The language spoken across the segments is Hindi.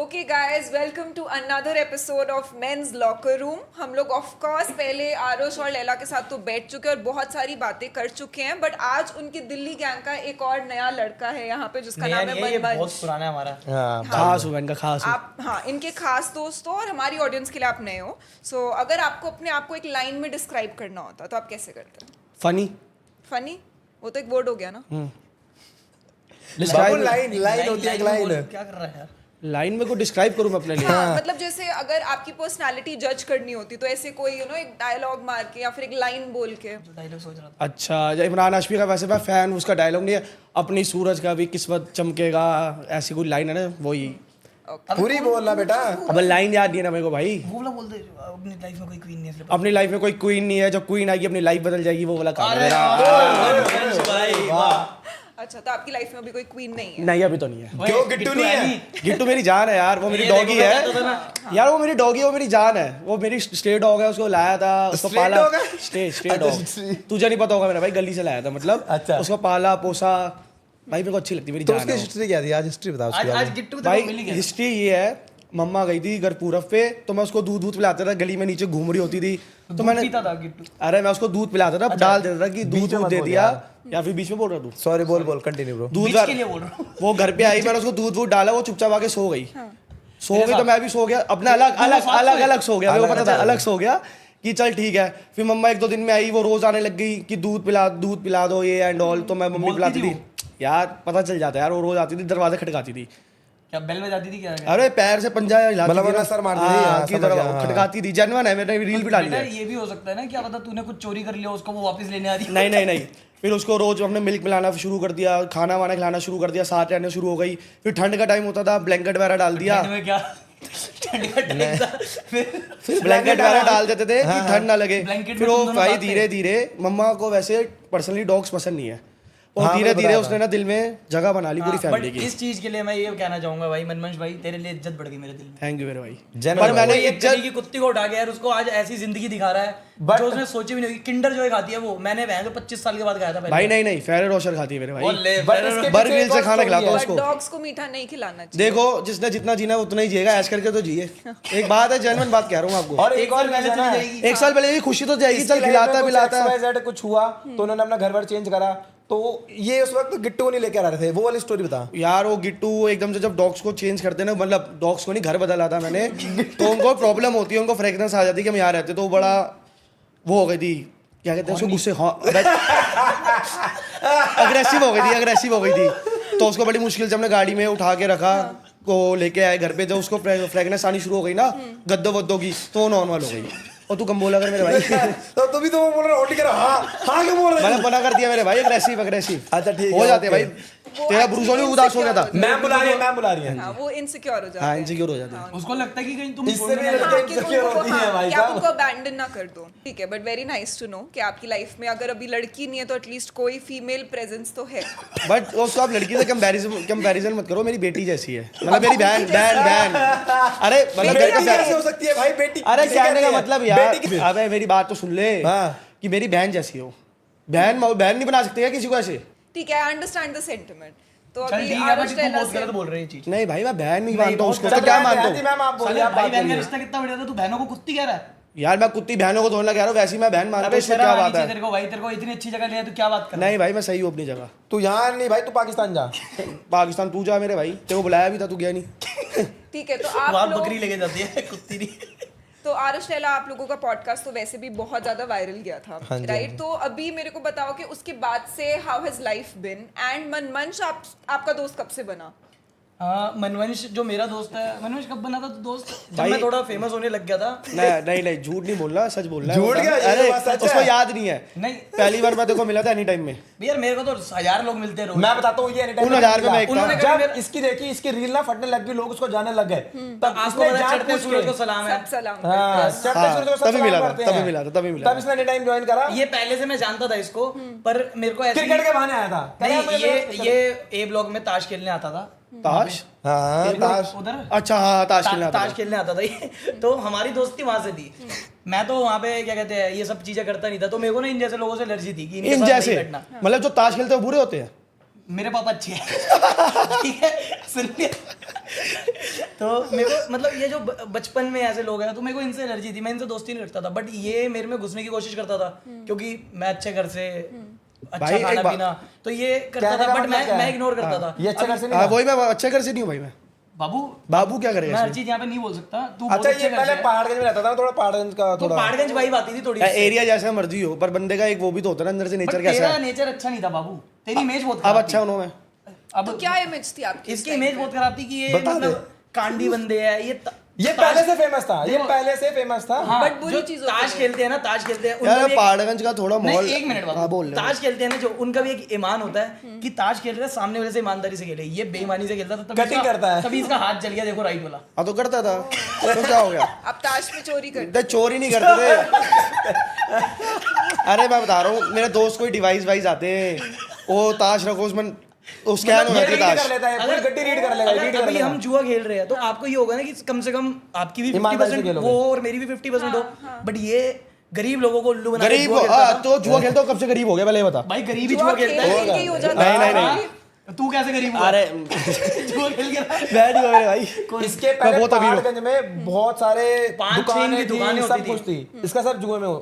Okay guys, welcome to another episode of Men's Locker Room. हम लोग ऑफ कोर्स पहले आरुष और लैला के साथ तो बैठ चुके हैं और बहुत सारी बातें कर चुके हैं, बट आज उनकी दिल्ली गैंग का एक और नया लड़का है यहाँ पे जिसका नाम है मनमंच। बहुत पुराना है हमारा। खास हो इनका खास। आप इनके खास दोस्त हो और हमारी ऑडियंस के लिए आप नए हो। सो अगर आपको अपने आप को एक लाइन में डिस्क्राइब करना होता तो आप कैसे करते? फनी। फनी वो तो एक वर्ड हो गया ना। लाइन होती है, एक लाइन क्या कर रहा है यार? लाइन में को डिस्क्राइब करूं मैं अपने लिए? हाँ, मतलब जैसे अगर आपकी पर्सनालिटी जज करनी होती तो ऐसे कोई एक डायलॉग मार के या फिर एक लाइन बोल के। डायलॉग सोच रहा था। अच्छा, जब इमरान हाशमी का वैसे मैं फैन, उसका डायलॉग नहीं है अपनी सूरज का भी किस्मत चमकेगा, ऐसी कोई लाइन है ना, वही पूरी बोलना बेटा। अब लाइन याद नहीं है ना मेरे को भाई। वो वाला बोल दे, अपनी लाइफ में कोई क्वीन नहीं है। अपनी लाइफ में कोई क्वीन नहीं है, जब क्वीन आएगी अपनी लाइफ बदल जाएगी, वो वाला काम है। अच्छा, तो आपकी लाइफ में अभी कोई क्वीन नहीं है? नहीं, अभी तो नहीं है। क्यों गिट्टू नहीं है? गिट्टू मेरी जान है यार, वो मेरी डॉगी है यार, वो मेरी डॉगी है, वो मेरी जान है, वो मेरी स्ट्रे डॉग है, उसको लाया था, उसको पाला। स्ट्रे डॉग तुझे नहीं पता होगा मेरा भाई, गली से लाया था, मतलब अच्छा। उसको पाला पोसा भाई, मेरे को अच्छी लगती मेरी तो जान उसकी है। हिस्ट्री क्या थी? आज हिस्ट्री बताओ उसकी। आज गिट्टू तो भाई मिल ही गया। हिस्ट्री ये है, मम्मा गई थी घर पूरब पे, तो मैं उसको दूध पिलाता था, गली में नीचे घूम रही होती थी तो मैंने पीता था गिट्टू। अरे मैं उसको दूध पिलाता था, डाल देता था कि दूध दे दिया, या फिर बीच में बोल रहा तू? सॉरी, बोल कंटिन्यू ब्रो। दूध के लिए बोल रहा हूँ। वो घर पे आई, मैंने उसको दूध डाला, वो चुपचाप आके सो गई। सो गई तो मैं भी सो गया, अपना अलग सो गया, मेरे को पता था अलग सो गया कि चल ठीक है। फिर मम्मा एक दो दिन में आई, वो रोज आने लग गई कि दूध पिला दो ये एंड ऑल, तो मैं मम्मी पिलाती थी यार, पता चल जाता है यार, वो रोज आती थी, दरवाजा खटकाती थी। क्या बेल बजाती थी क्या? अरे पैर से पंजा हिलाती मतलब थी वरना ना, सर मारती थी, हाँ, हाँ, की समझ तरह गया, हाँ। खटकाती थी। जेन्युइन है, मैंने रील भी डाली बेटा, है। ये भी हो सकता है ना, क्या पता तूने कुछ चोरी कर लिया, उसको वो वापस लेने आ रही है। नहीं फिर उसको रोज हमने मिल्क पिलाना शुरू कर दिया, खाना वाना खिलाना शुरू कर दिया, साथ रहने शुरू हो गई। फिर ठंड का टाइम होता था, ब्लैंकेट वगैरह डाल दिया, ठंड में क्या? ठंड का टाइम था। फिर ब्लैंकेट वगैरह डाल देते थे कि ठंड ना लगे। ब्लैंकेट फिर में वो तुम दोनों भाई साथ थे। धीरे धीरे, मम्मा को वैसे पर्सनली डॉग्स पसंद नहीं है, और हाँ, धीरे मुझे धीरे पता उसने ना दिल में जगह बना ली पूरी बट फैमिली की। इस चीज के लिए मैं ये कहना चाहूंगा भाई, मनमंच भाई, तेरे लिए इज्जत बढ़ गई मेरे दिल में। थैंक यू मेरे भाई। Genuine पर मैंने वो एक गली इज्जत की कुत्ती को उठा के यार, उसको आज ऐसी जिंदगी दिखा रहा है जो उसने सोची भी नहीं होगी। किंडर जॉय खाती है वो, मैंने वहां 25 साल के बाद खाया था भाई। नहीं फेरे रोशर खाती है मेरे भाई, इसके बर्गर पीछे से एक खाना और खिलाता हूँ story उसको। डॉग्स को मीठा नहीं खिलाना चाहिए। देखो जिसने जितना जीना है उतना ही जिएगा, ऐश करके तो जिए। एक बात है, जेन्युइन बात कह रहा हूँ आपको। और एक एक और साल पहले रीजन चली है, जाएगी। एक साल पहले ये खुशी तो जाएगी, इसकी चल life खिलाता में कुछ पिलाता। XYZ कुछ हुआ तो उन्होंने अपना घर वर चेंज करा, तो ये उस वक्त गिट्टू को नहीं लेकर आ रहे थे। वो वाली स्टोरी बता यार। वो गिट्टू एकदम से जब डॉग्स को चेंज करते ना, मतलब डॉग्स को नहीं, घर बदला था मैंने, तो उनको प्रॉब्लम होती है, उनको फ्रेगनेंस आ जाती है कि हम यहाँ रहते, तो वो बड़ा वो हो गई थी, क्या कहते हैं उसको, गुस्से, हाँ अग्रेसिव हो गई थी। तो उसको बड़ी मुश्किल से हमने गाड़ी में उठा के रखा, को लेके आए घर पे। जब उसको फ्रेगनेंस आनी शुरू हो गई ना गद्दों वद्दों की, तो वो नॉर्मल हो गई। और तू कम बोला कर मेरे भाई। तो तू भी तो बोल रहा होल्ड कर, हाँ क्यों बोल रहा मैंने मना कर दिया मेरे भाई, अग्रेसिव अच्छा, ठीक है, हो जाते हैं ओके। भाई। तेरा ब्रूसो नहीं उदास हो गया था? मैम बुला रही है। हाँ, वो इनसिक्योर हो जाते हाँ, हैं। इनसिक्योर हो जाते हैं। उसको लगता है कि कहीं तुम इससे भी हाँ, कि insecure उनको- होती है हाँ, भाई कि आप साहब। उनको abandon ना कर दो। ठीक है, but very nice to know कि आपकी लाइफ में अगर अभी लड़की नहीं है तो एटलीस्ट कोई फीमेल प्रेजेंस तो है। बट उसको आप लड़की से कंपैरिजन मत करो, मेरी बेटी जैसी है, मतलब मेरी बहन। अरे मतलब बेटी घर कैसे पे, हो सकती है भाई बेटी? अरे किसे कहने कहते का हैं? मतलब यार, बेटी की- अबे मेरी बात तो सुन ले, हाँ। कि मेरी बहन जैसी हो। बहन नहीं बना सकती है किसी को ऐसे? ठीक है, आई अंडरस्टैंड द सेंटिमेंट। तो चल अभी ठीक है, आरुष बट तू लैला बहुत से गलत बोल रही है ये चीज। नहीं भाई, मैं बहन नहीं नहीं, मानता हूँ बहुत उसको, गलत तो क्या मैं मानता कहती, हूँ मैम आप बोलिए, साले आप भाई बात बहन का करिए। रिश्ता कितना बढ़िया था, तू बहनों को कुत्ती कह रहा है। यार। मैं कुत्ती बहनों को धोने लगा रहा हूँ, वैसे ही मैं बहन मानता हूँ, अबे इसमें शर्म क्या आनी बात चाहिए है? तेरे को भाई, तेरे को इतनी अच्छी जगह लिया, तू क्या बात कर रहा है? नहीं भाई, मैं सही हूँ अपनी जगह। तू यहाँ नहीं भाई, तू पाकिस्तान जा। पाकिस्तान तू जा मेरे भाई, तेरे को बुलाया भी था, तू गया नहीं। ठीक है, तो वहाँ आप लोग बकरी लेके जाती है, कुत्ती नहीं। तो आरुष लैला, आप लोगों का पॉडकास्ट तो वैसे भी बहुत ज्यादा वायरल गया था, हाँ जी, राइट? तो अभी मेरे को बताओ कि उसके बाद से how has life been, and Manmanch आपका दोस्त कब से बना? मनवंश जो मेरा दोस्त है, मनवंश कब बना था तो दोस्त? जब भाई- मैं थोड़ा फेमस होने लग गया था। नहीं झूठ नहीं बोलना, सच बोलना है। झूठ क्या? ये अरे बात सच उसको है। याद नहीं है, नहीं पहली बार मैं तेरे को मिला था एनी टाइम में। यार, मेरे को तो 1000 लोग मिलते हैं रोज। मैं बताता हूँ ये anytime उन 1000 में मैं एक था। उन्होंने जब इसकी देखी, इसकी रील ना फटने लग गई, लोग उसको जाने लग गए, तब आपको इसने पता है, जान चढ़ते पूछ सूरज के- को सलाम है। सब सलाम हाँ, करते हैं। चढ़ते हाँ, सूरज को सब तभी सलाम मिला था, करते तभी हैं। मिला था। तब इसने anytime join करा। ये पहले से मैं जानता था इसको, पर मेरे को ऐसे क्रिकेट के बहाने आया था। नहीं, ये ए ब्लॉक में ताश खेलने आता था। ताश? हाँ, ताश। उधर अच्छा हाँ, ताश खेलना था। ताश खेलने आता था ये। तो हमारी दोस्ती वहां से थी। मैं तो वहां पे क्या कहते हैं, ये सब चीजें करता नहीं था, तो मेरे को ना इन जैसे लोगों से एलर्जी थी कि इनके इन साथ नहीं जैसे बैठना। मतलब जो ताश खेलते हैं वो बुरे होते हैं? मेरे पापा अच्छे हैं। ठीक है, सुन लिया। तो मेरे को मतलब ये जो बचपन में ऐसे लोग हैं तो मेरे को इनसे एलर्जी थी, मैं इनसे दोस्ती नहीं रखता था, बट ये मेरे में घुसने की कोशिश करता था क्योंकि मैं अच्छे घर से अच्छा भाई, एक खाना बात- पीना तो ये करता कहने था, का बट मतलब क्या मैं है? इग्नोर करता था। ये अच्छे घर से नहीं हाँ है? वही, मैं अच्छे घर से नहीं हूँ भाई। मैं बाबू बाबू क्या मैं करेगा हर इसमें? चीज यहाँ पे नहीं बोल सकता, तू अच्छा बहुत ये अच्छे घर पहले से है। पहाड़गंज में रहता था ना, थोड़ा पहाड़गंज का तो थोड़ा पहाड़गंज वाइब आती थी थोड़ी यार इससे। एरिया जैसा मर्जी हो, पर बंदे का एक वो भी तो होता है ना अंदर से, बट नेचर कैसा तेरा है। नेचर अच्छा नहीं था बाबू, तेरी इमेज बहुत अब खराब अच्छा थी। हूँ मैं। अब तो क्या इमेज थी आपकी? इसकी इमेज बहुत खराब थी कि ये बता दे। मतलब कांडी बंदे हैं ये पहले से फेमस था, ये देखो- पहले से फेमस था। हाँ, बट बुरी जो चीजों ताश के लिए। खेलते हैं ना, ताश खेलते हैं यार उनका भी एक- पहाड़गंज का थोड़ा नहीं, माहौल। एक मिनट हाँ बाबू, बोल ले। ताश खेलते हैं ना जो, उनका भी एक ईमान होता है कि ताश खेल रहे हैं सामने वाले से ईमानदारी से खेले, ये बेईमानी से खेलता था तभी Cutting इसका- करता है। तभी इसका हाथ जल गया, देखो राइट वाला। हाँ तो करता था, तो क्या हो गया? आप ताश में चोरी करते तो चोरी नहीं करते थे। अरे मैं बता रहा हूँ, मेरे दोस्त कोई डिवाइस वाइस आते हैं, वो ताश रखो उसमें वो स्कैन हो ये जाती है रीड कर ताश। लेता है, पूरी गड्डी रीड कर लेगा, अगर रीड कर अभी लेगा। हम जुआ खेल रहे हैं तो आपको ये होगा ना कि कम से कम आपकी भी ईमानदारी से 50% खेलोगे। वो और मेरी भी 50% हो, बट ये गरीब लोगों को उल्लू बना के गरीब जुआ खेलता हाँ, था। तो जुआ खेलते हो कब से गरीब हो गया पहले ये बता। भाई गरीब ही जुआ जुआ खेलता खेल है। खेल के ही हो जाता है। नहीं, नहीं, हाँ, तू कैसे गरीब हुआ? अरे जुआ खेल के ना- मैं नहीं हो मेरे भाई। इसके मैं पहले बहुत अमीर हूँ। पहाड़गंज में बहुत सारे 5 चेन की दुकानें सब होती कुछ थी, इसका सब जुए में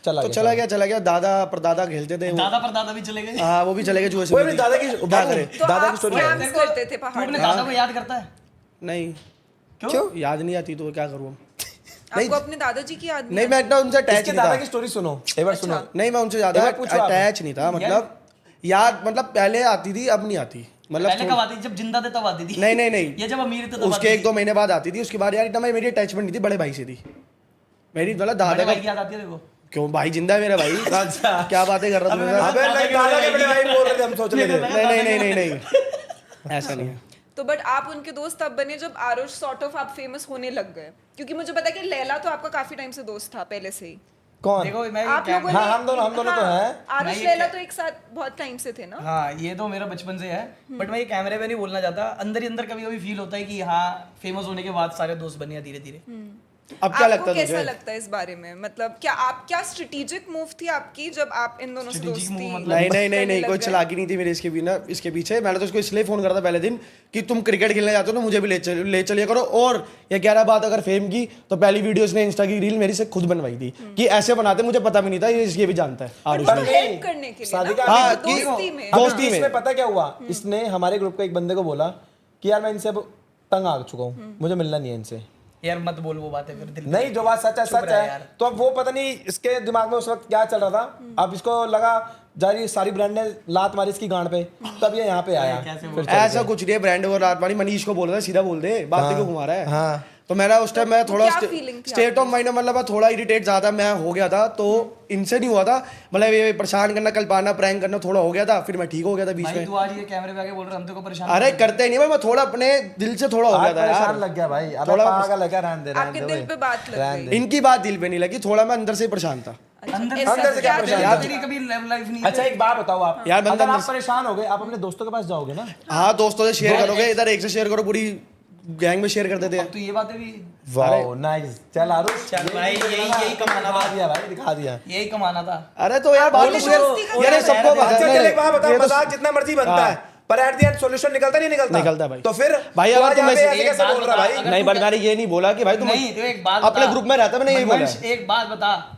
चला तो गया। चला गया दादा परदादा खेलते थे वो। दादा पर दादा भी चले गए। हाँ वो भी चले गए जुए से। वो अपनी दादा की क्या करे? तो दादा आप की स्टोरी scams तेरे को- करते थे तू अपने पहाड़ में। दादा को याद करता है? नहीं, क्यों? याद नहीं आती तो क्या करूँ? आपको अपने दादाजी की याद नहीं मैं इतना उनसे अटैच इसके नहीं दादा था। की स्टोरी सुनो एक बार सुनो। नहीं मैं उनसे ज्यादा एक बार पूछो आप। अटैच नहीं था, मतलब याद मतलब पहले आती थी अब नहीं आती, मतलब पहले कब आती थी? जब जिंदा थे तब आती थी। नहीं नहीं नहीं ये जब अमीर थे तब उसके आती एक दो महीने बाद आती थी। उसके बाद यार इतना मेरी अटैचमेंट नहीं थी, बड़े भाई से थी मेरी, मतलब थी। दादा बड़े का। भाई की याद आती है देखो। क्यों भाई जिंदा है मेरा भाई। अच्छा। क्या बातें कर रहा तू मेरे साथ? अबे नहीं, दादा के बड़े भाई बोल रहे थे, हम सोच रहे थे। नहीं नहीं नहीं नहीं नहीं ऐसा नहीं है। तो बट आप उनके दोस्त तब बने जब आरुष सॉर्ट ऑफ आप फेमस होने लग गए, क्योंकि मुझे पता है कि लैला तो आपका काफी टाइम से दोस्त था पहले से ही। कौन? देखो मैं आप क्या- लोगों ने हाँ, हम दोनों तो हैं। आरुष मैं ये लैला क्या- तो एक साथ बहुत टाइम से थे ना। हाँ ये तो मेरा बचपन से है, बट मैं ये कैमरे पे नहीं बोलना चाहता। अंदर ही अंदर कभी कभी फील होता है कि हाँ फेमस होने के बाद सारे दोस्त बन गए धीरे धीरे। अब क्या आपको लगता है कैसा तुझे? लगता है इस बारे में? मतलब क्या स्ट्रेटेजिक मूव थी आपकी जब आप इन दोनों से Strategic दोस्ती move मतलब- नहीं नहीं नहीं करने नहीं लग कोई गए? चालाकी नहीं थी मेरे इसके भी ना, इसके पीछे। मैंने तो उसको इसलिए फोन करा था पहले दिन कि तुम क्रिकेट खेलने जाते हो ना, मुझे भी ले चलिए करो। और ये कह रहा बात अगर फेम की, तो पहली वीडियो इसने इंस्टा की रील मेरी से खुद बनवाई थी कि ऐसे बनाते, मुझे पता भी नहीं था, ये भी जानता है आरुष पर ने। हेल्प करने के लिए शादी ना, का- हाँ, मतलब कि- दोस्ती में। दोस्ती दोस्ती में। में पता क्या हुआ, इसने हमारे ग्रुप के एक बंदे को बोला कि यार मैं इनसे अब तंग आ चुका हूँ, मुझे मिलना नहीं है इनसे। यार मत बोल वो बातें फिर दिल में। नहीं जो बात सच है चुप सच रह है। यार। तो अब वो पता नहीं इसके दिमाग में उस वक्त क्या चल रहा था, अब इसको लगा जारी सारी ब्रांड ने लात मारी इसकी गांड पे, तब ये यहाँ पे आया। कैसे फिर बोल- चल ऐसा गया। कुछ नहीं है, ब्रांड और रात वाली मनीष को बोल रहा है, सीधा बोल दे, बातें क्यों घुमा रहा है। हाँ। तो मेरा उस टाइम मैं थोड़ा क्या feeling थी स्टेट ऑफ माइंड में, मतलब थोड़ा इरिटेट ज्यादा मैं हो गया था। तो इनसे नहीं हुआ था, मतलब ये परेशान करना, कल पाना, प्रैंक करना थोड़ा हो गया था, फिर मैं ठीक हो गया था बीच भाई में। तू आज ये कैमरे पे आके बोल रहा है हम तेरे को परेशान अरे करते ही नहीं भाई, मैं थोड़ा अपने दिल से थोड़ा हो आज गया था परेशान यार। लग गया भाई, अब थोड़ा- पागल है क्या, रहने दे आपके दिल पे बात लग रहने गई। दे। इनकी बात दिल पे नहीं लगी, थोड़ा मैं अंदर से ही परेशान था। अंदर ऐसा अंदर से क्या क्या परेशान था? यार तेरी कभी लव लाइफ नहीं अच्छा एक बात बताओ आप, यार बंदा अगर आप अंदर- परेशान हो गए, आप अपने दोस्तों के पास जाओगे ना? हाँ दोस्तों से शेयर करोगे, इधर एक से शेयर करो, पूरी गैंग में शेयर कर देते हैं। तो ये बातें भी वाओ नाइस, चल आरुष चल भाई, यही कमाना दिखा था। दिया भाई, दिखा दिया। यही कमाना था। अरे तो यार बात बोलो, शेयर, दोस्ती यार ये का सबको क्या है? पता अच्छा है। चल एक बात बताओ, ये तो- मजाक जितना मर्जी बनता है, पर एट द एंड सॉल्यूशन निकलता नहीं निकलता? निकलता है भाई। तो फिर भाई, तू अगर आज तुम यहाँ पे ऐसे- ऐसे एक कैसे बात बोल रहा बता, भाई? अगर नहीं तू बट मैंने ये नहीं बोला कि भाई तुम नहीं तो एक बात अपने बता। ग्रुप में रहता, मैंने यही बोला वंश, एक बात बता।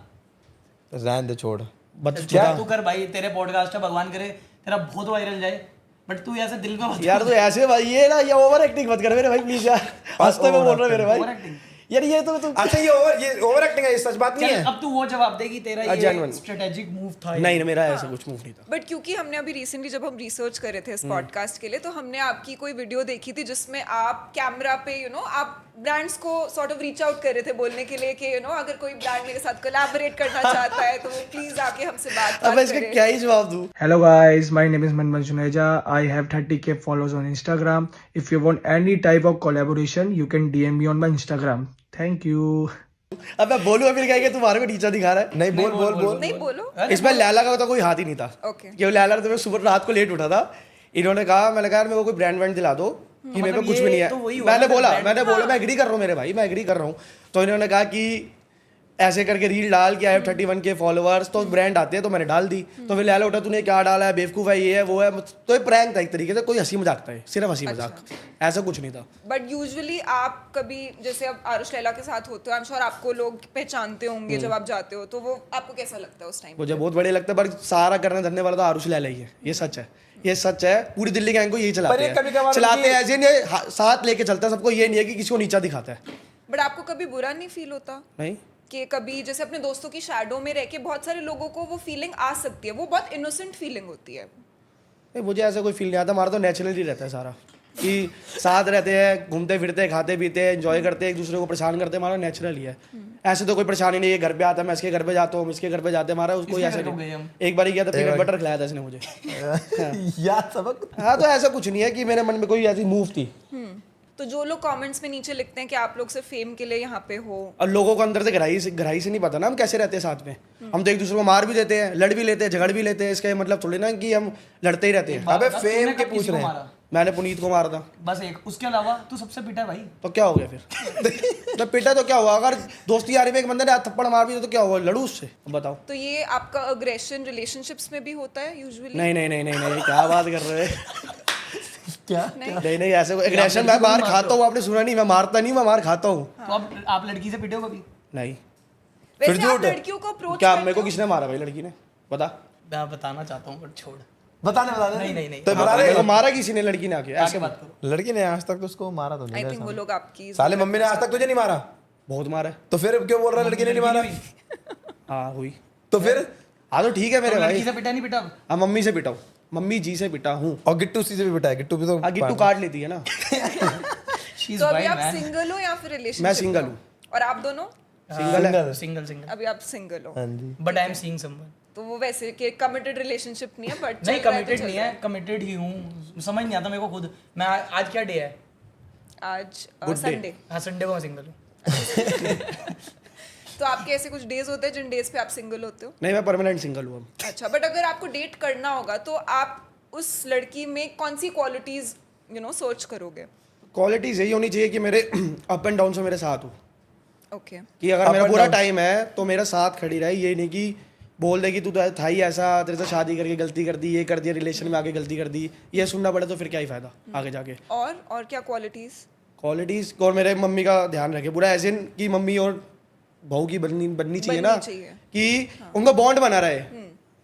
रहने दे छोड़। क्या तू कर भाई, तेरे पॉडकास्ट है, भगवान करे तेरा बहुत वायरल जाए, बट तू ऐसे दिल में मत यार तो ऐसे भाई, ये ना ये ओवर एक्टिंग मत कर मेरे भाई प्लीज यार। हंसते में बोल रहा है मेरे भाई Overacting। यार, ये तो तू अच्छा ये ओवर एक्टिंग है, ये सच बात नहीं चल है। अब तू वो जवाब दे कि तेरा ये genuine। स्ट्रेटेजिक मूव था। नहीं ना, मेरा ऐसा कुछ मूव नहीं था। बट क्योंकि हमने अभी रिसेंटली जब हम रिसर्च कर रहे थे इस पॉडकास्ट के लिए, तो हमने आपकी कोई वीडियो देखी थी जिसमें आप कैमरा पे आप ब्रांड्स को सॉर्ट ऑफ रीच आउट कर रहे थे बोलने के लिए कि अगर कोई ब्रांड मेरे साथ कोलैबोरेट करना चाहता है तो वो प्लीज आके हमसे बात अब मैं इसका करे। क्या ही जवाब दूं? Hello guys, my name is Manman Suneja. I have 30k followers on Instagram. If you want any type of collaboration, you can DM me on my Instagram. Thank you. अब मैं बोलूं फिर क्या कि तुम्हारे को टीचर दिखा रहा है। नहीं बोल बोल बोल। नहीं बोलो। इसमें लैला का तो कोई हाथ ही नहीं था। Okay. कि लैला तो मैं सुबह रात को लेट उठा था, इन्होंने कहा, मैंने कहा यार मेरे को कोई ब्रांड व्रांड दिला दो कि मेरे को मतलब कुछ ये भी नहीं तो वही है। हुआ मैंने ना, बोला brand- मैं एग्री कर रहा हूँ मेरे भाई, मैं एग्री कर रहा हूँ। तो इन्होंने कहा कि ऐसे करके रील डाल के आई हैव 31K फॉलोअर्स, तो ब्रांड आते हैं तो मैंने डाल दी, तो फिर लैला उठा तूने क्या डाला है, बेवकूफ़ है, ये है वो है, तो ये प्रैंक था एक तरीके से, कोई हंसी मजाक था, सिर्फ हंसी मजाक, ऐसा कुछ नहीं था। बट यूजुअली आप कभी जैसे अब आरुष लैला के साथ होते हो, आई एम श्योर आपको लोग पहचानते होंगे जब आप जाते हो, तो वो आपको कैसा लगता है उस टाइम? मुझे बहुत बढ़िया लगता है, पर सारा करने धरने वाला तो आरुष लैला ही है, ये सच है, ये सच है। पूरी दिल्ली गैंग को यही पर चलाते ये हैं, कभी-कभार चलाते ये- हैं ऐसे नहीं, साथ लेके चलता है सबको, ये नहीं है कि किसी को नीचा दिखाता है। बट आपको कभी बुरा नहीं फील होता नहीं, कि कभी जैसे अपने दोस्तों की शैडो में रह के बहुत सारे लोगों को वो फीलिंग आ सकती है, वो बहुत इनोसेंट फीलिंग होती है? नहीं मुझे ऐसा कोई फील नहीं आता, हमारा तो नेचुरली रहता है सारा, कि साथ रहते हैं, घूमते फिरते, खाते पीते, एंजॉय करते, एक दूसरे को परेशान करते, हमारा नेचुरल ही है। ऐसे तो कोई परेशानी नहीं है, घर पे आता है, मैं इसके घर पे जाता हूँ, हम इसके घर पे जाते हैं, हमारा उसको ऐसे नहीं। एक बार गया था, पीनट बटर खिलाया था इसने मुझे। याद सबक। हाँ, तो ऐसा कुछ नहीं है कि मेरे मन में कोई ऐसी मूव थी। तो जो लोग कमेंट्स में नीचे लिखते हैं कि आप लोग सिर्फ फेम के लिए यहाँ पे हो, और लोगों को अंदर से गहराई से नहीं पता ना हम कैसे रहते हैं साथ में। हम तो एक दूसरे को मार भी देते हैं, लड़ भी लेते हैं, झगड़ भी लेते हैं, इसका ये मतलब थोड़ी ना कि हम लड़ते ही रहते हैं। अबे फेम के पूछ रहे हैं। मैंने पुनीत को मारा था, बस एक, उसके अलावा तू सबसे पिटा है भाई। तो क्या हो गया फिर? तो पिटा तो क्या हुआ, अगर दोस्ती यारी में एक बंदे ने हाथ थप्पड़ मार दिया तो क्या हुआ, लड़ू उससे? बताओ। तो ये आपका अग्रेशन रिलेशनशिप्स में भी होता है यूजुअली? नहीं नहीं नहीं नहीं नहीं, क्या बात कर रहे हैं? क्या? नहीं नहीं, ऐसे कोई एग्रेशन, मैं मार खाता हूँ, आपने सुना नहीं, मैं मारता नहीं, मैं मार खाता हूँ। तो आप लड़की से पिटे हो कभी? नहीं। वैसे फिर आप झूठ है। लड़कियों को अप्रोच क्या मेरे को किसने मारा भाई, लड़की ने? बता। मैं बताना चाहता हूँ, बट छोड़। बता दे। नहीं। तो बता मेरे को दे। मारा किसी ने, लड़की ने आके? आगे ऐसे बात करो। लड़की ने आज तक तो उसको मारा तो आई नहीं थिंक वो लोग आपकी साले मम्मी ने आज तक तुझे नहीं मारा, बहुत मारा है। तो फिर क्यों बोल रहा है लड़की ने नहीं मारा? हाँ हुई। तो फिर हाँ तो ठीक है मेरे लड़की भाई। से पिटा नहीं पिटा? हाँ मम्मी से पिटा हूँ, मम्मी जी से पिटा हूँ। और गिट्टू सी से भी बिठाया, गिट्टू भी तो हाँ गिट्टू काट लेती है ना। तो अभी आप सिंगल हो या फिर रिलेशनशिप? मैं single हूँ। और आप दोनों? सिंगल है। सिंगल अभी आप सिंगल हो, हाँ जी। But I am seeing someone. तो वो वैसे कि कमिटेड रिलेशनशिप नहीं है, बट नहीं, कमिटेड नहीं है, कमिटेड ही हूँ, समझ नहीं आता मेरे को खुद। मैं आज क्या डे है? आज Good day. संडे। हाँ, संडे को मैं सिंगल हूँ। तो आपके ऐसे कुछ डेज होते हैं जिन डेज पे आप सिंगल होते हो? नहीं मैं परमानेंट सिंगल हूँ अब। अच्छा, बट अगर आपको डेट करना होगा तो आप उस लड़की में कौन सी क्वालिटीज सर्च करोगे? क्वालिटीज यही होनी चाहिए कि मेरे अप एंड डाउन से मेरे साथ हो, ओके कि अगर Up मेरा and बुरा down. टाइम है तो मेरा साथ खड़ी रहे, ये नहीं कि बोल दे कि तू तो था ही ऐसा, तेरे से शादी करके गलती कर दी, ये कर दिया, रिलेशन में आके गलती कर दी, ये सुनना पड़े तो फिर क्या ही फायदा आगे जाके। और क्या क्वालिटीज? क्वालिटीज और मेरे मम्मी का ध्यान रखे पूरा, ऐसे कि मम्मी और बहू की बननी चाहिए ना, चाहिए। कि उनका बॉन्ड बना रहे,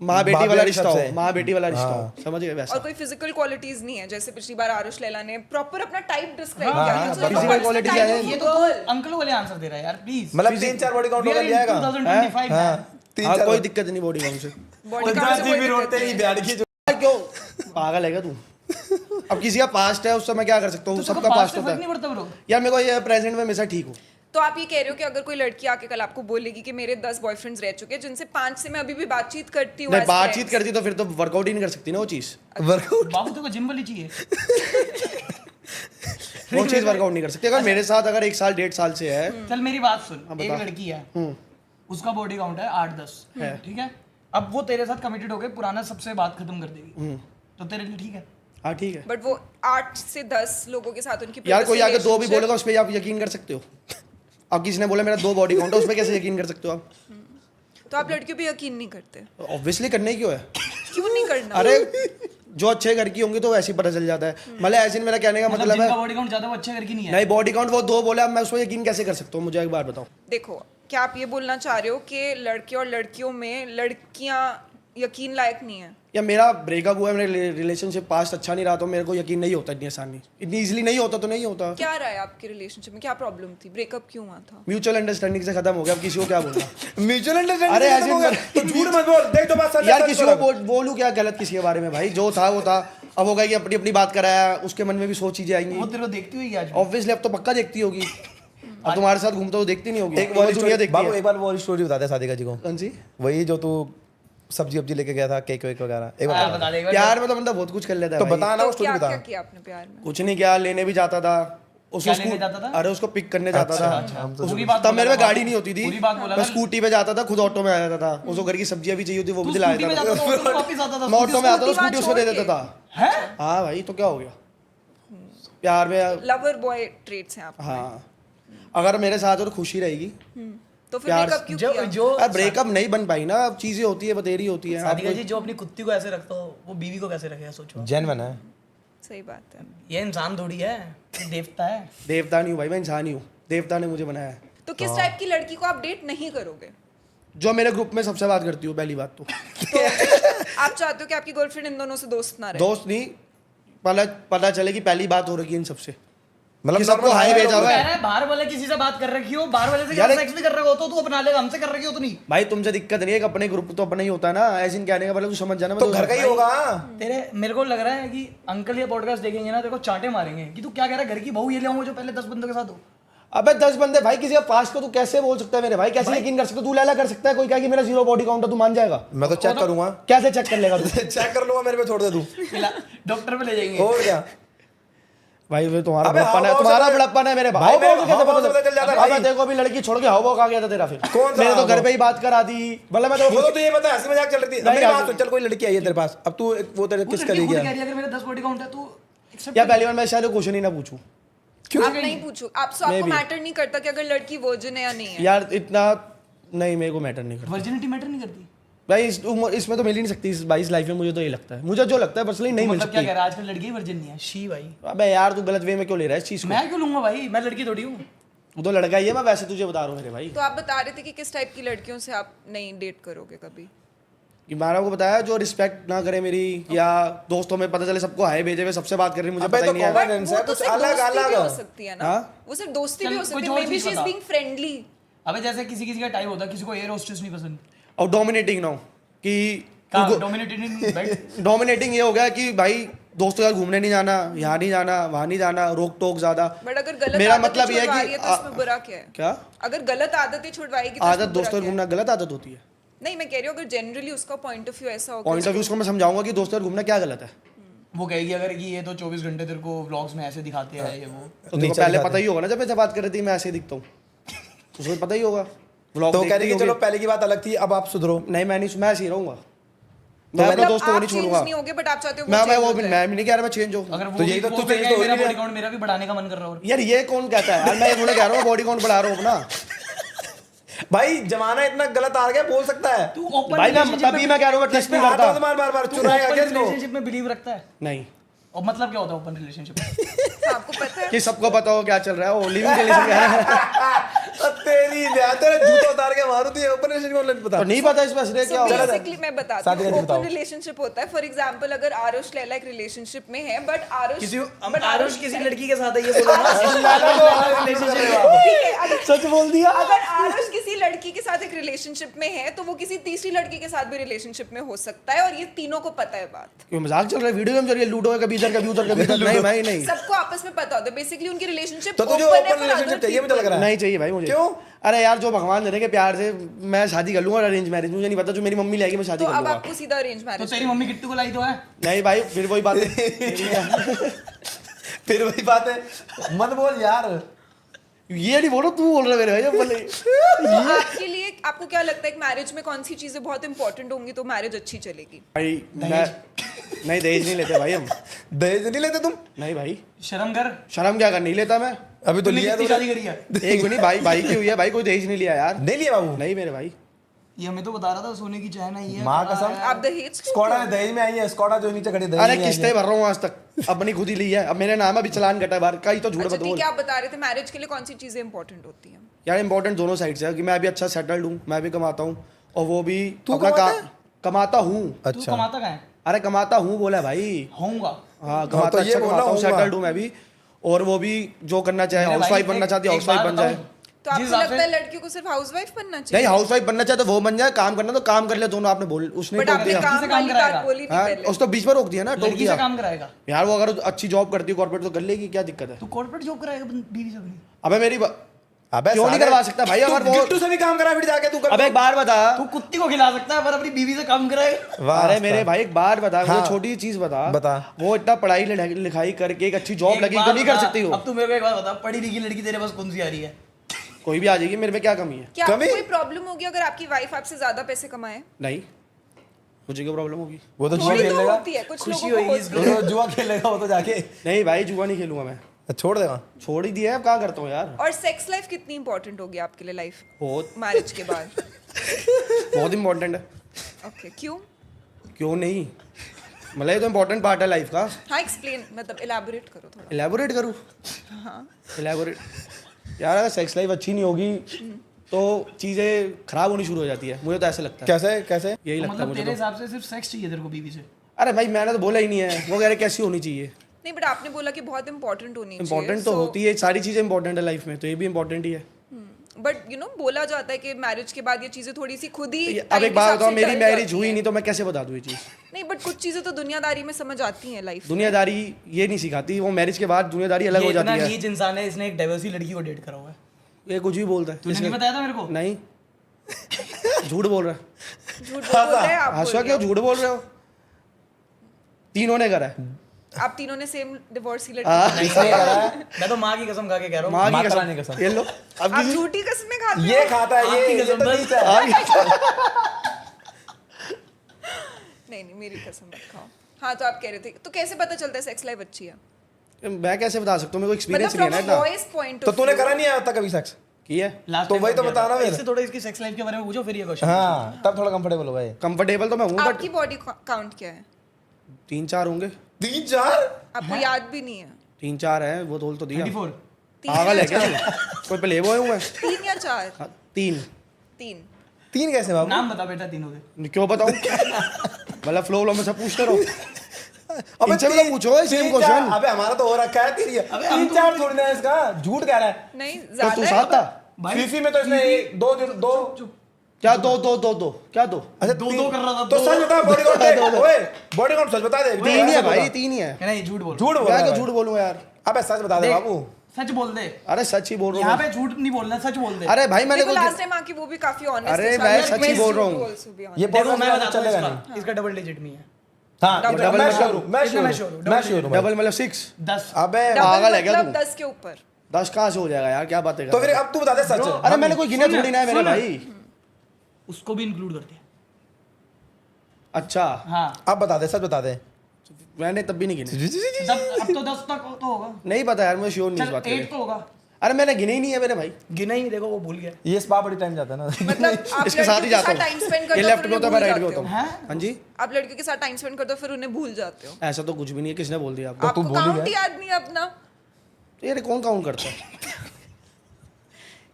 माँ बेटी बाप वाला बेटी रिश्ता हो, सबसे। माँ बेटी वाला रिश्ता हो, समझ गए और वैसा। कोई फिजिकल क्वालिटीज नहीं है? जैसे पिछली बार आरुष लैला ने प्रॉपर अपना टाइप डिस्क्राइब हाँ, किया हाँ, कि physical quality क्या है? ये तो अंकल वाले आंसर दे रहा है यार, प्लीज। मतलब 3-4 बॉडी काउंट होकर जाएगा। 2025 हाँ man। 3-4 हाँ कोई दिक्कत नहीं बॉडी काउंट से। बॉडी काउंट से कोई भी रोते दिक्कत नहीं नहीं है। ब्याड की जो क्यों पागल है क्या तू? अब किसी का पास्ट है उससे मैं क्या कर सकता हूँ, सबका पास्ट होता नहीं है पड़ता ब्रो। यार। मेरे को ये प्रेजेंट में हमेशा ठीक हूँ। तो आप ये कह रहे हो कि अगर कोई लड़की आके कल आपको बोलेगी कि मेरे 10 बॉयफ्रेंड्स रह चुके हैं जिनसे 5 से मैं अभी भी बातचीत करती हूँ नहीं as बातचीत friends। करती तो फिर तो वर्कआउट ही नहीं कर सकती ना वो चीज़, वर्कआउट बाबू तो जिम वाली चाहिए। वो चीज़ वर्कआउट नहीं कर सकती। अगर मेरे साथ अगर 1 साल 1.5 साल से है, चल मेरी बात सुन, हाँ, एक बता। लड़की है, उसका बॉडी काउंट है 8-10, ठीक है? अब वो तेरे साथ कमिटेड हो गए, पुराना सबसे बात खत्म कर देगी, तो तेरे लिए ठीक है? हाँ ठीक है बट वो 8 से 10 लोगों के साथ उनकी यार। कोई previous आके 2 भी relationship- बोलेगा उस पर आप यकीन कर सकते हो? अब किसी ने बोला मेरा 2 बॉडी काउंट है, उस पर कैसे यकीन कर सकते हो आप? तो आप लड़कियों पे यकीन नहीं करते? ऑब्वियसली करने ही क्यों है? क्यों नहीं करना? अरे जो अच्छे घर की होंगी तो वैसे ही पता चल जाता है। मतलब ऐसे मेरा कहने का मतलब जिनका है, बॉडी काउंट ज्यादा वो अच्छा करके नहीं है। नहीं बॉडी काउंट वो 2 बोला, अब मैं उस पर यकीन कैसे कर सकता हूँ? मुझे एक बार बताओ। देखो, क्या आप ये बोलना चाह रहे हो कि लड़के और लड़कियों में लड़कियां यकीन लायक नहीं है? या मेरा ब्रेकअप हुआ है, मेरे रिलेशनशिप पास्ट अच्छा नहीं रहा तो मेरे को यकीन नहीं होता इतनी आसानी, इतनी इजीली नहीं होता तो नहीं होता। क्या रहा है आपके रिलेशनशिप में? क्या प्रॉब्लम थी? ब्रेकअप क्यों हुआ था? म्यूचुअल अंडरस्टैंडिंग से खत्म हो गया, अब किसी को क्या बोलना। म्यूचुअल अंडरस्टैंडिंग अरे खत्म हो गया। ऐसे तो झूठ मत बोल, देख तो बात सच है, यार सच किसी बोला। को बोलूँ क्या गलत किसी के बारे में? भाई जो था वो था, अब होगा कि अपनी अपनी बात कराया, उसके मन में भी 100 चीजें आएंगी। वो तेरे को देखती हुई आज भी। ऑब्वियसली अब तो पक्का देखती होगी, अब तुम्हारे साथ घूमता तो देखती नहीं होगी, एक वो वाली दुनिया स्टोरी देखती बाबू, है। एक बार वो स्टोरी बता दे शादी का जी को। कौन सी? वही जो तू सब्जी वब्जी लेके गया था, केक वेक वगैरह, एक हाँ, बार बता दे एक बार। प्यार में तो बंदा बहुत कुछ कर लेता है तो भाई। बता ना वो तो स्टोरी क्या बता। क्या किया आपने प्यार में? कुछ नहीं किया, लेने भी जाता था उसको, क्या लेने जाता था? अरे उसको पिक करने जाता था। पूरी बात तब मेरे में बोला गाड़ी था। नहीं होती थी, पूरी बात बोला मैं था। स्कूटी पे जाता था, खुद ऑटो में आ जाता था, उसको घर की सब्जियां भी चाहिए होती वो भी तू दिला स्कूटी में देता जाता था। था, ऑटो में वापस आता था। मैं ऑटो में आता था, स्कूटी स्कूटी उसको दे वहाँ देता छोड़ था। हैं? हाँ भाई तो क्या हो गया? प्यार में लवर बॉय ट्रेट्स हैं आप? हाँ, अगर मेरे साथ और खुशी रहेगी तो फिर प्यार ब्रेकअप क्यों जो किया? जो ब्रेकअप नहीं बन पाई ना, अब चीजें होती है, बतेरी होती है। सादिका जी जो अपनी कुत्ती को ऐसे रखता हो वो बीवी को कैसे रखेगा, सोचो। जेन्युइन है। सही बात है। ये इंसान थोड़ी है, ये देवता है। देवता नहीं हूँ भाई, मैं इंसान ही हूँ, देवता ने मुझे बनाया है। तो किस टाइप की लड़की को आप डेट नहीं करोगे? जो मेरे ग्रुप में सबसे बात करती हूँ, पहली बात तो। आप चाहते हो कि आपकी गर्लफ्रेंड इन दोनों से दोस्त ना रहे? दोस्त नहीं, पता चले कि पहली बात हो रही है इन सबसे, मतलब कि सबको हाई भेजा हुआ कह है। रहा है बाहर वाले किसी से बात कर रखी हो, बाहर वाले से यार सेक्स भी कर रहे हो तो तू अपना लेगा, हमसे कर रखी हो तो नहीं। भाई तुमसे दिक्कत नहीं है, कि अपने ग्रुप तो अपना ही होता है ना, ऐसे नहीं कहने का मतलब तू समझ जाना। मैं तो घर का ही होगा। तेरे मेरे को लग रहा है कि अंकल ये पॉडकास्ट देखेंगे ना, तेरे को चांटे मारेंगे कि तू क्या कह रहा है, घर की बहू ये ले आऊंगा जो पहले 10 बंदों के साथ हो। अबे 10 बंदे भाई, किसी का पास्ट को तू कैसे बोल सकता है मेरे भाई? कैसे यकीन कर सकता है? तू लैला कर सकता है? कोई क्या कि मेरा 0 बॉडी काउंट है, तू मान जाएगा? मैं तो चेक करूंगा। कैसे चेक कर लेगा तू? चेक कर लूंगा, मेरे पे छोड़ दे तू। डॉक्टर पे ले जाएंगे। और क्या भाई वो तुम्हारा अबे बड़प्पन है, हाव-भाव तुम्हारा से- बड़प्पन है मेरे भाई। भाई मेरे को कैसे हाव-भाव से पता पता चल जाता है अबे भाई। देखो अभी लड़की छोड़ के हाव कहाँ गया था तेरा? फिर कौन सा मेरे तो घर हाव-भाव? पे ही बात करा दी, मतलब मैं वो तो तो ये बता, हंसी मजाक चल रही थी। नहीं, मेरी बात यार। सुन, चल कोई लड़की आई है तेरे पास, अब तू वो तेरे किस लड़की करेगी? खुद कह रही है, अगर मेरे 10 बॉडी काउंट है तो accept या कर। पहली बार मैं शायद क्वेश्चन ही ना पूछूं आप नहीं पूछो, आपको Maybe. मैटर नहीं करता कि अगर लड़की वर्जिन है या नहीं है? यार, इतना नहीं, मेरे को मैटर नहीं करता वर्जिनिटी मैटर नहीं करती। भाई। इसमें तो मिल ही नहीं सकती इस लाइफ में, मुझे तो ये लगता है, मुझे जो लगता है पर्सनली नहीं मिल मतलब क्या सकती। कह रहा है, आजकल लड़की वर्जिन नहीं है, शी भाई। अबे यार तू गलत वे में क्यों ले रहा है इस चीज को? मैं क्यों लूंगा भाई, मैं लड़की थोड़ी हूँ। वो तो लड़का ही है, मैं वैसे तुझे बता रहा हूँ मेरे भाई। तो आप बता रहे थे कि किस टाइप की लड़कियों से आप नहीं डेट करोगे कभी? कि मैंने आपको बताया, जो रिस्पेक्ट ना करे मेरी, या दोस्तों में पता चले सबको हाय भेजे हुए सबसे बात कर रही है, मुझे अबे पता तो ही नहीं है। कौन- But इनसे वो तो कुछ सिर्फ अलग- दोस्ती अलग भी हो है। सकती है ना। हाँ? वो सिर्फ दोस्ती चल, भी हो कोई सकती है, और मे बी चीज़ शी इज बता। Being friendly. अबे जैसे किसी किसी का टाइप होता है, किसी को एयर होस्टेस नहीं पसंद। और डोमिनेटिंग ना हो कि डोमिनेटेड इन बेड। डोमिनेटिंग ये हो गया कि भाई दोस्तों के साथ घूमने नहीं जाना, यहाँ नहीं जाना, वहाँ नहीं जाना, रोक टोक ज्यादा। बट अगर गलत मेरा आदतें मतलब ये है छुड़वा कि रही है तो इसमें बुरा क्या है? क्या अगर गलत आदतें छुड़वाएगी तो आदत इसमें बुरा दोस्तों क्या के है? घूमना गलत आदत होती है? नहीं, मैं कह रही हूँ अगर जनरली उसका पॉइंट ऑफ व्यू ऐसा हो पॉइंट ऑफ व्यू उसको मैं समझाऊंगा कि दोस्तों के साथ घूमना क्या गलत है। वो कहेगी अगर कि ये तो 24 घंटे तेरे को व्लॉग्स में ऐसे दिखाते हैं ये वो। तो तेरे को नीचे पहले दिखाते पता ही होगा ना, जब मैं बात कर रही थी मैं ऐसे ही दिखता हूँ, तो उसको पता ही होगा। व्लॉग तो कह देखती रही कि होगी। चलो पहले की बात अलग थी, अब आप सुधरो। नहीं, मैं नहीं, मैं ऐसे ही रहूंगा। मैं अपने मतलब दोस्तों को आप नहीं change छोड़ूंगा। नहीं होगे, but आप चाहते हो मैं change वो हो भी जाए। मैं भी नहीं कह रहा मैं चेंज हो। अगर वो तो यही तो वो तू फिर change कहे तो हो ही मेरा नहीं बॉडी रहा। काउंट मेरा भी बढ़ाने का मन कर रहा है। यार ये कौन कहता है यार? मैं ये कह रहा हूँ बॉडी काउंट बढ़ा रहा हूँ अपना। भाई जमाना इतना गलत आ गया, बोल सकता है। तू ओपन भाई मैं तभी मैं कह रहा हूँ मैं ट्रस्ट नहीं हाथ करता। तो मार बार चुराएगा क्या इसको? रिलेशनशिप में बिलीव रखता है। नहीं, और मतलब क्या होता है ओपन रिलेशनशिप? आपको पता है कि सबको पता हो क्या चल रहा है, वो लिविंग रिलेशन क्या है। तेरी तेरे जूते उतार के मारू, तू ओपन रिलेशन को नहीं पता। तो नहीं पता इसमें असली क्या So होता है। basically मैं बताती साथ ही हूँ, बताओ। ओपन रिलेशनशिप होता है। फॉर एग्जांपल अगर आरुष लैला एक रिलेशनशिप में है, बट आरुष किसी but आरुष किसी लड़की के साथ है ये बोलो ना। ठीक है, अगर सच बोल दिया। अगर आरुष किसी लड़की के साथ एक रिलेशनशिप में है तो वो किसी तीसरी लड़की के साथ भी रिलेशनशिप में हो सकता है, और ये तीनों को पता है बात। क्यों मजाक चल रहा है? वीडियो गेम चल रही है, लूडो है, कभी इधर कभी उधर कभी इधर। नहीं भाई नहीं, सबको आपस में पता होता है। बेसिकली उनकी रिलेशनशिप तो तुझे ओपन रिलेशनशिप चाहिए, मुझे लग रहा है। नहीं चाहिए भाई मुझे। क्यों? अरे यार जो भगवान दे देंगे प्यार से, मैं शादी कर लूंगा। अरेंज मैरिज मुझे नहीं पता, जो मेरी मम्मी लाएगी मैं शादी तो कर अब लूंगा। आपको सीधा अरेंज तो मैरिज। तेरी मम्मी किट्टू को लाई तो है। नहीं भाई, फिर वही बात है। फिर वही बात है, मत बोल यार। ये नहीं बोलो, तू बोल रहा है मेरे भाई। अब बोले तो आपके लिए आपको क्या लगता है कि मैरिज में कौन सी चीजें बहुत इंपॉर्टेंट होंगी तो मैरिज अच्छी चलेगी? भाई मैं नहीं, दहेज नहीं लेते भाई हम। दहेज नहीं लेते तुम? नहीं भाई, शर्म कर। शर्म क्या कर, नहीं लेता मैं। अभी तो तूने लिया कितनी तो शादी करी है? एक भी नहीं भाई, भाई की हुई है भाई, कोई दहेज नहीं लिया यार। नहीं लिया बाबू। नहीं मेरे भाई। ये हमें तो बता रहा था सोने की चैन है ये। माँ कसम। आप दहेज स्कॉडा में दहेज में आई है, स्कॉडा जो नीचे खड़ी दहेज अरे में आई किस्तें है। भर रहा हूँ आज तक, अपनी खुद ही ली है। अब मेरे नाम है, अभी चलान कटा है बाहर का ही, तो झूठ अच्छा मत ठीक बोल। है, आप बता रहे थे मैरिज के लिए कौन सी चीजें इंपॉर्टेंट होती हैं? यार इंपॉर्टेंट दोनों साइड से है कि मैं अभी अच्छा सेटल्ड हूँ, मैं भी कमाता हूँ और वो भी तू अपना कमाता है? कमाता हूँ। तू अच्छा कमाता कहाँ है? अरे कमाता हूँ बोला भाई। होऊंगा। हाँ तो कमाता, ये अच्छा बोलना कमाता हूँ, होऊंगा। सेटल्ड हूँ मैं भी। और वो भी जो करना चाहे, मेरे हाउस भाई, वाइफ बनना एक- चाहती है, एक हाउस वाइफ बात बन जाए। बताऊं? तो जिस आपको हिसाब लगता है से- लड़कियों को सिर्फ हाउसवाइफ बनना नहीं, चाहिए? हाउस वाइफ बनना चाहे तो वो बन जाए, काम करना तो काम कर ले, दोनों आपने बोल, उसने बट टोक आपने दिया। काम से काम वाली कराएगा? बात बोली नहीं हाँ, पहले। उसको बीच में रोक दिया ना, टोक लड़की से दिया। काम कराएगा? यार वो अगर अच्छी जॉब करती है कॉर्पोरेट तो कर लेगी, क्या दिक्कत है? तू कॉर्पोरेट जॉब कराएगा बीवी से अपनी? अबे मेरी अबे क्यों नहीं साले, करवा सकता भाई? तू अगर वो गिट्टू से भी काम करा फिर जाके तू कर। अब एक बार बता। तू कुत्ती को खिला सकता है पर अपनी बीवी से काम कराएगा? वाह, अरे मेरे भाई एक बात बता, हाँ। मुझे छोटी चीज बता। बता। वो इतना पढ़ाई लिखाई करके एक अच्छी जॉब एक लगी बात तो नहीं कर बता, सकती हो? अब तू मेरे को एक बात बता, पढ़ी लिखी लड़की तेरे पास कौन सी आ रही है? कोई भी आ जाएगी, मेरे में क्या कमी है? क्या आपको कभी- कोई प्रॉब्लम होगी अगर आपकी वाइफ आपसे ज्यादा पैसे कमाए? नहीं, मुझे क्या प्रॉब्लम होगी? वो तो जुआ थोड़ी खेल तो लेगा। होती है, कुछ खुशी लोगों को होगी होती है। वो जुआ खेलेगा वो तो जाके। नहीं भाई, जुआ नहीं खेलूंगा मैं। छोड़ देगा। छोड़ ही दिया है, अब क्या करता हूँ यार। और सेक्स लाइफ कितनी इंपॉर्टेंट होगी आपके लिए लाइफ बहुत मैरिज के बाद? बहुत इंपॉर्टेंट है। ओके, क्यों? क्यों नहीं, मतलब ये तो इम्पोर्टेंट पार्ट है लाइफ का। हाँ, एक्सप्लेन, मतलब इलैबोरेट करो थोड़ा। एलेबोरेट करूँ? एलेबोरेट यार, अगर सेक्स लाइफ अच्छी नहीं होगी तो चीज़ें खराब होनी शुरू हो जाती है, मुझे तो ऐसा लगता है। कैसे कैसे? यही लगता है मतलब मुझे तेरे तो। हिसाब से सिर्फ सेक्स चाहिए तेरे को बीवी से? अरे भाई मैंने तो बोला ही नहीं है, वो कह रहे कैसी होनी चाहिए। नहीं, बट आपने बोला कि बहुत इंपॉर्टेंट होनी चाहिए। इंपॉर्टेंट तो होती है, सारी चीज़ें इंपॉर्टेंट है लाइफ में, तो ये भी इंपॉर्टेंट ही है। बट बोला जाता है कि मैरिज के बाद ये चीजें थोड़ी सी खुद ही अब time एक के बात हिसाब बताओ, से मेरी टल मैरिज जाती हुई हैं। नहीं तो मैं कैसे बता दूँ ये चीज़? नहीं, बट कुछ चीजें तो दुनियादारी में समझ आती हैं लाइफ। दुनियादारी ये नहीं सिखाती, वो मैरिज के बाद दुनियादारी अलग ये हो इतना जाती है। नीच इंसान है, इसने एक डाइवर्सी लड़की को डेट करा हुआ है। ये कुछ भी बोलता है। तुझे नहीं बताया था मेरे को? नहीं, झूठ बोल रहा है। झूठ बोल रहे हैं आप, बोल आशा रहे क्यों हो। झूठ बोल रहे हो? तीनों ने करा है। आप तीनों ने सेम डिवोर्स ही हाँ। लड़की। नहीं सही कह रहा है। मैं तो माँ की कसम खा के कह रहा हूँ। माँ माता की रानी की कसम, कसम। ये लो। अब आप किसी झूठी कसमें खाते हो? ये खाता है, आपकी ये कसम तो बस। नीच है। नहीं नहीं, मेरी कसम मत खाओ। हाँ, तो आप कह रहे थे, तो कैसे पता चलता है सेक्स लाइफ अच्छी है? मैं कैसे बता सकता हूँ, मेरे को मतलब एक्सपीरियंस नहीं है फ्रॉम ना इतना। बॉयज पॉइंट तो तूने करा नहीं आता कभी सेक्स? की है Last तो time वही तो कब किया बताना था? फिर। इससे थोड़ा इसकी सेक्स लाइफ के बारे में पूछो, फिर ये क्वेश्चन। हाँ, तब थोड़ा कंफर्टेबल हो भाई। कंफर्टेबल तो मैं हूँ, बट आपकी बॉडी काउंट क्या है? 3-4 होंगे। 3-4? आपको याद भी नहीं है? 3-4 है, वो तोल तो दिया। 24। पागल है क्या तू? कोई प्ले बॉय हूँ मैं? 3 या 4? हाँ, 3। 3। 3 कैसे बाबू? नाम बता बेटा तीनों के। क्यों बताऊँ? मतलब फ्लो में सब पूछते रहो। अबे इनसे भी तो पूछो सेम 3-4 क्वेश्चन। अबे हमारा तो हो रखा है, तेरी है। 3-4 थोड़ी ना है इसका, झूठ कह रहा है। नहीं, तो ज्यादा तू है। साथ था? फीफी में तो इसने 2 क्या दो क्या दो? अच्छा दो कर रहा था। तो सच बता, बॉडी काउंट ओए, बॉडी काउंट सच बता दे। 3 ही है भाई, 3 ही है। नहीं झूठ बोल। झूठ बोल क्या रहा क्या है झूठ बोलूँ यार? अबे सच बता दे देख, बाबू। सच बोल दे। अरे सच ही बोल रहा यहाँ हूँ। पे झूठ नहीं बोलना, सच बोल दे। अरे भाई मैंने देखो, को लास्ट टाइम आके वो भी काफी ऑनेस्ट अरे मैं सच ही बोल रहा हूँ। ये देखो पॉडकास्ट मैं में बताता हूँ चलेगा इसका, नहीं। इसका डबल डिजिट में है। हाँ, डबल- मैं श्योर हूँ, मैं इतना श्योर मैं हूँ, sure हूँ, मैं श्योर हूँ भाई। डबल मतलब 6। 10। अबे पागल है क्या तू? 10 के ऊपर। 10 कहाँ से हो जाएगा यार, क्या बातें कर तो रहा फिर है? अब तू बता दे सच। अरे मैंने कोई गिना थोड़ी ना है मेरे सुन। भाई। उसको भी इंक्लूड करते हैं। अच्छा, हाँ, अब बता दे, सच बता दे। मैंने तब भी नहीं गिने। अब तो 10 तक तो होगा। नहीं पता यार, मुझे श्योर नहीं इस चल बात 8 के। तो होगा। अरे मैंने गिने ही नहीं है मेरे भाई। गिना ही नहीं, देखो वो भूल गया। ये स्पा बड़ी टाइम जाता है ना। मतलब आप इसके साथ ही जाता टाइम स्पेंड हूँ। करते ये हो, लेफ्ट फिर में होता है, मैं उन्हें राइट में भूल होता जाते हूँ। हैं? हाँ जी, हो। आप लड़कियों के साथ टाइम स्पेंड करते हो, फिर उन्हें भूल जाते हो। ऐसा तो कुछ भी नहीं है, किसने बोल दिया आपको? आपको भूल ही काउंट गया। याद नहीं है अपना? ये कौन काउंट करता है?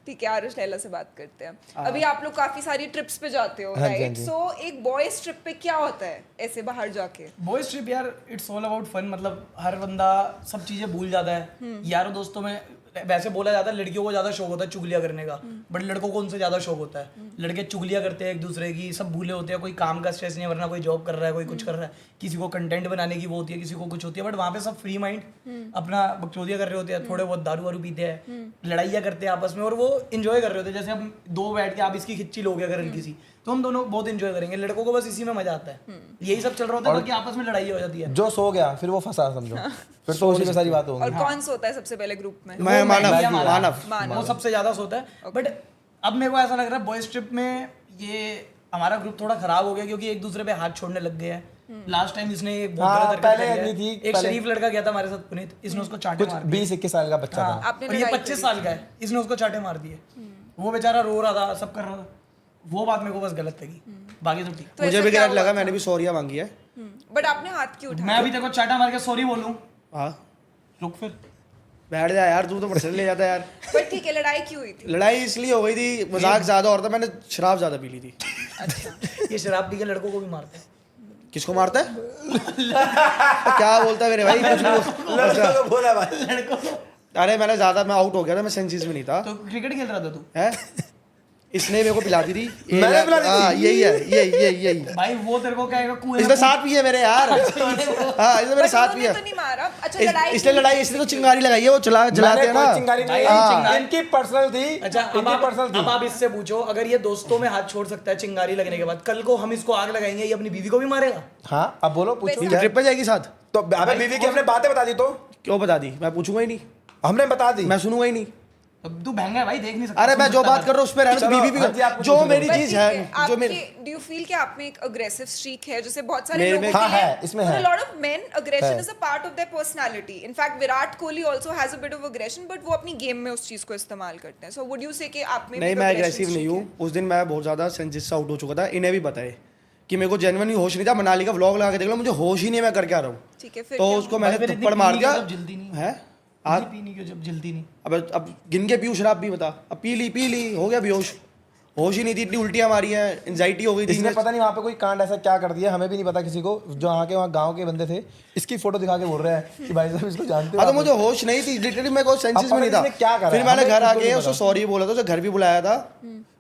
ठीक है, आरुष लैला से बात करते हैं। अभी आप लोग काफी सारी ट्रिप्स पे जाते हो, हाँ जी, हाँ राइट? जी। सो एक बॉयज ट्रिप पे क्या होता है ऐसे बाहर जाके? बॉयज ट्रिप यार, इट्स ऑल अबाउट फन। मतलब हर बंदा सब चीजें भूल जाता है। यारों दोस्तों में वैसे बोला जाता है लड़कियों को ज्यादा शौक होता है चुगलियां करने का, बट लड़कों को उनसे ज्यादा शौक होता है। लड़के चुगलियां करते हैं एक दूसरे की, सब भूले होते हैं। कोई काम का स्ट्रेस नहीं है, वरना कोई जॉब कर रहा है, कोई कुछ कर रहा है, किसी को कंटेंट बनाने की वो होती है, किसी को कुछ होती है। बट वहाँ पे सब फ्री माइंड अपना बकचोदियां कर रहे होते हैं, थोड़े बहुत दारू वारू पीते हैं, लड़ाइयाँ करते हैं आपस में, और वो इंजॉय कर रहे होते हैं। जैसे हम दो बैठ के आप इसकी खिच्ची लोगे अगर इनकी सी, तो हम दोनों बहुत इंजॉय करेंगे। लड़कों को बस इसी में मजा आता है। यही सब चल रहा होता है, बाकी आपस में लड़ाई हो जाती है। जो सो गया फिर वो फंसा, समझो। फिर तो उसी में सारी बात होगी। और कौन सोता है सबसे पहले ग्रुप में? मैं मानव। वो सबसे ज्यादा सोता है। बट अब मेरे को ऐसा लग रहा है बॉयज ट्रिप में ये हमारा ग्रुप थोड़ा खराब हो गया, क्योंकि एक दूसरे पे हाथ छोड़ने लग गए हैं। लास्ट टाइम इसने एक बहुत हाँ, गलत हरकत पहले करी है। नहीं थी, एक पहले- शरीफ लड़का गया था हमारे साथ, पुनीत, इसने उसको चाटे कुछ मार दिए। 20-21 साल का बच्चा हाँ, था। आपने और ये लड़ाई 25 करी साल का है, इसने उसको चाटे मार दिए। वो बेचारा रो रहा था, सब कर रहा था। वो बात मेरे को बस गलत लगी, बाकी तो ठीक। तो मुझे ऐसा भी क्या गलत हुआ लगा, था? मैंने भी सॉरिया मांगी है। बट आपने हाथ क्यों उठाया? मैं अभी देखो चाटा मार के सॉरी बोलूं, हाँ, रुक फिर। बैठ जा यार, तू तो पर्सनल ले जाता है यार। बट ठीक है, लड़ाई क्यों हुई थी? लड़ाई इसलिए हो गई थी, मजाक ज्यादा हो रहा था, मैंने शराब ज्यादा पी ली थी। ये शराब पी के लड़कों को भी मारते हैं। किसको मारता है? क्या बोलता है मेरे भाई? कुछ नहीं। लड़कों को बोला भाई। लड़कों को अरे मैंने ज्यादा, मैं आउट हो गया था, मैं सेंसेस में नहीं था। तो क्रिकेट खेल रहा था तू? है, इसने मेरे को पिलाती थी। मैंने पिलाती थी? हाँ, यही है, यही। भाई वो तेरे को कहेगा कुएं इसने में साथ पिए मेरे यार। हाँ, इसने मेरे But साथ उन्होंने पिया। तो नहीं मारा। अच्छा, लड़ाई इसने लड़ाई, इसने तो चिंगारी लगाई है, वो जलाते मैंने हैं ना। कोई चिंगारी नहीं, हाँ। इनकी पर्सनल थी। अच्छा, अब इनकी पर्सनल अब थी। आप इससे पूछो, अगर ये दोस्तों में हाथ छोड़ सकता है चिंगारी लगने के बाद, कल को हम इसको आग लगाएंगे, ये अपनी बीवी को भी मारेगा? हाँ, अब बोलो, पूछो वैसे- क्या? ट्रिप पे जाएगी साथ? तो अबे बीवी की हमने बातें बता दी, तो क्यों बता दी? मैं पूछूंगा ही नहीं, हमने बता दी। मैं सुनूंगा ही नहीं। अब तू महंगा है भाई, देख नहीं सकता। अरे मैं जो बात कर रहा हूँ उस पे रहना, चलो, बीवी भी हाँ जी, आप कुछ जो पूछो। मेरी But चीज ठीक है जो मेरी आपके, do you feel कि आप में एक aggressive streak है, जैसे बहुत सारे मेरे लोगों में- के हाँ, लिए, है, इसमें for है। a lot of men, aggression है। is a part of their personality. In fact, Virat Kohli also has a bit of aggression, but वो अपनी गेम में उस चीज को इस्तेमाल करते हैं. So would you say कि आप में भी नहीं एक मैं aggression एग्रेसिव नहीं streak हूँ। उस दिन मैं बहुत ज़्यादा सेंसिस से आउट हो चुका था, इन्हें भी पता है कि मेरे को जेन्युइनली होश नहीं था। मनाली का व्लॉग लगा के देख लो, मुझे होश ही नहीं है मैं करके आ रहा हूँ। है? ठीक है, फिर तो क्या उसको हुआ? मैंने भाई फिर इतनी थप्पड़ मार पीनी दिया क्यों जब जल्दी नहीं? है। आज पीनी क्यों जब जल्दी नहीं? अब गिन के पीऊँ शराब भी बता। अब पी ली हो गया बेहोश। होश ही नहीं थी, इतनी उल्टियाँ मारी हैं, एंजाइटी हो गई थी। इसने पता नहीं वहाँ पे कोई कांड ऐसा क्या कर दिया, हमें भी नहीं पता किसी को। जो वहाँ गांव के बंदे थे, इसकी फोटो दिखा के बोल रहे हैं कि भाई साहब इसको जानते हो हाँ तो आप? मुझे होश नहीं थी, लिटरली मेरे को सेंसेस अब में नहीं था। इसने क्या करा? फिर मैंने हमें घर बिल्कुल आके नहीं उसको पता। सॉरी बोला था, उसे घर भी बुलाया था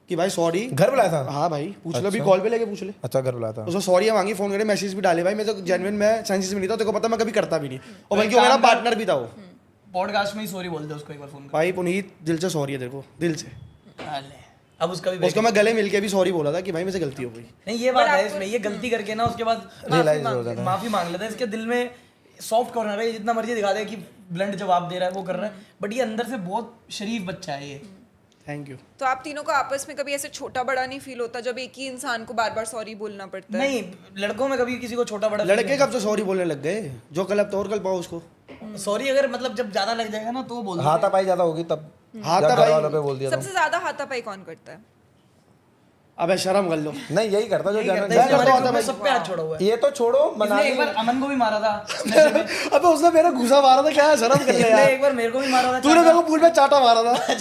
कि भाई सॉरी। घर बुलाया था? हाँ भाई पूछ लो, अभी अच्छा। कॉल पे लेके पूछ ले। अच्छा, घर बुलाया था। उसको सॉरी मांगी, फोन करके मैसेज भी डाले। भाई मैं तो जेन्युइन मैं सेंसेस में नहीं था, तेरे को पता मैं कभी करता भी नहीं। और बल्कि वो मेरा पार्टनर भी था वो। पॉडकास्ट में ही सॉरी बोल दे उसको एक बार फोन कर। भाई पुनीत दिल से सॉरी है तेरे को, दिल से। अले, अब उसका भी उसको मैं गले मिल के भी सॉरी बोला था कि भाई मुझे गलती हो गई। नहीं, ये बात है इसमें, ये गलती करके ना उसके बाद Realize हो जाता है। माफी मांग लेता है। इसके दिल में सॉफ्ट कॉर्नर है, ये जितना मर्जी दिखा दे कि ब्लंट जवाब दे रहा है, वो कर रहा है, बट ये अंदर से बहुत शरीफ बच्चा है ये। Thank you. तो आप तीनों को आपस में कभी ऐसे छोटा बड़ा नहीं फील होता जब एक ही इंसान को बार बार सॉरी बोलना पड़ता है? नहीं, लड़कों में कभी किसी को छोटा बड़ा लड़के कब से सॉरी बोलने लग गए? जो कल अब तो और कल पाओ उसको। सॉरी अगर मतलब जब ज्यादा लग जाएगा ना तो बोल दो। हाथापाई ज्यादा होगी तब। हाथापाई- घर वालों पे बोल दिया था। सबसे ज्यादा हाथापाई कौन करता है? अबे शर्म कर लो। नहीं, यही करता जो यही जानवर- करता है, इसने मैं हमारे करता ग्रुप में हूँ सब पे हाथ छोड़ा हुआ है। ये तो छोड़ो, इसने मनाली एक बार अमन को भी मारा था नशे में। अबे उसने मेरा घुसा मारा था, क्या है शर्म कर ले इसने यार। एक बार मेरे को भी मारा था। तूने मेरे को पूल में चाटा मारा था।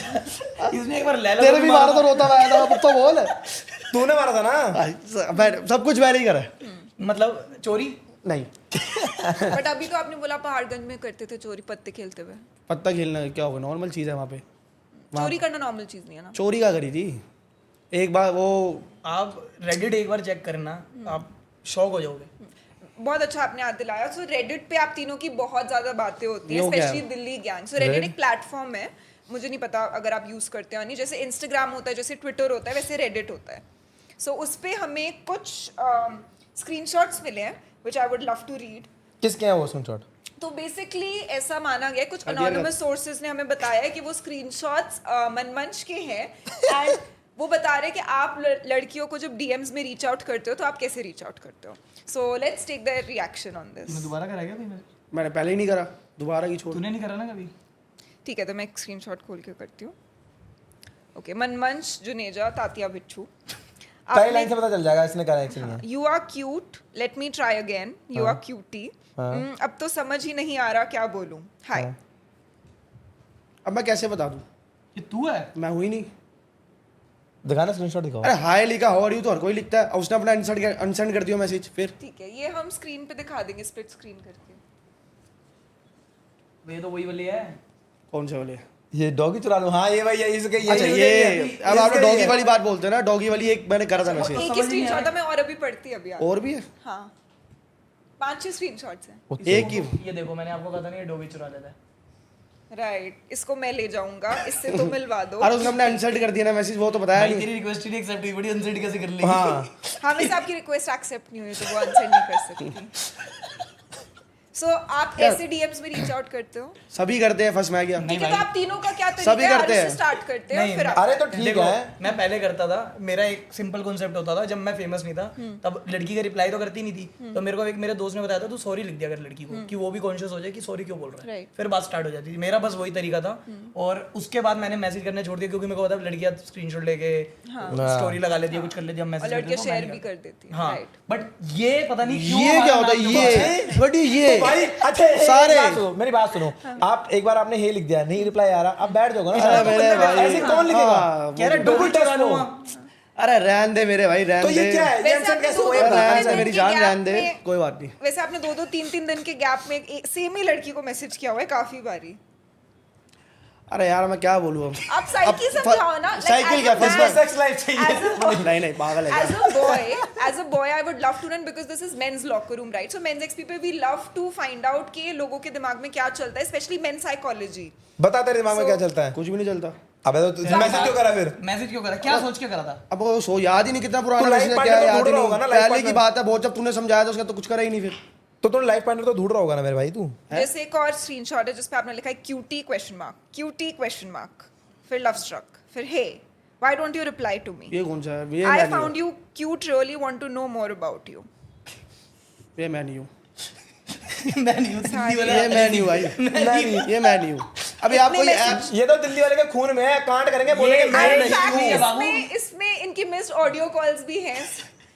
इसने एक बार लैला तेरे को भी मारा तो रोता हुआ आया था, अब तो बोल। तूने मारा था ना। सब कुछ मैंने ही करा है। मतलब चोरी नहीं, बट अभी तो आपने बोला पहाड़गंज में करते थे चोरी पत्ते खेलते हुए। पत्ता खेलना क्या होगा, नॉर्मल चीज़ है वहाँ पे। चोरी करना नॉर्मल चीज नहीं है ना? चोरी क्या करी थी एक बार वो। आप रेडिट एक बार चेक करना, आप शॉक हो जाओगे। बहुत अच्छा आपने याद दिलाया। सो रेडिट पे आप तीनों की बहुत ज्यादा बातें होती हैं, वो क्या है? Specially Delhi gang. So Reddit एक प्लेटफॉर्म है, मुझे नहीं पता अगर आप यूज करते हो नहीं, जैसे इंस्टाग्राम होता है, जैसे ट्विटर होता है, वैसे रेडिट होता है। सो उस पे हमें कुछ स्क्रीनशॉट्स मिले हैं which I would love to read. किसके हैं वो स्क्रीनशॉट? तो बेसिकली ऐसा माना गया, कुछ अनोनिमस सोर्सेज ने हमें बताया है कि वो स्क्रीनशॉट्स मनमंच के हैं एंड वो बता रहे हैं कि आप लड़कियों को जब डीएम्स में रीच आउट करते हो तो आप कैसे रीच आउट करते हो। So let's take the reaction on this. मैं दोबारा करा क्या भाई? मैंने पहले ही नहीं करा, दोबारा की छोड़। तूने नहीं करा ना कभी? ठीक है, तो मैं एक स्क्रीनशॉट खोल के करती हूँ। ओके, मनमंच जुनेजा तातिया बिच्छू, पहली लाइन से पता चल जाएगा इसने करा एक्चुअली में। You are cute, let me try again, you are cutie, अब तो समझ ही नहीं आ रहा क्या बोलूं, हाय। अब मैं कैसे बता दूं, ये तू है? मैं हुई नहीं। दिखाना स्क्रीनशॉट दिखाओ। अरे हाय लिखा, हाउ आर यू तो हर कोई लिखता है। और उसने अपना अनसेंड कर दिया मैसेज। फिर ठीक है, ये हम स्क्रीन पे दिखा देंगे स्प्लिट स्क्रीन करके। ये तो वही वाली है। कौन से वाले? ये डॉगी चुरा लो। हाँ ये भाई ये इसके अच्छा ये अब आप डॉगी वाली बात बोलते हैं ना, डॉगी वाली एक मैंने करा था मैसेज। एक ही स्क्रीनशॉट है, मैं और अभी पढ़ती अभी यार। और भी है हाँ, 5-6 स्क्रीनशॉट्स हैं। एक ही। ये देखो, मैंने आपको कहा था नहीं ये डोगी चुरा लेता है। राइट, इसको मैं ले जाऊंगा, इससे तो मिलवा दो। अरे उसने अपने अनसेंड कर दिया ना मैसेज, वो तो बताया भाई नहीं। तेरी रिक्वेस्ट ही एक्सेप्ट हुई, बड़ी अनसेंड कैसे कर ली? हाँ हमें से आपकी रिक्वेस्ट एक्सेप्ट नहीं हुई तो वो आंसर नहीं कर सकती। सो आप ऐसे डीएम्स में रीच आउट करते हो? सभी करते हैं, फंस मैं गया। नहीं ठीक है, तो भाई। आप तीनों का क्या सभी तरीका है? करते आरुष हैं। से स्टार्ट करते हैं नहीं, फिर अरे तो ठीक देखो, है। मैं पहले करता था, मेरा एक सिंपल कॉन्सेप्ट होता था। जब मैं फेमस नहीं था तब लड़की का रिप्लाई तो करती नहीं थी, तो मेरे को एक मेरे दोस्त ने बताया था तू सॉरी लिख दिया कर लड़की को, कि वो भी कॉन्शियस हो जाए कि सॉरी क्यों बोल रहा है। Right. फिर बात स्टार्ट हो जाती थी। मेरा बस वही तरीका था। और उसके बाद मैंने मैसेज करने छोड़ दिया, क्योंकि मेरे को पता लड़कियां स्क्रीनशॉट लेके स्टोरी लगा लेती है, कुछ कर लेती है, और मैसेज लड़कियां शेयर भी कर देती हैं। हाँ, राइट, बट ये पता नहीं क्यों ये क्या हमारा होता है नाम ये बट ये भाई अच्छा सारे- मेरी बात सुनो। आप एक बार आपने हे लिख दिया, नहीं रिप्लाई आ रहा, आप बैठ जाओगे ना। अरे मेरे भाई, ऐसे कौन लिखेगा? हाँ, कह रहा बिल्कुल डोगी चुरा टेस्ट लूंगा। अरे रहन दे मेरे भाई, रहन तो दे। ये क्या है? ये वैसे अनसेंड आपने कैसे दो- हुआ? दो- रहन दिन दे मेरी के जान, gap रहन दे, में- कोई बात नहीं। वैसे आपने 2-2 3-3 दिन के गैप में सेम ही लड़की को मैसेज किया हुआ है काफी बारी। अरे यार मैं क्या बोलूँ अब। आप साइकिल समझाओ ना। साइकिल क्या, फर्स्ट फर्स्ट सेक्स लाइफ चाहिए। नहीं नहीं पागल है As क्या? a boy, I would love to run because this is men's locker room, right? So men's XP पे we love to find out कि लोगों के दिमाग में क्या चलता है, especially men's psychology. बता तेरे दिमाग में क्या चलता है? कुछ भी नहीं चलता। अबे तो मैसेज क्यों करा फिर? मैसेज क्यों करा? क्या सोच के करा था? अब वो सो याद ही नहीं कितना पुराना तो life मैसेज है, partner क्या तो याद ढूंढ ही रहा होगा नहीं। ना, life पहले की partner। बात है, बहुत जब तूने समझाया था उसका तो कुछ करा ही नहीं फिर। तो तू लाइफ पार्टनर तो ढूंढ रहा होगा ना मेरे भाई तू। जैसे एक और स्क्रीनशॉट है जिसपे आपने लिखा है cutie question mark, cutie question mark, फिर लव स्ट्रक, फिर hey, why don't you reply to me, ये कौन सा है? ये आई मैं नहीं found you cute, really want to know more about you. हूँ, ये मैं नहीं हूँ, मैं नहीं हूँ दिल्ली वाला। ये मैं नहीं हूँ भाई, ये मैं नहीं हूँ. अभी आपको ये ऐप ये तो दिल्ली वाले के खून में है, कांड करेंगे, बोलेंगे मैं And in नहीं fact, हूँ. बाबू। इसमें इनकी मिस्ड ऑडियो कॉल्स भी हैं,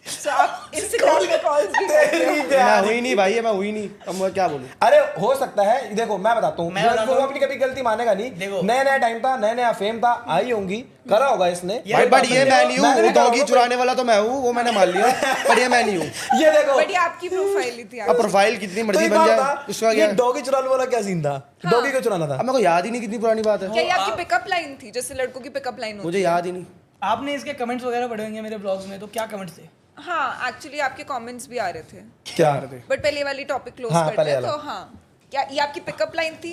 so आप इंस्टाग्राम पे कॉल्स भी करते हो. मैं हुई नहीं भाई, ये मैं हुई नहीं. अब मैं क्या बोलूँ? अरे हो सकता है, देखो मैं बताता हूँ, मैं बताता वो हूँ। अपनी कभी गलती मानेगा नहीं. देखो। नया नया टाइम था, नया नया फेम था, आई होंगी, करा होगा इसने. भाई बट ये मैं नहीं हूँ, मैंने वो भी करा डॉगी होगा, चुराने वाला तो मैं हूँ, वो मैंने मान लिया. पर ये मैं नहीं हूँ. ये देखो. बट ये आपकी प्रोफाइल ही थी. अब प्रोफाइल कितनी तो मर्जी एक बन बात जाए, बता, उसका ये क्या है? डॉगी चुराने वाला क्या सीन था? डॉगी को चुराना था. अब मेरे को याद ही नहीं कितनी पुरानी बात है. क्या ये आपकी पिकअप लाइन थी, जैसे लड़कों की पिकअप लाइन होती मुझे याद ही नहीं. आपने इसके कमेंट्स वगैरह पढ़े होंगे मेरे ब्लॉग्स में, तो क्या कमेंट्स थे? है? हाँ, एक्चुअली आपके कमेंट्स भी आ रहे थे, क्या? बट पहले वाली टॉपिक क्लोज हाँ, करते पहले हैं. वाला. तो हाँ, क्या ये आपकी पिकअप लाइन थी?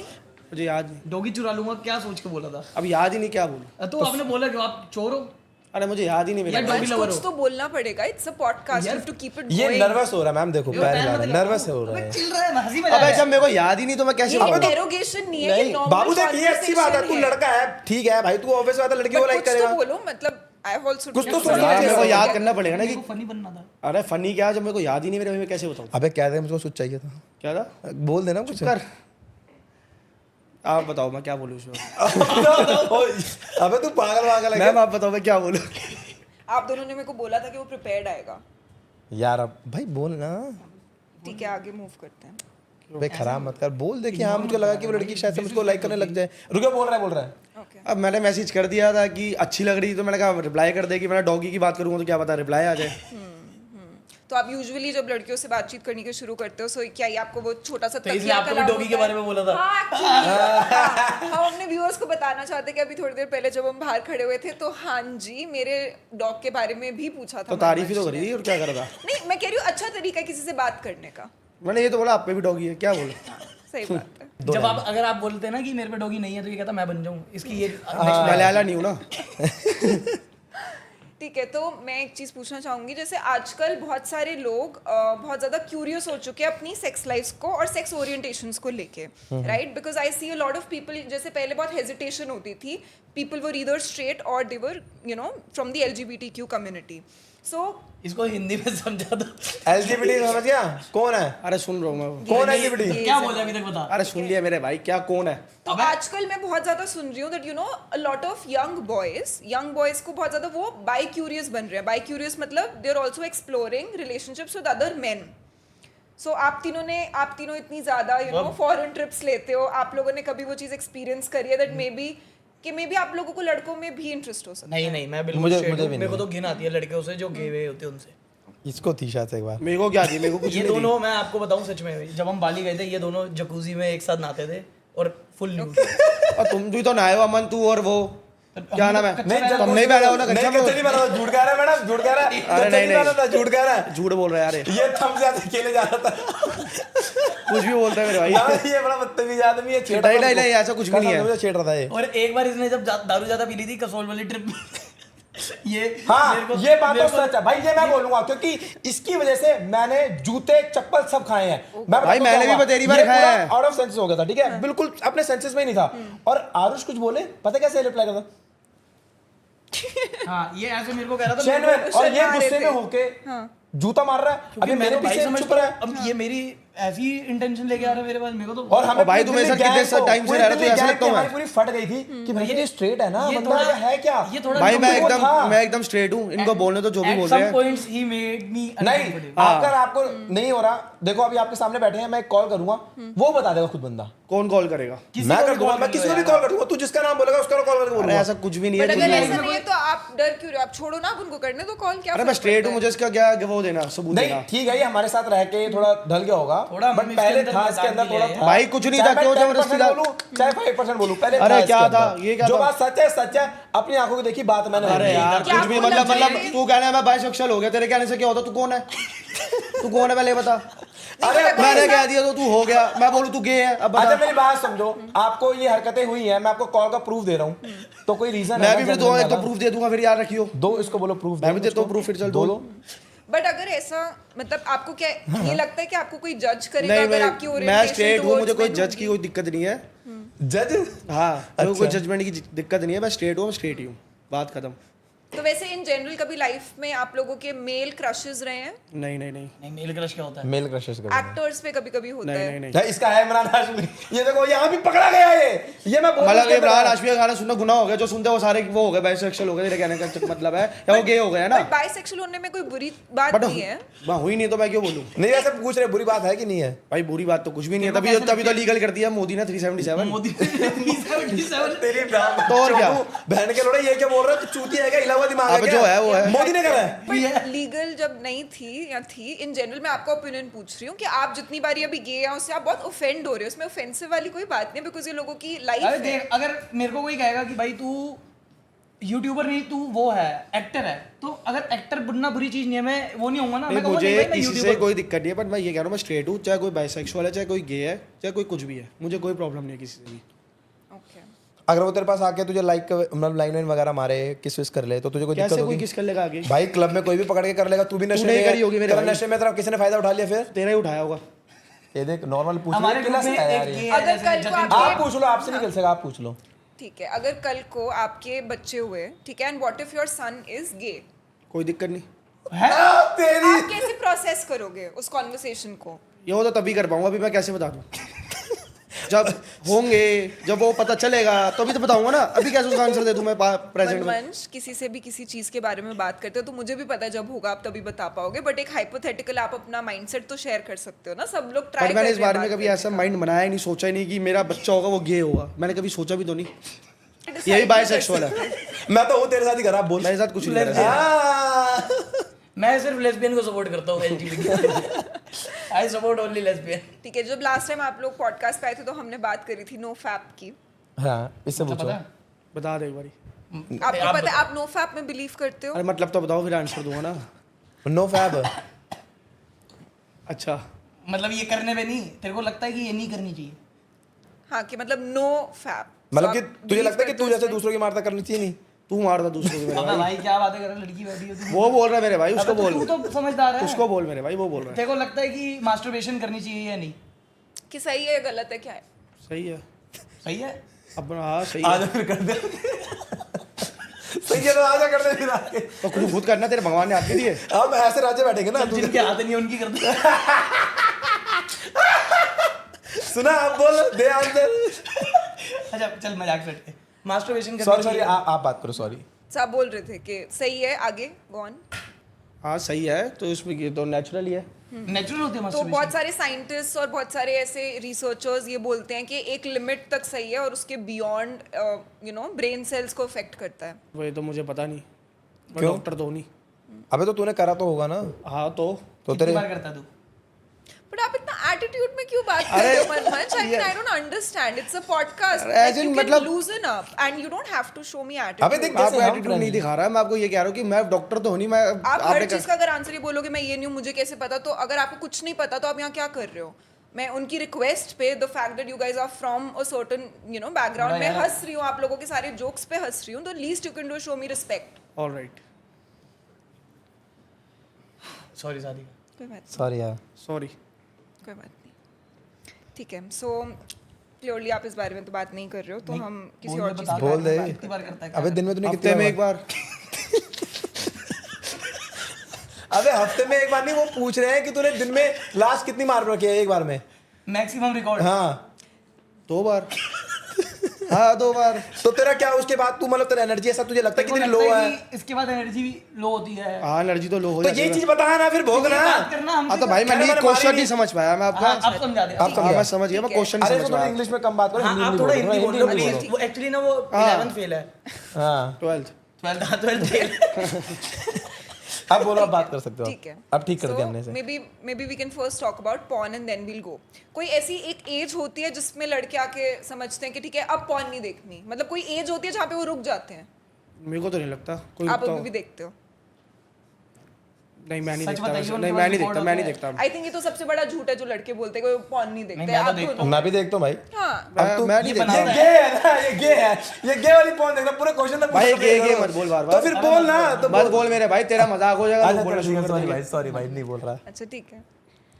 मुझे याद नहीं. डॉगी चुरा लूंगा क्या सोच के बोला था? अब याद ही नहीं क्या बोलूं. तो आपने बोला कि आप चोर हो? अरे मुझे याद ही नहीं मेरा. यार, डॉगी लवर कुछ हो। तो बोलना पड़ेगा. It's a podcast, you have to keep it ये गोइंग. नर्वस हो रहा है मैम, देखो पैर हिला रहा है, नर्वस हो रहा है. चिल रहा है, हंसी में अब जब मेरे को याद ही नहीं तो मैं कैसे ये बताऊं? इंटेरोगेशन नहीं है, ये नहीं नॉर्मल बाबू देख, ये अच्छी बात है, तू conversation लड़का है, ठीक है भाई, तू ऑब्वियस बात है लड़की को But लाइक कुछ तो करेगा. बोलो, मतलब आई हैव आल्सो कुछ तो done सोचना something. यार मेरे को चाहिए. याद करना पड़ेगा ना कि फनी बनना था। अरे फनी क्या, जब मेरे को याद ही नहीं मेरे, मैं कैसे बताऊं? अबे कह दे, मुझको कुछ चाहिए था, क्या था? बोल देना कुछ. कर. आप बताओ मैं क्या बोलूं उसमें. अबे तू पागल पागल है मैम क्या? आप बताओ मैं क्या बोलूं. आप दोनों ने मेरे को बोला था कि वो प्रिपेयर्ड आएगा. यार अब भाई बोल ना, ठीक है, आगे मूव करते हैं. भाई खराब मत कर, बोल दे कि हाँ मुझको लगा कि वो लड़की शायद से मुझको लाइक करने लग जाए. रुको, बोल रहा है. ओके. अब मैंने मैसेज कर दिया था कि अच्छी लग रही, तो मैंने कहा रिप्लाई कर दे कि मैं डॉगी की बात करूंगा तो क्या पता रिप्लाई आ जाए. तो आप यूजुअली जब लड़कियों से बातचीत करनी के शुरू करते हो, सो क्या ये आपको वो छोटा सा तो इसलिए तकिया आपको भी कलाम डॉगी के होता है? बारे में बोला था? हाँ, actually, हम अपने व्यूअर्स को बताना चाहते हैं कि अभी थोड़ी देर पहले जब हम बाहर खड़े हुए थे, तो हाँ जी, मेरे डॉग के बारे में भी पूछा था. तो तारीफ ही तो करी और क्या करा था. नहीं, मैं कह रही हूँ अच्छा तरीका है किसी से बात करने का. मैंने ये तो बोला आप पे भी डॉगी है, क्या बोले. सही बात है. जब आप अगर आप बोलते हैं ना कि मेरे पे डॉगी नहीं है, तो ये कहता मैं बन जाऊं इसकी ये मलयाला नहीं हूँ ना. ठीक है, तो मैं एक चीज़ पूछना चाहूँगी, जैसे आजकल बहुत सारे लोग बहुत ज़्यादा क्यूरियस हो चुके हैं अपनी सेक्स लाइफ्स को और सेक्स ओरिएंटेशंस को लेके, right? Because I see a lot of people, जैसे पहले बहुत हेजिटेशन होती थी, पीपल वर ईदर स्ट्रेट और they were from the LGBTQ community. So इसको हिंदी में समझा दो। LGBT समझ गया कौन है? अरे सुन रहा हूँ मैं. कौन है LGBT? क्या बोला अभी तक बता? अरे सुन लिया मेरे भाई, क्या कौन है. तो आजकल मैं बहुत ज्यादा सुन रही हूँ that a lot of young boys को बहुत ज्यादा वो बाई क्यूरियस बन रहे हैं. बाई क्यूरियस मतलब they are also exploring relationships with other men. So आप तीनों इतनी ज्यादा फॉरेन ट्रिप्स लेते हो, आप लोगों ने कभी वो चीज एक्सपीरियंस करी है दैट मे बी आप लोगों को लड़कों में भी इंटरेस्ट हो सकता है? नहीं मैं बिल्कुल मुझे straight हूँ। भी मेरे को नहीं। तो घिन आती है लड़के से जो गे हुए होते हैं उनसे। इसको थी शायद से एक बार. मेरे को क्या थी, मेरे को कुछ ये नहीं थी. दोनों मैं आपको बताऊं सच में, जब हम बाली गए थे ये दोनों जकूजी में एक साथ नहाते थे और फुल न्यूड। और तुम भी तो नहाए हो, अमन तू और वो क्या नाम है. नहीं, तुम नहीं पहना हो ना नहीं, कच्चा कच्चा नहीं बना, झूठ कह रहा है मैडम, झूठ कह रहा है. अरे कच्चा नहीं, नहीं बना था, झूठ कह रहा है. झूठ बोल रहा है यार. ये थम से आते खेले जा रहा था. कुछ भी बोलता है मेरे भाई. यार ये बड़ा बदतमीज आदमी है, छेड़ नहीं, नहीं, नहीं, ऐसा कुछ भी नहीं है. मुझे छेड़ रहा था ये. और एक बार इसने जब दारू ज्यादा पी ली थी कसोल वाली ट्रिप में, ये हाँ मेरे को- ये बात मेरे तो को- सच है भाई, ये मैं बोलूंगा क्योंकि इसकी वजह से मैंने जूते चप्पल सब खाए हैं. मैं भाई, मैंने भी बतेरी बार खाया है. आउट ऑफ सेंसेस हो गया था, ठीक है, बिल्कुल अपने सेंसेस में ही नहीं था. और आरुष कुछ बोले, पता कैसे रिप्लाई करता? हाँ ये ऐसे मेरे को कह रहा था जेन्युइन, और ये शर्मा रहे गुस्से में थे. होके हाँ. जूता मार रहा है. क्योंकि अभी मेरे भाई पीछे समझ चुप रहा है. अब ये मेरी ऐसी इंटेंशन लेके आ रहा है मेरे पास, मेरे को तो और हमें और भाई, पूरी तुम ऐसा दिल्ली कितने गैंग को- टाइम से पूरी रह रहे हो, दिल्ली ऐसा गैंग लगता हूँ की मैं. हमारी पूरी फट गई थी कि भाई ये स्ट्रेट है ना, ये बंदा थोड़ा- है क्या? ये थोड़ा भाई मैं वो एकदम था. मैं एकदम स्ट्रेट हूँ, इनको बोलने तो जो भी At बोल रहे some हैं. points he made me नहीं, uncomfortable. अगर आपको नहीं हो रहा, देखो अभी आपके सामने बैठे हैं, मैं कॉल करूंगा, वो बता देगा खुद बंदा. कौन कॉल करेगा. किसी मैं को कर भी दूंगा, call मैं कर किसी लो को भी यार। कॉल कर दूंगा. तू जिसका नाम बोलेगा उसका कॉल करके अरे बोलूंगा. ऐसा कुछ भी नहीं बट है. अगर कुछ ऐसा नहीं. नहीं है तो आप डर क्यों रहे हो? आप छोड़ो ना, आप उनको करने दो कॉल. क्या अरे मैं फर्क स्ट्रेट पड़ता हूँ, है? मुझे इसका क्या वो देना, सबूत नहीं देना. ठीक है, ये हमारे साथ रह के थोड़ा ढल गया होगा, थोड़ा बट हम इसके पहले अंदर था इसके अंदर मजाक भी थोड़ा ले था. भाई कुछ नहीं था, चाहे मैं क्यों 10% जबरदस्ती था. बोलूं, चाहे 5% बोलूं, पहले अरे था क्या इसके था, अंदर. ये क्या जो था? बात सच है, अपनी आंखों की देखी बात मैंने अरे नहीं. यार क्या कुछ भी आपको मतलब लग रहा मतलब है? तू कहना है मैं बाइसेक्सुअल हो गया, तेरे कहने से क्या होता. तू कौन है, तू कौन है पहले ये बता. अरे मैंने कह दिया तो तू हो गया, मैं बोलूं तू गे है. अब अच्छा बता. मेरी बात समझो, आपको ये हरकतें हुई हैं, मैं आपको कॉल का प्रूफ दे रहा हूँ, तो कोई रीजन मैं भी फिर दो एक तो प्रूफ दे दूंगा, फिर याद रखियो. दो इसको बोलो प्रूफ. मैं भी देता हूँ proof, फिर चल दो. बट अगर ऐसा मतलब आपको क्या ये लगता है कि आपको कोई जज करेगा नहीं अगर आपकी मैं ओरिएंटेशन स्ट्रेट हूँ, मुझे कोई जज की कोई दिक्कत नहीं है. जज हाँ तो कोई अच्छा। जजमेंट की दिक्कत नहीं है, मैं स्ट्रेट हूँ, मैं स्ट्रेट ही हूँ, बात खत्म। तो वैसे इन जनरल कभी लाइफ में आप लोगों के मेल क्रशेस रहे हैं? नहीं नहीं नहीं नहीं मेल क्रश क्या होता है? मेल क्रशेस कर एक्टर्स पे कभी कभी होता नहीं है। नहीं नहीं नहीं इसका है इमरान हाशमी, ये देखो यहाँ भी पकड़ा गया ये मैं बोल मतलब इमरान हाशमी का गाना सुनना गुनाह हो गया, जो सुनते हैं वो सारे वो हो गए बाइसेक्सुअल हो गए, तेरे कहने का मतलब है, या वो गे हो गया ना। बट बाइसेक्सुअल होने में कोई बुरी बात बट नहीं है। हुई नहीं तो मैं क्यों बोलूँ नहीं ऐसे पूछ रहे बुरी बात है कि नहीं है? भाई, बुरी बात तो कुछ भी नहीं है, तभी तभी तो लीगल कर दिया मोदी ने 377। मोदी 377 तेरी तो और क्या? बहन के लोड़े ये क्या बोल रहे हो? तू चूती है क्या? हिला हुआ दिमाग है अब क्या? जो है वो है। मोदी ने करा है। बट लीगल जब नहीं थी या थी, इन जनरल मैं आपका ओपिनियन पूछ रही हूँ कि आप जितनी बारी अभी गे हैं उससे आप बहुत ऑफेंड हो रहे हो, उसमें ऑफेंसिव वाली कोई बात नहीं है, बिकॉज ये लोगों की अरे लाइफ है। देख, अगर मेरे को कोई कहेगा कि भाई तू यूट्यूबर नहीं, तू वो है एक्टर है, तो अगर एक्टर बनना बुरी चीज नहीं है, मैं वो नहीं होऊंगा ना, नहीं, मैं कहूंगा मुझे नहीं भाई मैं किसी से यूट्यूबर। कोई दिक्कत नहीं है, बट मैं ये कह रहा हूँ मैं स्ट्रेट हूँ, चाहे कोई बाइसेक्सुअल है, चाहे कोई गे है, चाहे कोई कुछ भी है, मुझे कोई प्रॉब्लम नहीं है किसी से भी। ओके, अगर वो तेरे पास आके तुझे लाइक मतलब लाइन वाइन वगैरह मारे, किस विस कर ले, तो तुझे कोई दिक्कत कैसे कोई होगी? किस कर लेगा आगे? भाई क्लब में कोई भी पकड़ के कर लेगा, तू भी नशे नहीं में करी होगी मेरे तेरा भाई। नशे में तेरा किसी ने फायदा उठा लिया फिर? तेरा ही उठाया होगा। ये देख नॉर्मल पूछ हमारे ले, ग्रुप में किला से यार एक ये। ये अगर जैसे कल को जतिन- आप- आप पूछ लो, आपसे नहीं कर सकेगा, आप पूछ लो। ठीक है, अगर कल को आपके बच्चे हुए, ठीक है, and what if your son is gay, कोई दिक्कत नहीं, है तेरी आप कैसे प्रोसेस करोगे उस कॉन्वर्सेशन को? ये हो तो तभी कर पाऊंगा, अभी मैं कैसे बता दूँ? जब होंगे, जब वो पता चलेगा तभी तो बताऊंगा ना, अभी कैसे उसका आंसर दे दूं मैं प्रेजेंट में? मनमंश, किसी से भी किसी चीज के बारे में बात करते हो तो मुझे भी पता है जब होगा आप तभी बता पाओगे, बट एक हाइपोथेटिकल आप अपना माइंडसेट तो शेयर कर सकते हो ना, सब लोग ट्राई बट कर मैंने रहे इस हैं बारे में बात कभी करने ऐसा का। माइंड बनाया ही नहीं, सोचा ही नहीं कि मेरा बच्चा होगा वो गे होगा, मैंने कभी सोचा भी तो नहीं। Decide ये भी नहीं बाइसेक्सुअल कर है, मैं तो हूँ तेरे साथ ही करा, बोल। मेरे साथ कुछ नहीं Lesbian। करा। मैं सिर्फ लेस्बियन को सपोर्ट करता हूँ, LGBT I support only lesbian. ठीक है, जब लास्ट टाइम आप लोग पॉडकास्ट पे आए थे तो हमने बात करी थी नो फैप की। हाँ इससे पूछो। पता है? बता दे एक बारी। आपको पता है आप नो फैप में बिलीव करते हो? अरे मतलब तो बताओ, फिर आंसर दूंगा ना। नो फैब अच्छा, मतलब ये करने पे नहीं, तेरे को लगता है कि ये नहीं करनी चाहिए? हाँ, कि मतलब नो फैप, मतलब कि तुझे लगता है कि तू जैसे दूसरों की मारता करनी चाहिए नहीं? तू मारता दूसरों को मेरे अबे भाई। भाई क्या बातें कर रहा है, लड़की बैठी है तू। वो बोल रहा है मेरे भाई, उसको अबे बोल, तू तो समझदार है। उसको बोल मेरे भाई, वो बोल रहा है। तेरे को लगता है कि मास्टरबेशन करनी चाहिए या नहीं? कि सही है या गलत है, क्या है? सही है, सही है। अब हाँ सही आजा है। फिर कर दे। सही है तो आजा कर दे फिर आके। तो खुद खुद करना, तेरे भगवान ने आपके दिए। अब ऐसे राज्य बैठेंगे ना तू। जिनके हाथ नहीं उनकी कर दे। सुना अब बोल दे आंसर। अच्छा चल मजाक करते हैं। मास्टरबेशन करनी सॉरी सॉरी चाहिए। आप बात करो, सॉरी। तो आप बोल रहे थे कि सही है, आगे गो ऑन। हाँ सही है, तो इसमें ये तो नेचुरल ही है। नेचुरल होती है तो मास्टरबेशन। बहुत सारे साइंटिस्ट और बहुत सारे ऐसे रिसर्चर्स ये बोलते हैं कि एक लिमिट तक सही है और उसके बियॉन्ड ब्रेन सेल्स को अफेक्ट करता है। वही तो मुझे पता नहीं, मैं क्यों? डॉक्टर तो नहीं। अबे तो तूने करा तो होगा ना? हाँ तो तो कितनी तेरे बार करता तू? बट आप इतना एटीट्यूड में क्यों बात कर रहे हो Manmanch? I don't understand, it's a podcast, As in, you can मतलब- loosen up and you don't have to show me अबे एटीट्यूड। देख आपको जैसे हम एटीट्यूड नहीं दिखा रहा है, मैं आपको ये कह रहा हूँ कि मैं डॉक्टर तो नहीं, मैं आप हर आपने चीज का अगर आंसर ये बोलोगे मैं ये नहीं हूँ, मुझे कैसे पता, तो अगर आपको कुछ नहीं पता तो आप यहाँ क्या कर रहे हो? मैं उनकी रिक्वेस्ट पे, the fact that you guys are from a certain background में हंस रही हूँ, आप लोगों के सारे जोक्स पे हंस रही हूँ, तो least you can do show me respect. Alright, sorry शादी। कोई बात सॉरी यार। सॉरी। कोई बात नहीं, ठीक है। सो क्लियरली आप इस बारे में तो बात नहीं कर रहे हो, तो हम किसी और चीज बोल दे। कितनी बार करता है? अबे दिन में तूने हफ्ते कितने में एक बार। अबे हफ्ते में एक बार नहीं, वो पूछ रहे हैं कि तूने दिन में लास्ट कितनी मार रखी है एक बार में? Maximum record. हाँ 2 बार। हाँ 2 बार। तो तेरा क्या उसके बाद तू मतलब तेरा एनर्जी ऐसा तुझे लगता है कि तेरी लो है? इसके बाद एनर्जी भी लो होती है। हाँ एनर्जी तो लो हो तो जाती ये है। चीज बताया ना, फिर भोग ना। बात करना हाँ हमसे तो भाई कहने मैंने वाले क्वेश्चन मारी नहीं समझ पाया मैं आपका। आप समझा दे। आप समझ हाँ गया। मैं समझ गया, मैं ठीक है। क्वेश्चन नहीं अरे समझ थोड़ा पाया। इंग्लिश में कम बात करो, हाँ, हिंदी आप में थोड़ा बोलो, हिंदी बोल हिंदी में लो। बोलो। वो एक्चुअली ना वो हाँ। 11th फेल है। हाँ 12th फेल। अब बोलो, अब बात कर सकते हो। ठीक है, अब ठीक कर दिया हमने से। Maybe we can first talk about porn and then we'll go. कोई ऐसी एक एज होती है जिसमें लड़के आके समझते हैं कि ठीक है अब पॉर्न नहीं देखनी, मतलब कोई एज होती है जहाँ पे वो रुक जाते हैं? मेरे को तो नहीं लगता कोई आप रुकता अभी हो। भी देखते हो? नहीं मैं नहीं सच देखता बताइए, वैसे। उनके नहीं पास मैं नहीं रिकॉर्ड देखता, मैं नहीं होता देखता। आई थिंक ये तो सबसे बड़ा झूठ है जो लड़के बोलते हैं कि वो पॉर्न नहीं देखते। मैं तो आप देखता दोनों। मैं भी देखता हूँ भाई। हाँ, अब तू मैं नहीं ये देखता। बना- ये गे है ना, ये गे है, ये गे वाली पॉइंट देखना पूरे क्वेश्चन में। भाई गे मत बोल बार बार। तो फिर बोल ना, तो मत बोल मेरे भाई, तेरा मजाक हो जाएगा। लोग बोलना शुरू कर सॉरी देंगे। भाई, सॉरी भाई, नहीं बोल रहा। अच्छा ठीक है।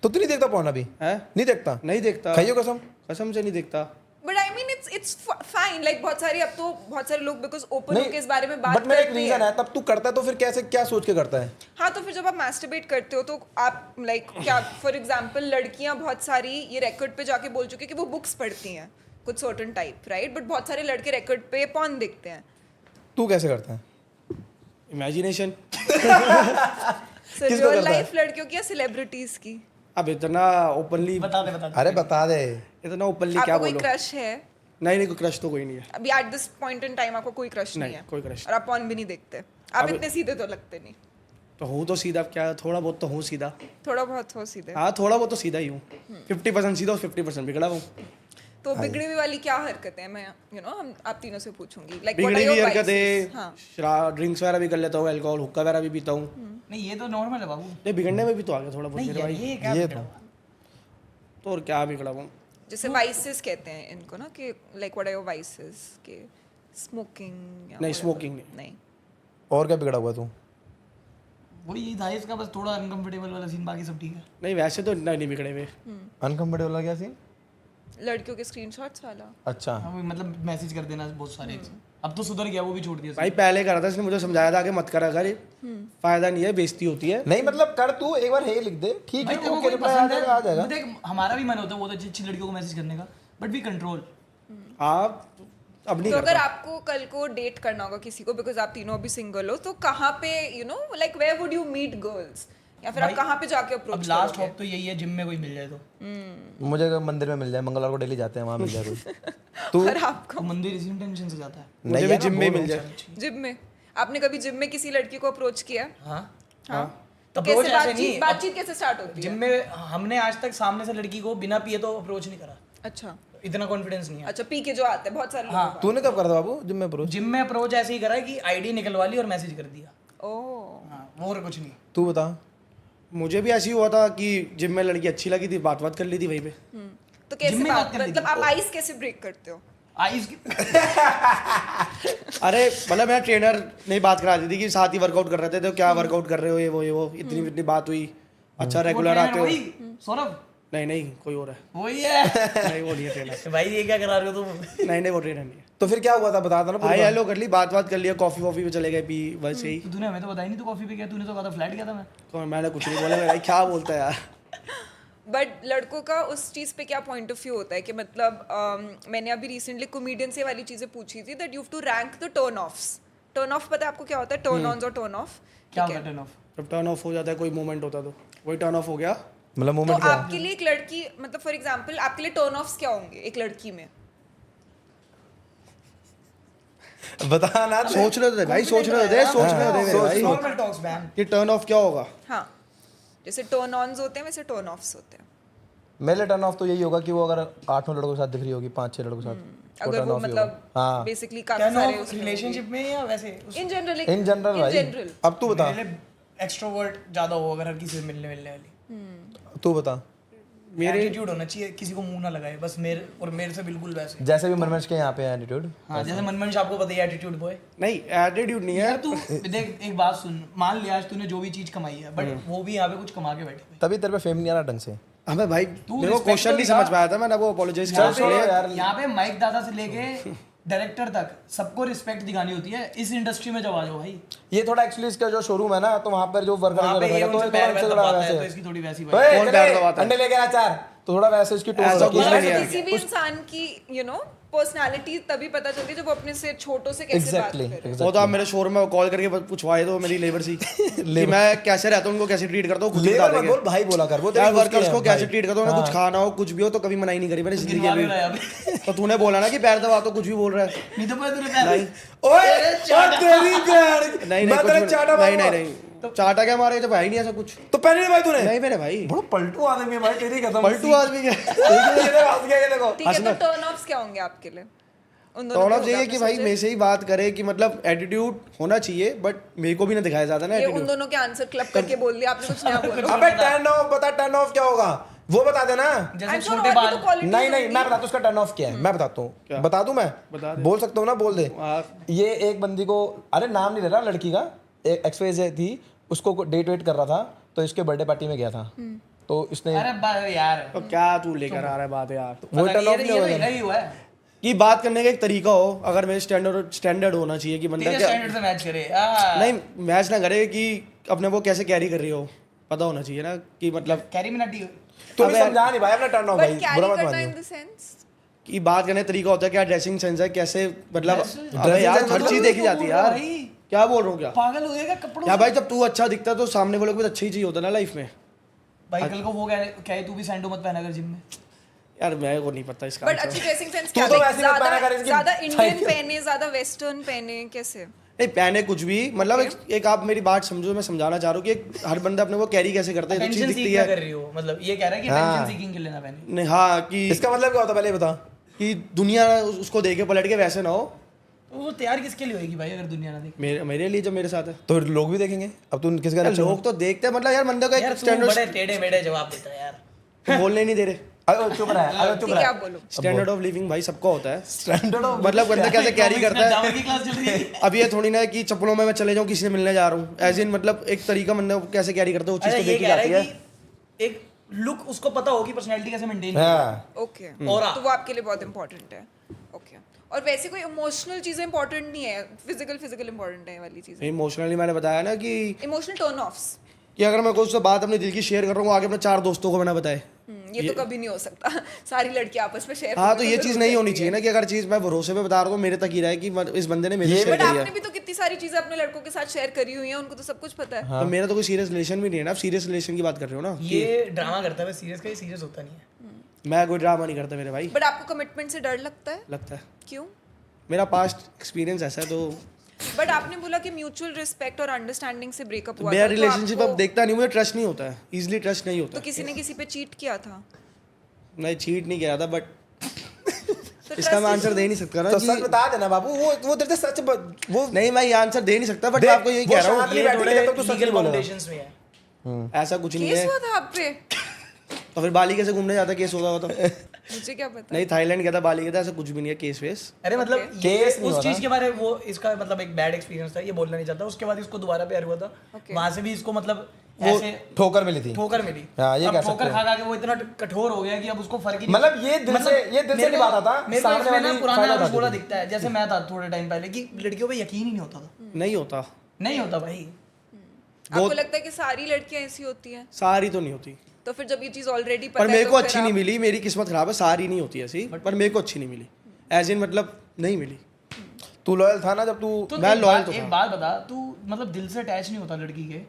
तो तू नहीं देखता पॉर्न अभी? हैं? नहीं देखता? नहीं देखता, खाइयो कसम। कसम से नहीं देखता। But I mean it's it's fine like बहुत सारे लोग बिकॉज ओपन होकर इस बारे में बात बट मेरा एक करते रीजन हैं। है, तब तू करता है तो फिर कैसे, क्या सोच के करता है? हाँ, तो फिर जब आप मैस्टरबेट करते हो तो आप लाइक क्या, फॉर एग्जांपल लड़कियां बहुत सारी ये रिकॉर्ड पे जाके बोल चुकी कि वो बुक्स पढ़ती हैं कुछ सर्टेन टाइप, राइट? बट बहुत सारे लड़के रिकॉर्ड पे पॉर्न देखते हैं। तू कैसे करता है? इमेजिनेशन। सो किसको रियल करता है? लाइफ लड़कियों की या सेलिब्रिटीज की? अब इतना ओपनली, बता दे अरे बता दे। इतना ओपनली क्या आपको कोई बोलो? क्रश है? नहीं, कोई क्रश तो कोई नहीं है। अभी at this point in time आपको कोई क्रश नहीं नहीं, है? कोई crush और आप पॉर्न भी नहीं देखते? आप इतने सीधे तो लगते नहीं। तो हूँ तो सीधा, क्या थोड़ा बहुत तो हूँ सीधा। थोड़ा बहुत हो सीधे। हाँ, थोड़ा बहुत तो सीधा ही हूँ। 50% सीधा और 50% बिगड़ा हूँ। तो बिगड़ी हुई वाली क्या हरकतें हैं? मैं हम आप तीनों से पूछूंगी लाइक बिगड़ी हुई हरकतें, हाँ। शराब, ड्रिंक्स वगैरह भी कर लेता हूँ, अल्कोहल, हुक्का वगैरह भी पीता हूँ। नहीं ये तो नॉर्मल है बाबू। नहीं, बिगड़ने में भी तो आ गया थोड़ा बहुत नहीं मेरे यार, भाई। ये क्या ये बिगड़ा तो। हुआ? तो और क्या बिगड़ा हूँ? जैसे वाइसेस कहते हैं इनको ना कि like what are your vices के स्मोकिंग या नहीं, whatever। smoking नहीं। और क्या बिगड़ा हुआ तू? वही ये था इसका, बस थोड़ा अनकंफर्टेबल वाला सीन, बाकी सब ठीक है। नहीं, वैसे तो इतना नहीं बिगड़े हुए। अनकंफर्टेबल क्या सीन? लड़कियों के स्क्रीनशॉट्स वाला। अच्छा। हाँ, वही मतलब मैसेज कर देना बहुत सारे। अब तो सुधर गया, वो भी छोड़ दिया। भाई पहले करा था, इसने मुझे समझाया था कि मत करा कर, फायदा नहीं है, बेइज्जती होती है। नहीं मतलब कर, तू एक बार हे लिख दे, ठीक भाई है, तेरे को ओके, कोई रिप्लाई आ पसंद जाएगा, आ है, जाएगा। देख हमारा भी मन होता है बहुत अच्छी अच्छी लड़कियों को मैसेज करने का, बट वी कंट्रोल। आप अब नहीं तो अगर करता। आपको कल को डेट करना होगा किसी को, बिकॉज आप तीनों अभी सिंगल हो, तो कहाँ पे like where would you meet girls, या फिर आप भाई, कहाँ पे जाके अब अप्रोच लास्ट करोगे? होप तो यही है, जिम में कोई मिल जाए तो। मुझे अगर मंदिर में मिल जाए, मंगलवार को डेली जाते हैं, वहां मिल जाए कोई। तू? और आपको तो मंदिर इसी इंटेंशन से जाता है। मुझे भी जिम में ही मिल जाए। जिम में? आपने कभी जिम में किसी लड़की को अप्रोच किया? हाँ हाँ। तो कैसे approach ऐसे नहीं, बातचीत कैसे स्टार्ट होती जिम है? में हमने आज तक सामने से लड़की को बिना पिए तो अप्रोच नहीं करा, अच्छा इतना कॉन्फिडेंस नहीं है। अच्छा, पी के जो आते हैं बहुत सारे लोग। हाँ। तूने कब कर दो बाबू जिम में अप्रोच? जिम में अप्रोच ऐसे ही करा है कि आईडी निकलवा ली और मैसेज कर दिया। ओह, हाँ, और कुछ नहीं। तू बता। मुझे भी ऐसे ही हुआ था कि जिम में लड़की अच्छी लगी थी, बात कर ली थी वहीं पे। तो कैसे जिम में बात कर ली मतलब थी? आप आइस कैसे ब्रेक करते हो? आइस अरे मतलब मेरा ट्रेनर ने बात करा दी थी कि साथ ही वर्कआउट कर रहे थे, तो क्या वर्कआउट कर रहे हो, ये वो इतनी इतनी बात हुई। अच्छा, रेगुलर आते हो? सौरभ नहीं, कोई और है। वही है। नहीं, वो नहीं है ट्रेनर। भाई ये क्या करा रहे हो तुम? नहीं, वो ट्रेनर नहीं है। तो फिर क्या हुआ था, बता ना। हाय हेलो कर ली, बात कर लिया, कॉफी वॉफी पे चले गए, पी, वैसे ही। तो तूने हमें तो बताया नहीं, तू कॉफी पे गया, तूने तो कहा था फ्लैट गया था मैं। तो मैंने कुछ नहीं बोला, भाई क्या बोलता है यार। बट लड़कों का उस चीज़ पे क्या पॉइंट ऑफ व्यू होता है कि मतलब मैंने अभी रिसेंटली कॉमेडियन से वाली चीज़ें पूछी थी that you have to rank the turn offs. Turn off पता है आपको क्या होता है? टर्न ऑन्स और टर्न ऑफ क्या होगा टर्न ऑफ? जब टर्न ऑफ हो जाता है, कोई मोमेंट होता है तो वही टर्न ऑफ हो गया। मतलब तो मूवमेंट क्या? आपके लिए एक लड़की मतलब फॉर एग्जांपल आपके लिए टर्न ऑफ्स क्या होंगे एक लड़की में? बता ना। सोचने दे भाई, सोचने दे भाई। Normal talks man. कि टर्न ऑफ क्या होगा। हाँ, जैसे टर्न ऑन्स होते हैं वैसे टर्न ऑफ्स होते हैं। मेरे टर्न ऑफ तो यही होगा कि वो अगर 8-9 लड़कों के साथ दिख रही होगी, 5-6 लड़कों के साथ, अगर turn वो off ही मतलब होगा। हाँ, बेसिकली काफी टर्न सारे ऑफ रिलेशनशिप में या वैसे? इन जनरल इन जनरल भाई। जनरल अब तू बता, एक्सट्रोवर्ट ज्यादा हो अगर हर किसी से मिलने वाली। तू बता। मेरे एटीट्यूड होना चाहिए, किसी को मुंह ना लगाए, बस मेरे से बिल्कुल वैसे। जैसे भी मनमंच के यहाँ पे एटीट्यूड। हाँ, जैसे मनमंश आपको पता ही है एटीट्यूड बॉय। नहीं, एटीट्यूड नहीं यार है। तू देख एक बात सुन, मान लिया आज तूने जो भी चीज कमाई है, बट वो भी यहाँ पे कुछ कमा के बैठे हुए। तभी तेरे पे फेम नहीं आ रहा ढंग से। हमें भाई मेरे को respect क्वेश्चन तो नहीं दिखा। समझ पाया था, मैंने वो अपोलोजाइज यहाँ किया। छोड़ो पे यार। यहाँ पे माइक दादा से लेके डायरेक्टर तक सबको रिस्पेक्ट दिखानी होती है इस इंडस्ट्री में। जब आ जाओ भाई, ये थोड़ा एक्चुअली इसका जो शोरूम है ना, तो वहाँ पर जो वर्कर वहाँ पे ये तो उनसे थोड़ा पैर इनसे वैसे थोड़ा दबाता है, तो वैसे। इसकी थोड़ी वैसी ओए, कौन चले, पैर दबाता है? अंडे लेके आ चार, तो थोड़ा वैसे इसकी टोन ऐसा रखी कुछ है। नहीं है। किसी भी इंसान की पर्सनालिटी तभी पता चलती है जब वो अपने से छोटों से कैसे बात एग्जैक्टली करे। वो तो आप मेरे शोरूम में कॉल करके पूछवाए तो मेरी लेबर सी कि मैं कैसे रहता हूँ, उनको कैसे ट्रीट करता हूँ, खुद ही बता लेबर मत देंगे। बोल, भाई बोला कर। वो यार तेरे वर्कर्स दोस्त को के कैसे हैं ट्रीट करता हूँ, उन्हें कुछ हाँ। खाना हो कुछ भी हो तो कभी मनाही नहीं करी मैंने जिंदगी गिनवा भी में। रहा है अभी। तो तूने बोला ना कि पैर दबा, तो कुछ भी बोल रहा है। नहीं तो पता तूने पैर नहीं ओए, ओए तेरी गाड़। नहीं मैं तेरे चाटा नहीं मारूंगा। नहीं चाटा क्या मारे, जब है ही नहीं ऐसा कुछ। तो पहले नहीं भाई तूने। नहीं मेरे भाई, बड़ा पलटू आदमी है भाई, तेरी कसम। पलटू आदमी क्या। ये देखो, हंस गया, ये देखो। ठीक है, तो टर्न ऑफ्स क्या होंगे आपके लिए? उन दोनों थोड़ा के चाहिए होगा, कि आपने भाई सोचे? मेरे से ही बात करे कि मतलब एटीट्यूड होना चाहिए, बट मेरे को भी ना दिखाया जाता ना ये उन एटीट्यूड। दोनों के आंसर क्लब करके बोल दिया आपने, कुछ नया बोलो। अबे टर्न ऑफ बता, टर्न ऑफ क्या होगा वो बता देना। जैसे I'm sure छोटे और भी बाल। तो qualities नहीं नहीं, होंगी। मैं बताता हूँ उसका टर्न ऑफ क्या है, मैं बताता हूँ। बता दूं मैं? बता दे। बोल सकता हूँ ना, बोल दे। आप- ये एक बंदी को, अरे नाम नहीं ले रहा, लड़की का एक एक्सवाइज थी, उसको डेट वेट कर रहा था, तो इसके बर्थडे पार्टी में गया था, तो इसने अरे यार तो क्या तू लेकर आ रहा है बात यार। वो पता टर्न ऑफ नहीं, नहीं ये होगा। तो यही हुआ है। कि बात करने का एक तरीका हो, अगर मेरे स्टैंडर्ड होना चाहिए कि बंदा तेरे क्या स्टैंडर्ड से मैच करे नहीं मैच ना करे कि अपने वो कैसे कैरी कर रही हो, पता होना चाहिए ना कि मतलब कैरी मिनाटी तू भी समझा नहीं भाई अपना टर्न ऑफ बट भाई, कैरी बुरा मत करना मानियो। इन द सेंस कि बात करने का तरीका होता है, क्या ड्रेसिंग सेंस है, कैसे मतलब Dressing अबे यार sense हर मतलब चीज देखी जाती है यार। भाई। क्या बोल रहा हूँ क्या पागल हो गया कपड़ों क्या से? भाई, जब तू अच्छा दिखता है तो सामने वालों को भी अच्छा ही चाहिए होता है ना लाइफ में। भाई कल को वो क्या है तू भी सैंडो मत पहना कर जिम में। यार मेरे को नहीं पता इसका बट answer। अच्छी ड्रेसिंग सेंस तू क्या तो like वैसे मत पहना कर इसकी ज्यादा इंडियन साइड- पहने, ज्यादा वेस्टर्न पहने, कैसे? नहीं पहने कुछ भी मतलब एक आप मेरी बात समझो, मैं समझाना चाह रहा हूँ कि एक हर बंदा अपने वो कैरी कैसे करता है, ये तो चीज टेंशन दिखती सीख है। कर रही हो मतलब ये कह रहा है कि हाँ। टेंशन सीकिंग के लिए ना पहने। नहीं हाँ कि इसका मतलब क्या होता है पहले ये बता। कि दुनिया उसको देखे पलट के वैसे ना हो। तो वो तैयार किसके लिए होगी भाई अगर दुनिया ना देखे। मेरे लिए जो मेरे साथ है तो लोग भी देखेंगे अब तू किसका यार, रिएक्शन लोग तो देखते हैं, मतलब यार बंदे को यार एक तू बड़े स्टैंडर्ड टेढ़े मेढ़े जवाब देता है यार। बोलने ही नहीं दे रहे। अरे चुप रहा है, अरे चुप ठीक रहा है, है। आप बोलो। स्टैंडर्ड ऑफ लिविंग भाई सबका होता है, स्टैंडर्ड ऑफ मतलब बंदा कैसे कैरी करता है। दावर की क्लास चल रही है। अब ये थोड़ी ना है कि चप्पलों में मैं चले जाऊँ किसी से मिलने जा रहा हूँ, एज इन मतलब एक तरीका बंदा को कैसे कैरी करता है वो चीज़ अरे तो ये देखी कह रहा जाती है है। कि एक लुक उसको पता हो कि पर्सनैलिटी कैसे मेंटेन हाँ ओके, Aura। तो वो आपके लिए बहुत इंपॉर्टेंट है। ओके, और वैसे कोई इमोशनल चीजें इंपॉर्टेंट नहीं है, फिजिकल इंपॉर्टेंट है ये वाली चीजें। इमोशनली मैंने बताया ना कि इमोशनल टर्न ऑफ्स अगर मैं कोई उससे बात अपने दिल की शेयर कर रहा हूँ आगे अपने 4 दोस्तों को मैंने बताए। ये तो कभी नहीं हो सकता। सारी लड़कियां आपस में शेयर। हाँ तो ये चीज़ नहीं होनी चाहिए ना कि अगर चीज़ मैं भरोसे पे बता रहा हूँ मेरे तक ही रहे कि इस बंदे ने मेरे से शेयर बट करी आपने है। भी तो कितनी सारी चीजें अपने लड़कों के साथ शेयर करी हुई हैं, उनको तो सब कुछ पता है। तो मेरा तो कोई सीरियस रिलेशन भी नहीं है ना, आप सीरियस रिलेशन की बात कर रहे हो ना। ये ड्रामा करता है सीरियस का, ये सीरियस होता नहीं है। मैं कोई ड्रामा नहीं करता मेरे भाई, बट आपको कमिटमेंट से डर लगता है? लगता है क्यों? मेरा पास्ट एक्सपीरियंस ऐसा है। तो बट आपने बोला कि म्यूचुअल रिस्पेक्ट और अंडरस्टैंडिंग से ब्रेकअप हुआ मेरा था, तो रिलेशनशिप अब आपको- देखता नहीं, मुझे ट्रस्ट नहीं होता है, इजीली ट्रस्ट नहीं तो होता। किसी ने किसी पे चीट किया था? नहीं चीट नहीं किया था, बट तो इसका मैं trust आंसर दे नहीं सकता ना तो कि सच बता देना बाबू, वो तेरे से सच वो नहीं मैं ये आंसर दे नहीं सकता, बट देख, मैं आपको यही वो कह रहा हूँ शांत ये बैठी थोड़े है, तब तो सच लीगल नहीं बोलेगा। फाउंडेशंस में है। ऐसा कुछ नहीं केस है। हुआ था आप पे? तो फिर बाली कैसे घूमने जाता केस होगा तो मुझे क्या पता। नहीं थाईलैंड गया था, बाली गया था, ऐसा कुछ भी नहीं है केस वेस। अरे मतलब Okay. ये केस नहीं उस हुआ चीज था। के बारे में वो इसका मतलब एक बैड एक्सपीरियंस था, ये बोलना नहीं चाहता। उसके बाद इसको दोबारा प्यार हुआ था, Okay. वहां से भी इसको मतलब वो ऐसे ठोकर मिली थी। ठोकर मिली। हाँ, ये अब कह ठोकर सकते खा खा के वो इतना कठोर हो गया कि अब उसको फर्क ही नहीं मतलब ये दिल से मेरे नहीं को- बात आता, मेरे को सामने इसमें ना वाली पुराना फायदा आरुष उठाती बोला थी। दिखता है, जैसे मैं था थोड़े टाइम पहले कि लड़कियों पे यकीन ही नहीं होता था। नहीं होता, नहीं होता भाई। आपको लगता है कि सारी लड़कियां ऐसी होती हैं? सारी तो नहीं होती, तो फिर जब ये चीज ऑलरेडी पता पर है मेरे तो को फिर अच्छी आप- नहीं मिली, मेरी किस्मत खराब है, सारी नहीं होती ऐसी, पर मेरे को अच्छी नहीं मिली, एज इन मतलब नहीं मिली। तू लॉयल था ना जब तू तो मैं एक loyal बात- तो था। एक बात बता, तू मतलब दिल से अटैच नहीं होता लड़की के।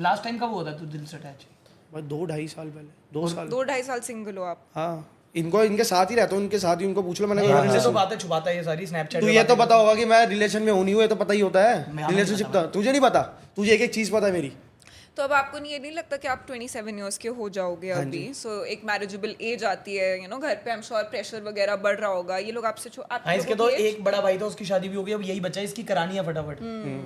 लास्ट टाइम कब हुआ था तू दिल से अटैच? बस 2-2.5 साल पहले, 2 साल। 2-2.5 साल सिंगल हो आप? हाँ इनको इनके साथ ही रहता हूँ, इनके साथ ही उनको पूछ लो मैंने नहीं, मुझे तो बातें छुपाता है ये सारी स्नैपचैट। तू ये तो पता होगा कि मैं रिलेशन में हूँ नहीं हूँ, ये तो पता ही होता है। मैं रिलेशनशिप था तुझे नहीं पता, तुझे एक एक चीज़ पता है मेरी। तो अब आपको नहीं ये नहीं लगता कि आप 27 इयर्स के हो जाओगे अभी, सो एक मैरिजेबल एज आती है, यू नो घर पे आई एम श्योर प्रेशर वगैरह बढ़ रहा होगा, ये लोग आपसे हाँ, इसके तो एक बड़ा भाई था, उसकी शादी भी हो गई, अब यही बच्चा है, इसकी करानी है फटाफट।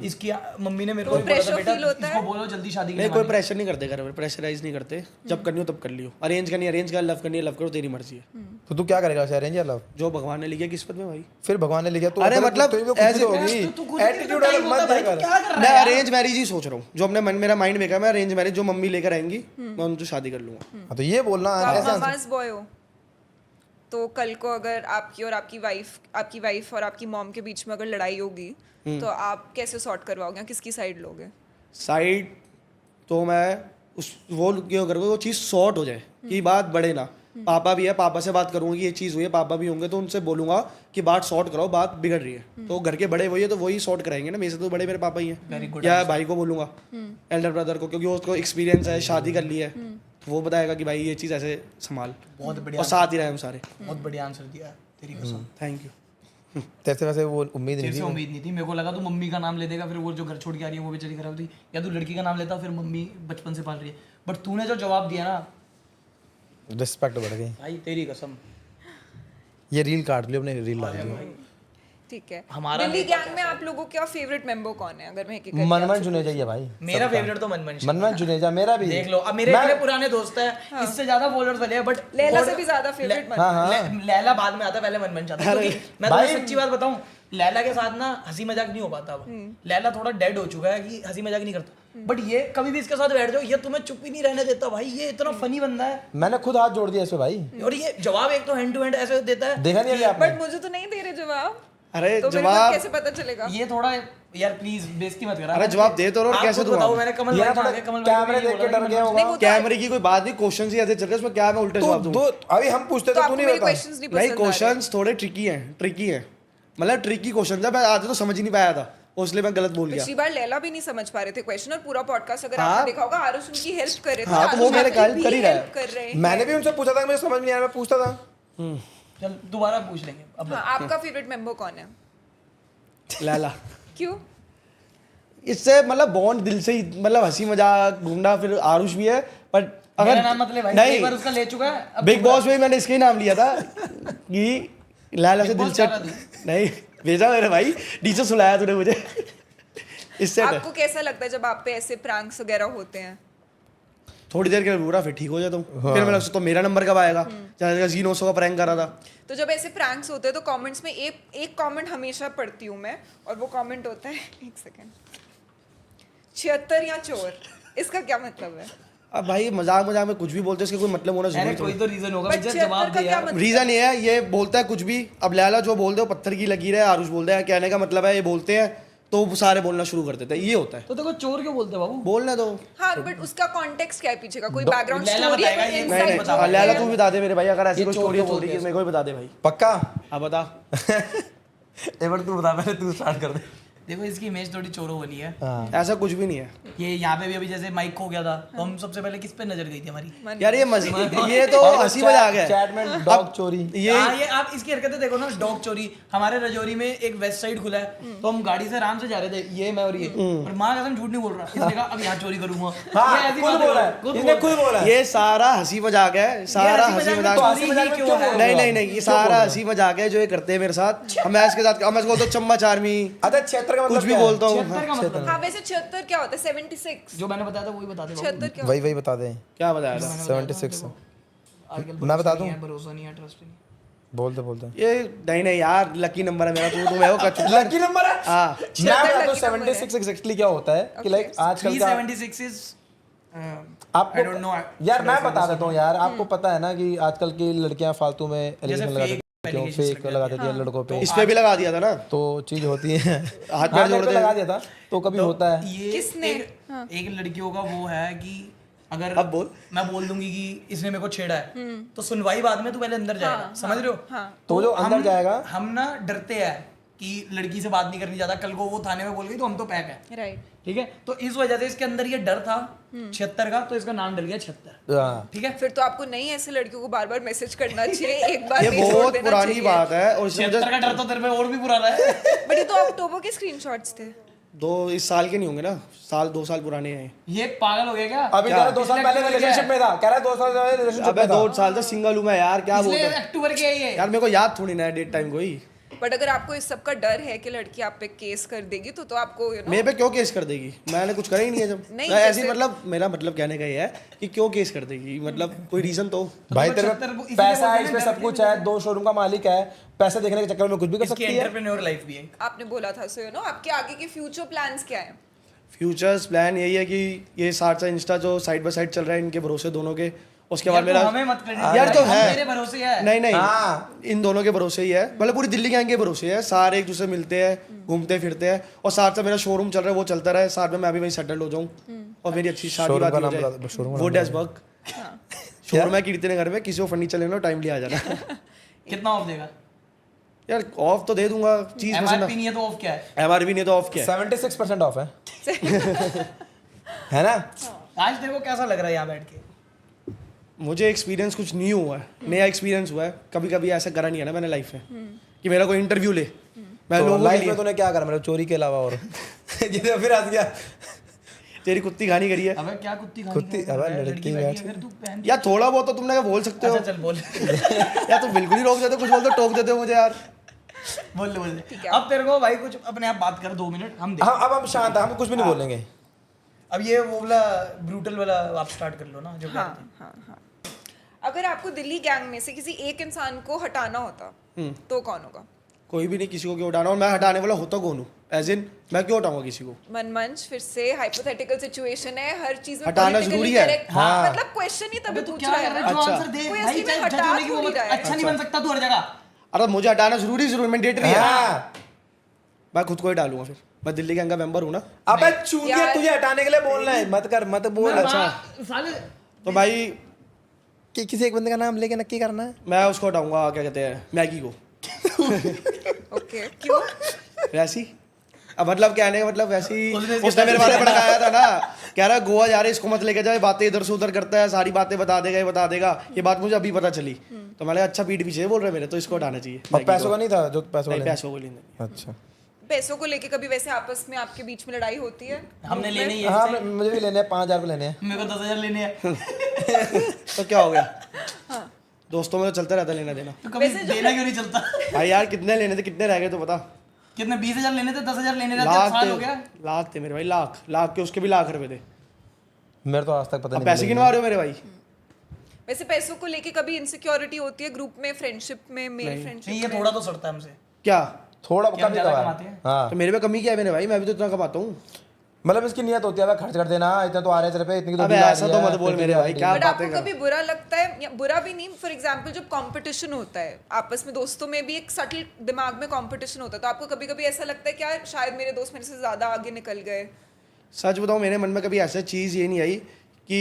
इसकी मम्मी ने मेरे को तो भी बोला था pressure बेटा feel होता इसको है? बोलो जल्दी शादी नहीं के कोई प्रेशर नहीं करते घर में, प्रेशराइज नहीं करते, जब करनी हो तब कर लियो, अरेंज करनी अरेंज कर, लव करनी है लव करो, तेरी मर्जी है। तो तू क्या करेगा उसे, अरेंज या लव? जो भगवान ने लिखा किस्मत में भाई। फिर भगवान ने लिखा तो अरे मतलब ऐसे- होगी एटीट्यूड वाला मत कर। मैं अरेंज मैरिज ही सोच रहा हूँ, जो अपने मन मेरा माइंड में मैं अरेंज मैरिज जो मम्मी लेकर आएंगी मैं उनसे शादी कर लूंगा। हाँ, तो ये बोलना तो आप ऐसा ममाज बॉय हो, तो कल को अगर आपकी और आपकी वाइफ और आपकी मॉम के बीच में अगर लड़ाई होगी तो आप कैसे सॉर्ट करवाओगे, किसकी साइड लोगे? साइड तो मैं उस वो क्यों करूँगा वो चीज़ सॉर्ट हो जाए कि बात बढ़े ना। पापा भी है, पापा से बात करूंगा कि ये चीज़ हुई है, पापा भी होंगे तो उनसे बोलूंगा कि बात सॉर्ट कराओ, बात बिगड़ रही है। तो घर के बड़े वही है तो वही सॉर्ट कराएंगे ना, मेरे से तो बड़े मेरे पापा ही हैं, या भाई को बोलूंगा एल्डर ब्रदर को, क्योंकि उसको एक्सपीरियंस है, शादी कर ली है, तो वो बताएगा कि भाई ये चीज़ ऐसे संभाल, बहुत बढ़िया, और साथ ही रहे हम सारे। बहुत बढ़िया आंसर दिया तेरी कसम। Thank you. तेरे से वैसे वो उम्मीद तेरे नहीं से थी। उम्मीद नहीं थी, मेरे को लगा तू मम्मी का नाम ले देगा, फिर वो जो घर छोड़ के आ रही है वो बेचारी खराब थी, या तू लड़की का नाम लेता फिर मम्मी बचपन से पाल रही है। बट तूने जो जवाब दिया ना रिस्पेक्ट बढ़ गई। भाई तेरी कसम। ये रील काट लियो, अपने रील डाल दियो। ठीक है। हमारा दिल्ली गैंग में आप लोगों का फेवरेट मेंबर कौन है, अगर मैं एक एक मनमन जुनेजा ही है भाई। मेरा फेवरेट तो मनमन शाह। मनमन जुनेजा मेरा भी। देख लो, अब मेरे इतने पुराने दोस्त हैं, इससे ज्यादा फॉलोअर्स वाले हैं, बट लैला से भी ज्यादा फेवरेट लैला बाद में आता, पहले मनमन चाहता, क्योंकि मैं तुम्हें सच्ची बात बताऊं, लैला के साथ ना हंसी मजाक नहीं हो पाता अब। लैला थोड़ा डेड हो चुका है कि हंसी मजाक नहीं करता, बट ये कभी भी इसके साथ बैठ जाओ, ये तुम्हें चुप ही नहीं रहने देता भाई, ये इतना फनी बंदा है। मैंने खुद हाथ जोड़ दिया इस पे भाई। और ये जवाब एक तो हैंड टू हैंड ऐसे देता है, देखा नहीं अभी आपने? बट मुझे तो नहीं दे रहे जवाब। अरे तो मेरे को जवाब, कैसे पता चलेगा? ये थोड़ा यार प्लीज बेइज्जती मत करा। अरे जवाब दे तो, और आपको कैसे दूं? बताओ, मैंने कमल ये भाई ना थोड़ा कहा, कमल भाई कैमरे को देख के बोला डर कि गया मनमन- होगा। वो तो कैमरे की कोई बात नहीं, क्वेश्चंस ही ऐसे चल रहे हैं, उसमें क्या मैं उल्टे तो जवाब दूं? दो अभी हम पूछते तो तो तू आपको नहीं मेरे बता। क्वेश्चंस नहीं नहीं, पसंद आ रहे? क्वेश्चंस थोड़े ट्रिकी हैं, मतलब ट्रिकी क्वेश्चन है, मैं आधे तो समझ ही नहीं पाया था, इसलिए मैं गलत बोल गया। पिछली बार लैला भी नहीं समझ पा रहे थे क्वेश्चन, और पूरा पॉडकास्ट अगर हाँ। आपने देखा होगा आरुष उनकी हेल्प कर रहे थे। हाँ, तो वो आरुष मेरे आपकी हेल्प भी कर ही रहा है। help कर रहे हैं। मैंने भी उनसे पूछा था कि मुझे समझ नहीं आया, मैं पूछता था। चल दोबारा पूछ लेंगे अब। हाँ, आपका फेवरेट मेंबर कौन है? लैला, क्यों? इससे मतलब बॉन्ड दिल से ही, मतलब हंसी मजाक घूमना, फिर आरुष भी है, बट मेरा अगर नाम मतलब भाई, नहीं, एक बार उसका ले चुका है, अब बिग बॉस में मैंने इसका ही नाम लिया था कि लैला से Big दिल Boss से क्या था नहीं भेजा मेरे भाई, नीचे सुलाया तूने मुझे इससे आपको कैसा लगता है जब आप पे ऐसे प्रैंक्स वगैरह होते हैं? थोड़ी देर के लिए बुरा, फिर ठीक हो जाता हूँ। फिर मैं लगता तो मेरा नंबर कब आएगा, जैसे जीनोसो का प्रैंक करा था। तो जब ऐसे प्रैंक्स होते हैं तो कमेंट्स में एक कमेंट हमेशा पढ़ती हूँ मैं, और वो कमेंट होता है, एक सेकंड, 76 या चोर, इसका क्या मतलब है? अब भाई मजाक में कुछ भी बोलते हैं, इसका कोई मतलब होना अरे जरूरी कोई थोड़ी। तो रीजन होगा, बट विजय 76 जवाब का दे क्या यार। मतलब? रीजन ये है, ये बोलता है कुछ भी। अब लैला जो बोल दे वो पत्थर की लकीर है, आरुष बोलते हैं, कहने का मतलब है ये बोलते हैं तो वो सारे बोलना शुरू कर देते हैं, ये होता है। तो देखो चोर क्यों बोलते हैं बाबू? बोलने दो। हाँ, बट उसका कॉन्टेक्स्ट क्या है पीछे का? कोई बैकग्राउंड लैला स्टोरी है, बताएगा, कोई ये नहीं insight नहीं, बताओ। हाँ, joke लैला है? तू बता दे मेरे भाई, अगर ऐसी ये कोई चोर स्टोरी क्यों थोड़ी बोलते हैं मेरे को भी बता दे भाई। पक्का? हाँ बता। एक बार तू बता, पहले तू स्टार्ट कर दे। देखो इसकी इमेज थोड़ी चोरों वाली है। ऐसा कुछ भी नहीं है ये यहाँ पे भी अभी जैसे माइक खो गया था, तो हम सबसे पहले किस पे नजर गई थी हमारी? यार, ये तो हंसी मजाक है। चैट में डॉग चोरी। ये आप इसकी हरकतें देखो ना, डॉग चोरी। हमारे रजौरी में एक वेस्ट साइड खुला है, तो हम गाड़ी से आराम से जा रहे थे, ये मैं और ये, और माँ कसम झूठ नहीं बोल रहा, इसने कहा अब यहाँ चोरी करूंगा। हाँ, ये ऐसी खुद बातें बोला कर- है, खुद इसने बोल खुद बोला है। ये सारा हंसी मजाक है, सारा हंसी मजाक। तो हंसी मजाक में क्यों है? नहीं, ये सारा हंसी मजाक है जो ये करते हैं मेरे साथ। मैं इसके साथ मैं इसको बोलता हूँ चम्मच आर्मी, अच्छा, 76 का मतलब कुछ भी क्या है? बोलता हूँ। 76 का मतलब हाँ, वैसे 76 क्या होता है? 76 जो मैंने बताया था वही बता दे बाबू। 76 क्या होता वही बता दे। क्या बताया था? 76 आजकल मैं बता दूं? भरोसा नहीं है, ट्रस्ट नहीं। बोलते ये नहीं यार, लकी नंबर है मेरा। तू मैं वो कर लकी नंबर है। हाँ, मैं बता दूं lucky number 76 एग्जैक्टली क्या होता है कि लाइक आजकल का 376 is आपको I don't know, यार मैं बता देता हूँ यार, आपको पता है ना कि आजकल की लड़कियां फालतू में एलिगेशन लगा fake देती हैं, allegations फेक लगा देती हैं लड़कों पे, इस पे भी लगा दिया था ना। तो चीज होती है। हाथ पैर जोड़ मेरे पे दे। लगा दिया था, तो कभी होता है। ये किसने? एक लड़कियों का वो है कि अगर अब बोल। मैं बोल दूंगी कि इसने मेरे को छेड़ा है, तो सुनवाई बाद में तू पहले अंदर जाएगा, समझ रहे हो? तो जो अंदर जाएगा, हम ना डरते हैं कि लड़की से बात नहीं करनी चाहता, कल को वो थाने में बोल गई तो हम तो पैक है, राइट? ठीक है? तो इस वजह से इसके अंदर ये डर था 76 का, तो इसका नाम डल गया 76, हाँ। ठीक है? फिर तो आपको नहीं ऐसे लड़कियों को बार बार मैसेज करना चाहिए, एक बार ये नहीं छोड़ बहुत देना पुरानी चाहिए। बात है, और इससे 76 का डर तो तेरे में और भी पुराना है। बट ये तो अक्टूबर के स्क्रीनशॉट्स थे। इस साल के नहीं होंगे ना, 2 साल पुराने हैं। ये पागल हो गया क्या? अभी कह रहा 2 साल पहले रिलेशनशिप में था, कह रहा 2 साल पहले रिलेशनशिप अबे में था। 2 साल से सिंगल हूँ मैं यार, क्या बोल इसलिए रहा है अक्टूबर के है ये। यार, मेरे को याद थोड़ी ना है डेट टाइम कोई। बट अगर आपको इस सब का डर है कि लड़की आप पे केस कर देगी, तो आपको मेरे पे क्यों केस कर देगी? मैंने कुछ करा ही नहीं है जब। नहीं, ऐसी जैसे- मतलब मेरा मतलब कहने का ये है कि क्यों केस कर देगी, मतलब कोई रीजन तो। भाई तेरे 76 पे इसलिए पैसा है, बोलते इसमें हैं सब कुछ है, 2 शोरूम का मालिक है, पैसे देखने के चक्कर में कुछ भी कर इसकी सकती है। एंटरप्रेन्योर लाइफ भी है। आपने बोला था, सो आपके आगे के फ्यूचर प्लान्स क्या है? फ्यूचर्स प्लान यही है कि ये साथ साथ इंस्टा जो साइड बाय साइड चल रहा है, इनके भरोसे दोनों के, उसके बाद मेरा हमें मत क्रेडिट यार तो है, मेरे भरोसे है। नहीं हाँ। इन दोनों के भरोसे ही है, मतलब पूरी दिल्ली गैंग के भरोसे है। सारे एक दूसरे मिलते हैं, घूमते फिरते हैं, और साथ साथ मेरा शोरूम चल रहा है, वो चलता रहे, साथ में मैं भी वहीं सेटल हो जाऊँ और मेरी अच्छी शादी शोरूम बात का हो नाम जाए। बता- शोरूम का वो नाम डैशबर्ग शोरूम है कीर्ति नगर में, किसी को फर्नीचर लेना टाइम लिया आ जाना। कितना ऑफ देगा? यार ऑफ तो दे दूंगा, चीज एमआरपी नहीं है तो ऑफ क्या है? एमआरपी नहीं तो ऑफ क्या है? 76% ऑफ है। है ना? आज तेरे को कैसा लग रहा है यहाँ बैठ के? मुझे एक्सपीरियंस कुछ न्यू हुआ है, नया एक्सपीरियंस हुआ है। कभी कभी ऐसा करा नहीं है ना मैंने लाइफ में कि मेरा कोई इंटरव्यू ले, मैं तो लोगों के लाइफ लिए में तूने क्या करा, मतलब चोरी के अलावा? और ये फिर हंस गया। तेरी कुत्ती खानी करी है। अबे क्या कुत्ती खानी कुत्ती- कर रहा है? अबे लड़की लड़की बैठी है, बैठ- अगर तू पहन यार थोड़ा बहुत तो तुमने बोल सकते हो। अच्छा चल बोल। यार तुम बिल्कुल ही रोक देते हो, कुछ बोल तो टोक देते हो मुझे यार। बोल ले ठीक है। अब तेरे को भाई कुछ अपने आप बात कर 2 मिनट हम देख। हाँ अब हम शांत हैं, हम कुछ भी नहीं बोलेंगे। अब ये वो वाला ब्रूटल वाला आप स्टार्ट कर लो ना जो हाँ हाँ हाँ। अगर आपको दिल्ली गैंग में से किसी एक इंसान को हटाना होता तो कौन होगा? कोई भी नहीं, किसी को क्यों हटाना, और मैं हटाने वाला होता कौन हूँ, एज इन मैं क्यों हटाऊंगा किसी को? मनमंच फिर से हाइपोथेटिकल सिचुएशन है, हर चीज में हटाना politically जरूरी है। correct- हाँ। मतलब क्वेश्चन ही तभी तू पूछ क्या रहा कर है रहा ना। है जो अच्छा। आंसर दे कोई भाई, असली में चाहे हटा जज होने की वो थोड़ी रहा है। अच्छा नहीं बन सकता, तू हर जगह। अरे मुझे हटाना जरूरी मैंडेटरी है। हाँ मैं खुद को ही डालूंगा फिर, मैं दिल्ली गैंग का मेंबर हूँ ना। अबे चूतिया, यार। तुझे हटाने के लिए बोलना है, मत कर मत बोल। अच्छा साले तो भाई कि किसी एक बंदे का नाम लेके नक्की करना है। मैं उसको हटाऊंगा, क्या कहते हैं, मैगी को। ओके क्यों? वैसी अब मतलब कहने का मतलब वैसी उसने इसके उसने मेरे बारे में पैसे भड़काया था ना, कह रहा है गोवा जा रहे इसको मत लेके जाए, बातें इधर से उधर करता है, सारी बातें बता देगा, ये बता देगा। ये बात मुझे अभी पता चली, तो मैंने कहा, अच्छा पीठ पीछे बोल रहे हैं मेरे, तो इसको हटाना चाहिए। और पैसों का नहीं था जो पैसों नहीं, का लेना? पैसों को लेना। अच्छा पैसों को लेके कभी वैसे आपस में आपके बीच में लड़ाई होती है? हमने लेने ही हाँ है, मुझे भी लेने हैं, 5,000 रुपये लेने हैं। मेरे को 10,000 लेने हैं। तो क्या हो गया, दोस्तों में तो चलता रहता लेना देना। तो कभी देना क्यों नहीं चलता? भाई यार कितने लेने थे, कितने रह गए तो बता। कितने 20,000 लेने थे, 10,000 लेने थे, लाख साल हो थे, गया। लाख थे मेरे भाई, लाख के, उसके भी लाख रुपए थे। मेरे तो आज तक पता अब नहीं पैसे मिले। गिनवा रहे हो मेरे भाई? वैसे पैसों को लेके कभी इनसिक्योरिटी होती है ग्रुप में, फ्रेंडशिप में, मेल नहीं फ्रेंडशिप ये थोड़ा तो सड़ता है हमसे। क्या? थोड़ा कि हम कभी ज्यादा कभार। कमाते हैं। हाँ तो मेरे में कमी क्या है मेरे भाई, मैं भी तो इतना कमाता हूँ। मतलब इसकी नियत होती है, अब खर्च कर देना, इतने तो आ रहे तेरे पे, इतनी तो अबे बिल आ ऐसा रही तो है, मत बोल इतनी मेरे तो भाई, आ क्या रही बट बातें आपको कर। कभी बुरा लगता है, या बुरा भी नहीं, फॉर एग्जांपल जब कंपटीशन होता है आपस में दोस्तों में भी, एक सटल दिमाग में कंपटीशन होता है, तो आपको कभी कभी ऐसा लगता है कि यार शायद मेरे दोस्त मेरे से ज्यादा आगे निकल गए? सच बताऊं, मेरे मन में कभी ऐसा चीज़ ये नहीं आई कि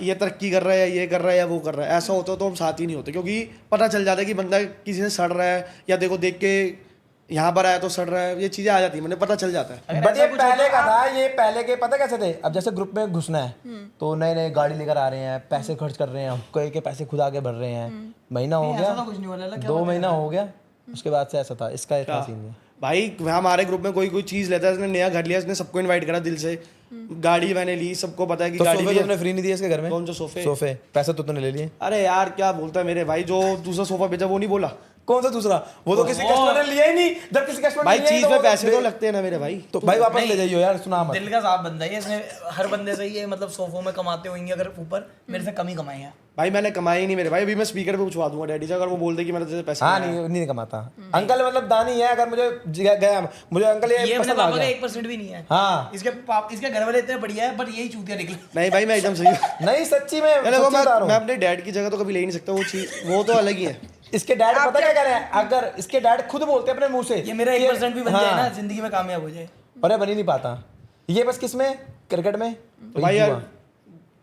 ये तरक्की कर रहा है, ये कर रहा है या वो कर रहा है। ऐसा होता तो हम साथ ही नहीं होते, क्योंकि पता चल जाता है कि बंदा किसी से सड़ रहा है, या देखो देख के यहाँ पर आया तो सड़ रहा है, ये चीज़ें आ जाती है, मुझे पता चल जाता है। अगर बट ऐसा ये कुछ पहले होता- का था, ये पहले के पता कैसे थे? अब जैसे ग्रुप में घुसना है तो नए नए गाड़ी लेकर आ रहे हैं, पैसे खर्च कर रहे हैं, कोई के पैसे खुद आगे बढ़ रहे हैं। महीना हो नहीं, गया, ऐसा तो कुछ नहीं बोला, क्या 2 महीना हो गया, उसके बाद से ऐसा था। इसका इतना सीन नहीं। भाई हमारे ग्रुप में कोई चीज़ लेता है, इसने नया घर लिया, इसने सबको इनवाइट करा दिल से, गाड़ी मैंने ली, सबको पता है कि तो गाड़ी सोफे ली तुमने फ्री नहीं दिए इसके घर में? कौन सा सोफे? सोफे पैसे तो तूने ले लिए। अरे यार क्या बोलता है मेरे भाई, जो दूसरा सोफा बेचा वो नहीं बोला कौन सा दूसरा? वो तो किसी कस्टमर ने लिया ही नहीं। जब किसी कस्टमर भाई, ने लिया ही चीज़ में वो पैसे तो दे- लगते हैं ना मेरे भाई। तो भाई वापस ले जाइयो यार, सुना मत। दिल का साफ बंदा है इसने, हर बंदे से ये मतलब सोफों में कमाते होंगे, अगर ऊपर मेरे से कम ही कमाए हैं। भाई मैंने कमाई ही नहीं मेरे भाई, अभी मैं स्पीकर पे पूछवा दूंगा डैडी से, अगर वो बोल दे कि मैंने तेरे पैसे हाँ कमाए। नहीं कमाता अंकल, मतलब दानी है। अगर मुझे गया मुझे अंकल ये ये अपने पसंद आ पापा का गया। 1% भी नहीं है। हाँ इसके घर वाले इतने बढ़िया है, बट यही चूतिया निकले। नहीं भाई मैं एकदम सही हूँ। नहीं सच्ची में देखो सच्ची बता रहा मैं हूँ। अपने डैड की जगह तो कभी ले ही नहीं सकता, वो चीज़ वो तो अलग ही है। इसके डैड पता क्या कह रहे हैं? अगर इसके डैड खुद बोलते हैं अपने मुंह से ये मेरा कि- 1% भी बन जाए हाँ, ना, जिंदगी में कामयाब हो जाए। अरे बन ही नहीं पाता ये। बस किसमें? क्रिकेट में। तो भाई यार जुआ।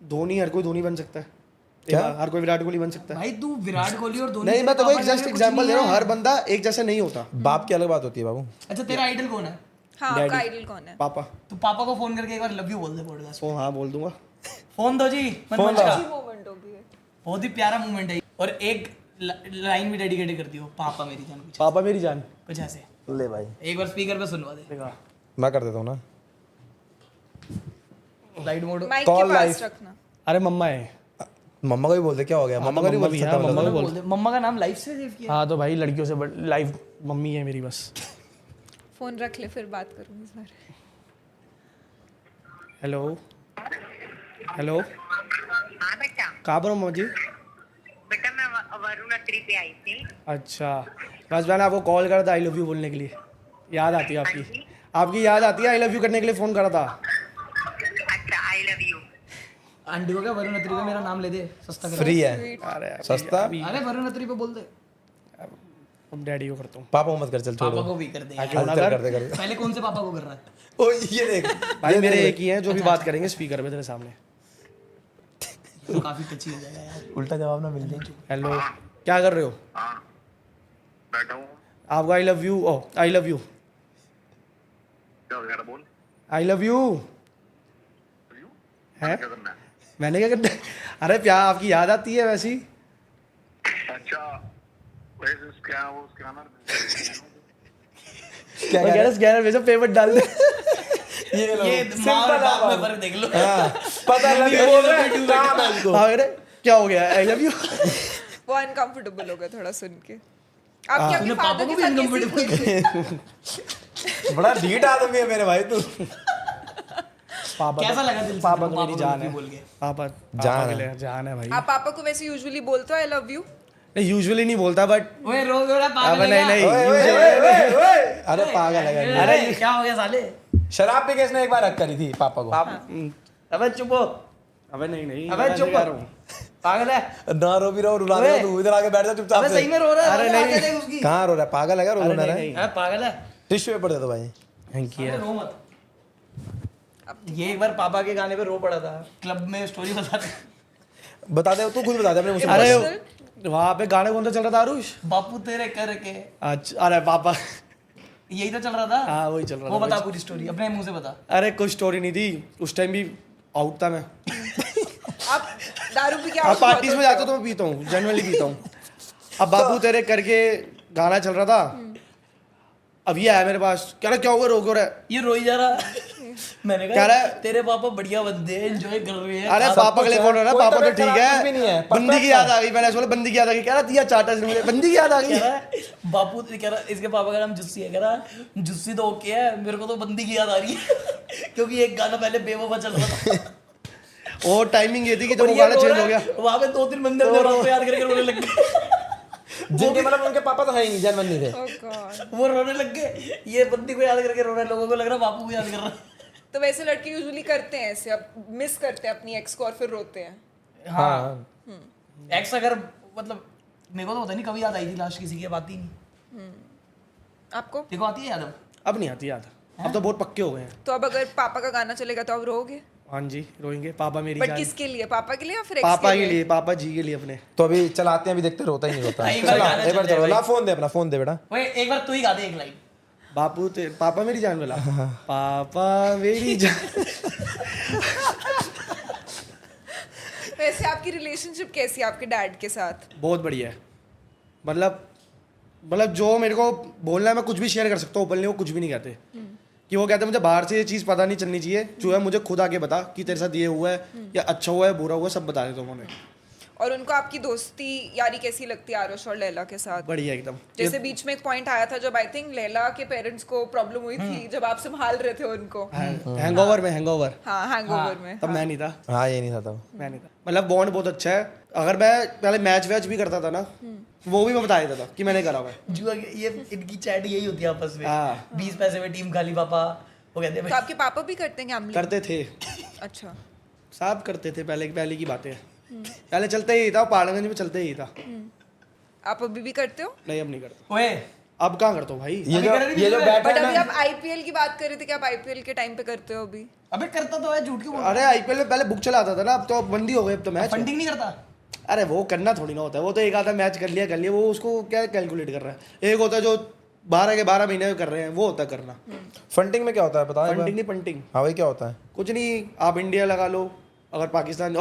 धोनी, हर कोई धोनी बन सकता है क्या? हर कोई विराट कोहली बन सकता है? भाई तू विराट कोहली और धोनी नहीं, से मैं तो पापा एक जस्ट कुछ एग्जांपल नहीं दे रहा हूँ, है। हर बंदा एक जैसा नहीं होता। बाप की अलग बात होती है बाबू। अच्छा तेरा आइडल कौन है? हाँ आपका आइडल कौन है? पापा। तू पापा को फोन करके एक बार लव यू बोल दे पॉडकास्ट। ओ हाँ बोल दूंगा। फोन दो जी, फोन मनमंच दो। का। अच्छी मोमेंट होगी ये। बहुत ही प्यारा मूवमेंट है, और एक लाइन भी डेडिकेट कर दियो, पापा मेरी जान, कुछ पापा मेरी जान। कुछ ऐसे ले भाई एक बार स्पीकर पे सुनवा दे। देखा मैं कर देता हूँ ना। Light mode. माइक के Call पास live। रखना। अरे मम्मा है। मम्मा को भी बोल दे, क्या हो गया? मम्मा को नहीं बोल भी सकता है, मम्मा मतलब। को बोल दे, मम्मा का नाम लाइव से सेव किया। हाँ तो भाई लड़कियों से लाइव मम्मी है मेरी बस। फोन रख ले फिर बात करूंगी सारे। हेलो हेलो, हाँ बेटा। कहाँ पर हो मम्मा जी? बेटा मैं वरुण अत्री पे आई थी। अच्छा बस मैंने आपको कॉल करा था आई लव यू बोलने के लिए, याद आती है आपकी, आपकी याद आती है, आई लव यू करने के लिए फ़ोन करा था। अच्छा आई लव यू। आंटी को क्या वरुण अत्री पे मेरा नाम ले दे, सस्ता कर। फ्री है, अरे सस्ता। अरे वरुण अत्री पे बोल दे। अब डैडी को करता हूँ। पापा को मत कर, चल पापा छोड़ो। को भी कर दे यार। क्यों ना चल कर? कर दे कर दे। पहले कौन से पापा को कर रहा है? ओ ये देख भाई मेरे एक ही हैं जो भी बात करेंगे स्पीकर पे तेरे सामने। तो काफी टची हो जाएगा यार। उल्टा जवाब ना मिल जाए। हेलो, क्या कर रहे हो? हाँ बैठा हूँ। आपको I love you, oh I love you, क्या वगैरह बोल। आई लव यू है। क्या करना है? मैंने क्या करना है? अरे प्यार आपकी याद आती है वैसी। अच्छा वैसे क्या वो स्कैनर क्या मैं कह कह रहा स्कैनर भेजो, पेमेंट डाल दे। ये लो ये माँ और बाप में फर्क देख लो। हाँ, पता लग गया बोल रहा है काम है इसको। हाँ अरे क्या हो गया, आई लव यू। वो अनकंफर्टेबल हो गया थोड़ा सुन के। आपके अपने तूने फादर पापा को के भी साथ कैसी इनकम्फर्टेबल बड़ा ढीठ आदमी है मेरे भाई तू। पापा कैसा लगा दिल से पापा तेरे तो को मेरी को जान लव यू है बोल के? पापा जान जान है। के लिए जान है भाई। आप पापा को वैसे यूजुअली बोलते हो आई लव यू? नहीं यूजुअली नहीं बोलता बट ओए रो रहा अब पागल नहीं है नहीं ओए, ओए, usually- ओए, ओए, ओए। अरे पागल है क्या? अरे क्या हो गया साले? शराब पी के इसने एक बार हक करी थी पापा को। अबे चुप हो। अबे नहीं नहीं अबे मैं चुप नहीं कर रहा हूँ। पागल है। ना रो भी रहो, रुला दे ओए। तू, इधर आके बैठ जा चुपचाप अबे से। सही में रो रहा है। अरे अरे नहीं। देख उसकी। कहाँ रो रहा है? पागल है क्या? रो अरे रहा नहीं, है? नहीं। है पागल है। टिश्यू पेपर दे दो भाई। थैंक यू अरे रो मत। ये एक बार पापा के गाने पे रो पड़ा था क्लब में, स्टोरी बता दे। बता दे, तू खुद बता दे अपने मुझसे। अरे Emotional? वहाँ पे गाने कौन सा चल रहा था आरुष? बापू तेरे करके अच्छा अरे पापा यही तो चल रहा था। हाँ वही चल रहा वो था बता पूरी स्टोरी अपने मुंह से बता। अरे कोई स्टोरी नहीं थी उस टाइम भी आउट था मैं। आप दारू पी के अब out पार्टीज में होते जाता हो? तो मैं पीता हूँ जनरली पीता हूँ। अब बापू तेरे करके गाना चल रहा था। अब ये आया मेरे पास कह रहा क्या हुआ रो क्यों रहा है? ये रोई जा रहा। मैंने कह कहा रहा है तेरे पापा बढ़िया बंदे हैं, एंजॉय कर रहे हैं। अरे सब पापा के कुछ लिए है, बोल रहा ना कोई पापा तो तबीयत ठीक खराब कुछ भी नहीं है, है बंदी की याद आ गई मैंने बोला बंदी की याद आ गई कह रहा दिया चाटा से मुझे बंदी की याद आ कह गई। रहा है बापू कह रहा इसके पापा का नाम जुस्सी है, कह रहा जुस्सी तो ओके है, मेरे को तो बंदी की याद आ रही है क्योंकि एक गाना पहले बेवफा चल रहा था और टाइमिंग ये थी कि जब और वो ये गाना रो चेंज रहा हो गया है, वहाँ पे 2-3 बंदे अपने रात को याद करके रोने लग गए। जिनके मतलब उनके पापा तो है ही नहीं, जन्म नहीं थे। Oh God. वो रोने लग गए, ये बंदी को याद करके रो रहे हैं, लोगों को लग रहा है बापू को याद कर रहा है। तो वैसे लड़के यूजुअली करते हैं ऐसे, अब मिस करते हैं अपनी एक्स को और फिर रोते हैं। हाँ एक्स अगर मतलब मेरे को तो पता नहीं कभी याद आई थी लास्ट किसी की, अब आती नहीं। आपको? देखो आती है याद अब? अब नहीं आती याद अब तो बहुत पक्के हो गए हैं। तो अब अगर पापा का गाना चलेगा तो आप रोओगे? हाँ जी रोएंगे पापा मेरी बट जान। किसके लिए? पापा के लिए या फिर एक्स पापा के के लिए? लिए पापा जी के लिए अपने। तो अभी चलाते हैं, अभी देखते रोता ही नहीं रोता। एक बार चला, गाना एक बार चल जाए चलो भाई। ला, फोन दे अपना, फोन दे बेटा। ओए एक बार तू ही गा दे एक लाइन। बापू पापा मेरी जान वाला पापा मेरी जान। वैसे आपकी रिलेशनशिप कैसी है आपके डैड के साथ? बहुत बढ़िया है मतलब जो मेरे को बोलना है मैं कुछ भी शेयर कर सकता हूँ ओपनली, वो कुछ भी नहीं कहते कि वो कहते हैं मुझे बाहर से ये चीज़ पता नहीं चलनी चाहिए, जो है मुझे खुद आके बता कि तेरे साथ ये हुआ है या अच्छा हुआ है बुरा हुआ है, सब बता देता हूँ उन्हें। और उनको आपकी दोस्ती यारी कैसी लगती है आरुष और लैला के साथ? बढ़िया एकदम। जैसे बीच में एक पॉइंट आया था जब आई थिंक लैला के पेरेंट्स को प्रॉब्लम हुई थी जब आप संभाल रहे थे उनको। हैंगओवर में हैंगओवर हाँ हैंगओवर में। तब मैं नहीं था। हाँ ये नहीं था तब। मैं नहीं था मतलब बॉन्ड बहुत अच्छा है। अगर मैं पहले मैच वैच भी करता था ना वो भी मैं बता देता था कि मैंने करा हुआ है। जुआ ये इनकी चैट यही होती है आपस में। हाँ। 20 पैसे में टीम खाली पापा, वो कहते तो हैं आपके पापा भी करते हैं गैम्बलिंग? करते थे अच्छा। सब करते थे पहले की बातें है। पहले चलते ही था पहाड़गंज में चलते ही था। आप अभी भी करते हो? नहीं अब नहीं करता। ओए अब कहाँ करता हूँ भाई। ये जो बैठा बट है अभी ना, आप आईपीएल की बात कर रहे थे कि आप आईपीएल के टाइम पे करते हो अभी? अबे करता तो है, झूठ क्यों बोल अरे आईपीएल में पहले बुक चलाता था ना, अब तो बंदी हो गई, अब तो मैच। फंडिंग नहीं करता? अरे वो करना थोड़ी ना होता है, वो तो एक आधा मैच कर लिया वो उसको क्या कैलकुलेट कर रहा है। एक होता है जो 12 के 12 महीने में कर रहे हैं, वो होता है करना। फंडिंग में क्या होता है पता है? फंडिंग नहीं पंटिंग हाँ भाई क्या होता है? कुछ नहीं। आप इंडिया लगा लो, अगर पाकिस्तान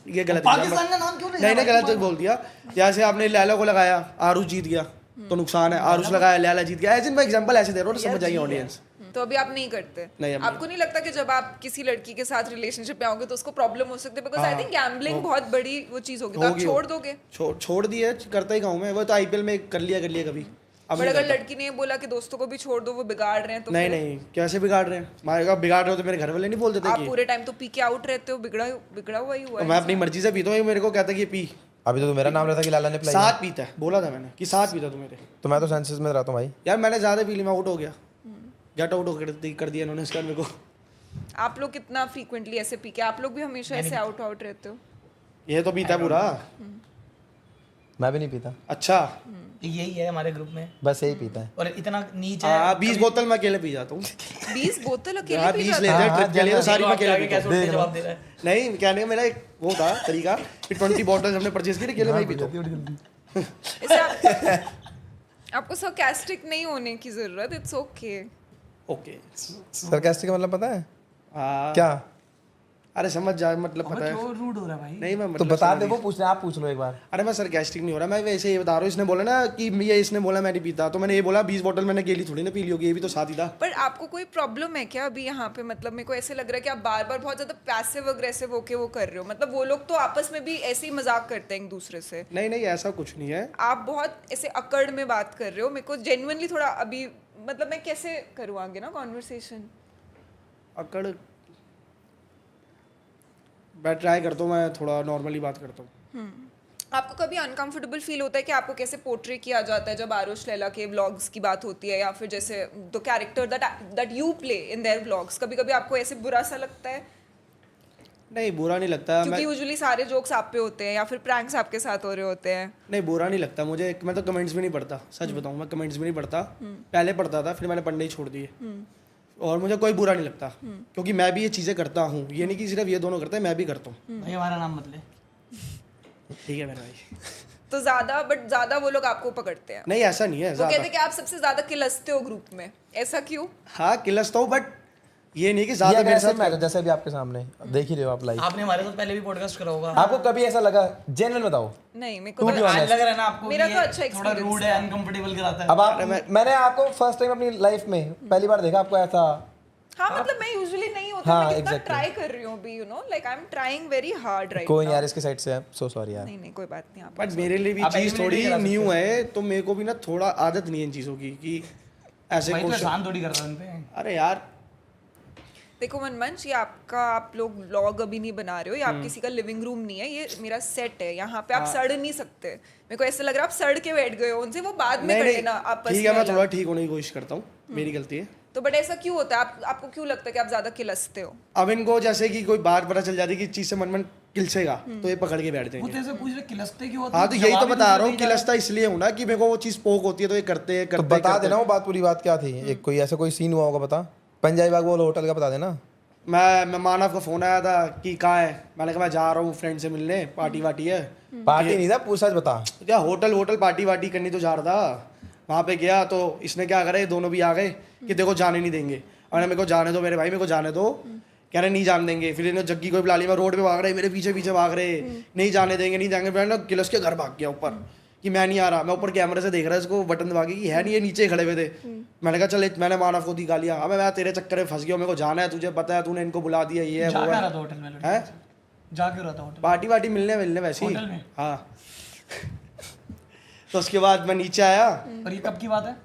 ये गलत पाकिस्तान का नाम क्यों ले नहीं रहा नहीं है? गलत बोल दिया। जैसे आपने लैला को लगाया, आरुष जीत गया तो नुकसान है, आरुष लगाया लैला जीत गया, ऐसे मैं एग्जांपल ऐसे दे रहा हूँ, समझ जाएगी ऑडियंस। तो अभी आप नहीं करते? नहीं, अब आपको नहीं लगता कि जब आप किसी लड़की के साथ रिलेशनशिप में आओगे तो उसको प्रॉब्लम हो सकती है? बिकॉज आई थिंक गैम्बलिंग बहुत बड़ी वो चीज होगी, तो आप छोड़ दोगे? छोड़ दिए, करता ही कहूँ मैं। वो तो आईपीएल में कर लिया कभी। अब बट नहीं अगर करता। लड़की ने बोला कि दोस्तों को भी छोड़ दो, वो बिगाड़ रहे हैं, तो नहीं फिर? नहीं कैसे बिगाड़ रहे हैं? मारेगा बिगाड़ रहे हो तो मेरे घर वाले नहीं बोलते थे आप कि पूरे टाइम तो पी के आउट रहते हो, बिगड़ा हुआ ही हुआ है। मैं अपनी मर्जी से पीता हूँ, ये मेरे को कहता है कि ये पी। अभी तो मेरा नाम रहता कि लाला ने पिलाई। साथ पीता है, बोला था मैंने कि साथ पीता तू मेरे। तो मैं तो सेंसेस में रहता हूँ भाई। यार मैंने ज्यादा पी ली, मैं आउट हो गया, गेट आउट कर दिया इन्होंने इसका मेरे को। आप लोग कितना फ्रीक्वेंटली ऐसे पी के, आप लोग भी हमेशा ऐसे आउट रहते हो? ये तो पीता है पूरा। मैं भी नहीं पीता, अच्छा यही है हमारे ग्रुप में, बस यही पीता है। और इतना नीचे हाँ 20 बोतल मैं अकेले पी जाता हूँ। 20 बोतल अकेले हाँ पी 20 जाते लेते हो? हैं ट्रिप के लिए, तो सारी मैं अकेले पीता कैसे उठ के जवाब दे रहा है? हूँ। नहीं कहने का मेरा एक वो था तरीका कि 20 बॉटल हमने परचेज की, अकेले मैं ही पीता हूँ। इसे आपको sarcastic नहीं होने की जरूरत, इट्स ओके। ओके सरकास्टिक का मतलब पता है हाँ क्या? अरे समझ जा मतलब पता है क्यों रूड हो रहा है भाई? नहीं मैं तो मतलब बता दे, वो पूछ रहे, आप पूछ लो एक बार। अरे मैं सरकास्टिक नहीं हो रहा, मैं वैसे ये बता रहा हूँ। इसने बोला ना कि ये इसने बोला मैं नहीं पीता, तो मैंने ये बोला 20 बोतल मैंने अकेली थोड़ी ना पी ली होगी, ये भी तो साथ ही था। पर आपको कोई प्रॉब्लम है क्या अभी यहाँ पे? मतलब मेरे को ऐसे लग रहा है कि आप बार बार बहुत ज्यादा पैसिव अग्रेसिव होके वो कर रहे हो। मतलब वो लोग तो आपस में भी ऐसे ही मजाक करते हैं एक दूसरे से, नहीं नहीं ऐसा कुछ नहीं है। आप बहुत ऐसे अकड़ में बात कर रहे हो। मेरे को जेन्युइनली थोड़ा अभी मतलब मैं कैसे करूँ आगे ना कॉन्वर्सेशन? अकड़ मैं ट्राई करता हूँ, मैं थोड़ा नॉर्मली बात करता हूँ। आपको कभी अनकंफर्टेबल फील होता है कि आपको कैसे पोर्ट्रे किया जाता है जब आरुष लैला के व्लॉग्स की बात होती है, या फिर जैसे the character that you play in their vlogs? कभी कभी आपको ऐसे बुरा सा लगता है? नहीं बुरा नहीं लगता। क्योंकि यूजुअली सारे जोक्स आप पे होते हैं या फिर प्रैंक्स आपके साथ हो रहे होते हैं। नहीं बुरा नहीं लगता मुझे। मैं तो कमेंट्स भी नहीं पढ़ता, सच बताऊँ मैं कमेंट्स भी नहीं पढ़ता। पहले पढ़ता था, फिर मैंने पढ़ने ही छोड़ दिए। और मुझे कोई बुरा नहीं लगता, क्योंकि मैं भी ये चीज़ें करता हूँ। ये नहीं कि सिर्फ ये दोनों करते हैं, मैं भी करता हूँ। भाई हमारा नाम मत ले। ठीक है मेरा भाई। तो ज्यादा वो लोग आपको पकड़ते हैं। नहीं ऐसा नहीं है वो कहते ज़्यादा। हैं कि आप सबसे ज्यादा किलसते हो ग्रुप में, ऐसा क्यों? हाँ किलसता हूँ, बट ये नहीं कि ये ज़्यादा मेरे aggressive साथ। मैटर, जैसे भी आपके सामने देख ही रहे हो आप लाइव। आपने हमारे साथ पहले भी पॉडकास्ट करा होगा। आपको कभी ऐसा लगा, जेन्युइन बताओ? नहीं मेरे को To be तो honest. लग रहा है ना आपको मेरा कि तो ये अच्छा थोड़ा experience रूड है, अनकंफर्टेबल कराता है। अब आप, मैंने आपको फर्स्ट टाइम अपनी लाइफ में पहली बार देखा आपको ऐसा। हाँ मतलब मैं यूजुअली नहीं होता। हाँ, मैं कितना exactly. ट्राई कर रही हूँ अभी, you know like I am trying very hard right कोई नहीं यार, इसके साइड से सो सॉरी यार। नहीं कोई बात नहीं। आप बट मेरे लिए भी आप चीज़ eliminate थोड़ी नहीं करा सकते। न्यू है, तो मेरे को भी ना थोड़ा आदत नहीं है इन चीज़ों की कि ऐसे भाई तो क्वेश्चन। एहसान थोड़ी कर रहा है उन पे। अरे यार देखो मनमंच, ये आपका आप लोग व्लॉग अभी नहीं बना रहे हो, ये आप किसी का लिविंग रूम नहीं है, ये मेरा सेट है। यहाँ पे आप सड़ नहीं सकते। मेरे को ऐसा लग रहा है आप सड़ के बैठ गए हो उनसे, वो बाद में नहीं कर नहीं लेना आपस ठीक है, में मैं अलग। थोड़ा ठीक होने की कोशिश करता हूँ, मेरी गलती है। तो बट ऐसा क्यों होता है? आपको क्यों लगता है कि आप ज्यादा किलसते हो? अब इनको जैसे कि कोई बात पता चल जाती है कि इस चीज़ से मन मन किलसेगा, तो ये पकड़ के बैठ वो जाएंगे। तेरे से पूछ रहे किलसते क्यों होते हाँ हैं? तो यही तो जवाब ही बता रहा दूसरा हूँ, दे रहा है। किलसता इसलिए हूँ ना कि मेरे को वो चीज़ पोक होती है, तो ये करते तो बता देना वो बात, पूरी बात क्या थी। एक कोई ऐसा कोई सीन हुआ होगा, बता। पंजाबी बाग वो होटल का बता देना। मैं मानव का फोन आया था कि कहाँ है, मैंने कहा मैं जा रहा हूँ फ्रेंड से मिलने, पार्टी वार्टी है। पार्टी नहीं था, पूछ सच बता। तो क्या होटल पार्टी वार्टी करनी तो जा रहा था। वहाँ पे गया तो इसने क्या करा, ये दोनों भी आ गए कि देखो जाने नहीं देंगे। और मेरे को जाने दो मेरे भाई, मेरे को जाने दो। कह रहे नहीं जाने देंगे। फिर इन्होंने जग्गी को बुला लिया, मैं रोड पे भाग रहे, मेरे पीछे पीछे भाग रहे, नहीं जाने देंगे नहीं जाएंगे। मैं ना किलस के घर भाग गया ऊपर कि मैं नहीं आ रहा। मैं ऊपर कैमरे से देख रहा इसको, बटन दबा के कि है नहीं, ये नीचे खड़े हुए थे। मैंने कहा चल, मैंने मानव को दिखा लिया। अब मैं तेरे चक्कर में फंस गया, मेरे को जाना है, तुझे पता है, तूने इनको बुला दिया, ये है जा वो क्या है। रहा था होटल में? हैं? जा क्यों रहा था होटल? पार्टी वार्टी मिलने वैसे ही। होटल में? हाँ तो उसके बाद मैं नीचे आया। और ये कब की बात है?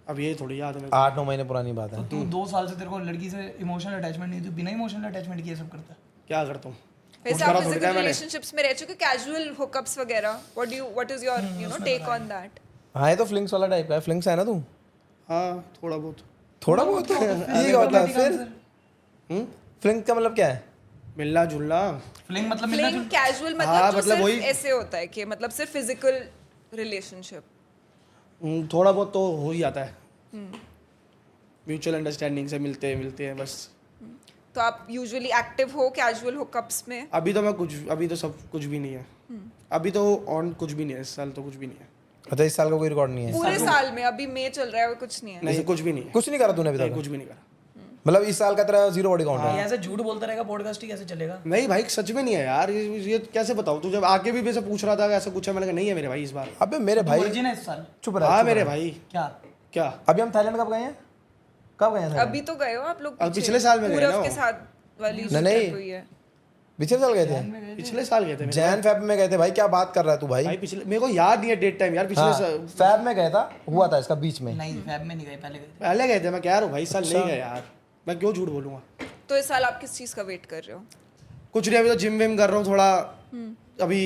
अब ये थोड़ी याद है मेरे को। 8-9 महीने पुरानी बात है। तू 2 साल से तेरे को लड़की से इमोशनल अटैचमेंट नहीं थी, बिना इमोशनल अटैचमेंट किए सब करता है। क्या करता हूँ, वैसे करा आप थोड़ी था फिजिकल मैंने। रिलेशनशिप्स में रह चुके, कैजुअल हुकअप्स वगैरह, what is your you know take on that? हाँ, ये तो फ्लिंग्स वाला टाइप का है। फ्लिंग्स है ना तू? हाँ थोड़ा बहुत। थोड़ा बहुत ये क्या होता है फिर? फ्लिंग का मतलब क्या है? मिलना जुलना। फ्लिंग मतलब मिलना फ्लिंग जुल- कैजुअल हाँ, मतलब जो मतलब सिर्फ वही- ऐसे होता है कि मतलब सिर्फ फिजिकल रिलेशनशिप। थोड़ा बहुत तो हो ही जाता है, म्यूचुअल अंडरस्टैंडिंग से मिलते हैं बस। तो आप यूजुअली एक्टिव हो कैजुअल हुकअप्स में? अभी तो सब कुछ भी नहीं है। अभी तो ऑन कुछ भी नहीं है, इस साल तो कुछ भी नहीं है। अच्छा, इस साल का कोई रिकॉर्ड नहीं है? पूरे साल में अभी मई चल रहा है और कुछ नहीं है? नहीं कुछ भी नहीं है, कुछ नहीं करा तूने अभी नहीं, तक? कुछ भी नहीं करा। मतलब इस साल का तेरा 0 बॉडी काउंट है? ये ऐसे झूठ बोलता रहेगा, पॉडकास्ट ही कैसे चलेगा? नहीं भाई सच में नहीं है यार, ये कैसे बताऊँ? तू जब आगे भी मेरे से पूछ रहा था ऐसा कुछ है, मैंने कहा नहीं है मेरे भाई इस बार। अबे मेरे भाई वर्जिन है इस साल? चुप रह। हाँ चुप मेरे रह। भाई। क्या? क्या अभी हम थाईलैंड कब गए हैं? कब गए हैं थाईलैंड? अभी तो गए हो आप लोग? अब पीछे? पिछले साल में गए पूरब ना के वो। साथ वाली जो नहीं। trip हुई है। पिछले साल गए थे? पिछले साल गए थे मेरे जैन फेब में गए थे भाई। क्या बात कर रहा है तू भाई? भाई। पिछले मेरे को याद नहीं है डेट टाइम यार। पिछले हाँ, साल फेब में गया था, हुआ था इसका बीच में। नहीं, फैब में नहीं गए, पहले गए थे। पहले गए थे। मैं कह रहा हूँ भाई, इस साल अच्छा। नहीं गए यार, मैं क्यों झूठ बोलूँगा। तो इस साल आप किस चीज का वेट कर रहे हो? कुछ नहीं, अभी तो जिम विम कर रहा हूँ थोड़ा। अभी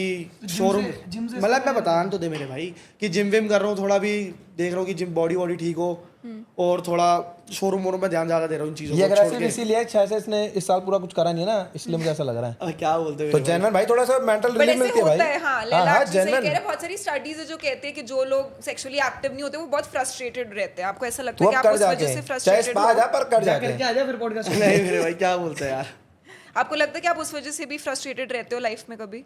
शोरूम जिम से मतलब मैं बतान तो दे मेरे भाई कि जिम विम कर रहा हूँ थोड़ा। भी देख रहा हूँ कि जिम बॉडी ठीक हो, और थोड़ा शोरूम वोरूम में ध्यान ज़्यादा दे रहा हूँ इन चीज़ों ये को छोड़ अग्रेसिव के। इसीलिए शायद से इसने इस साल पूरा कुछ करा नहीं है ना, इसलिए मुझे ऐसा लग रहा है। अब क्या बोलते हो तो मेरे भाई? जैनवन भाई थोड़ा सा मेंटल बट रिलीफ ऐसे मिलती है भाई। होता है। हाँ लैला हाँ, actually सही कह genuine। रहे हैं। बहुत सारी स्टडीज है जो कहते हैं कि जो लोग सेक्सुअली एक्टिव नहीं होते वो बहुत फ्रस्ट्रेटेड रहते हैं। आपको ऐसा लगता तू है कि अब आप कर उस जाके, वजह से चाहे फ्रस्ट्रेटेड स्पा जा हो? पर कर जाके। करके आ जा फिर पॉडकास्ट। नहीं मेरे भाई क्या बोलते हैं यार। आपको लगता है कि आप उस वजह से भी फ्रस्ट्रेटेड रहते हो लाइफ में कभी?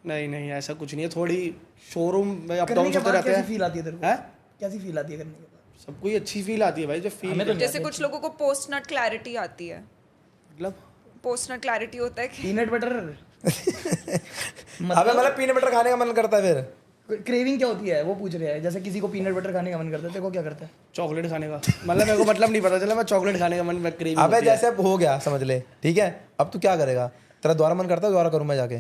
नहीं ऐसा कुछ नहीं है। थोड़ी शोरूम में अप करने डाउन के होते बाद रहते कैसी हैं। फील आती है तेरे को? हैं? कैसी फील आती है करने के बाद? सब कोई अच्छी फील आती है भाई, जो हमें फील तो जैसे कुछ लोगों को पोस्ट नट क्लैरिटी आती है। मतलब पोस्ट क्लैरिटी होता है कि पीनट बटर अबे मतलब पीनट बटर खाने का मन करता है फिर क्रेविंग क्या होती है वो पूछ रहे हैं। जैसे किसी को पीनट बटर खाने का मन करता है, तेरे को क्या करता है? चॉकलेट खाने का मतलब मेरे को मतलब नहीं पता चला, मैं चॉकलेट खाने का मन क्रेविंग अबे जैसे अब हो गया समझ ले, ठीक है, अब तू क्या करेगा? तेरा दोबारा मन करता है दोबारा करूँ मैं जाके?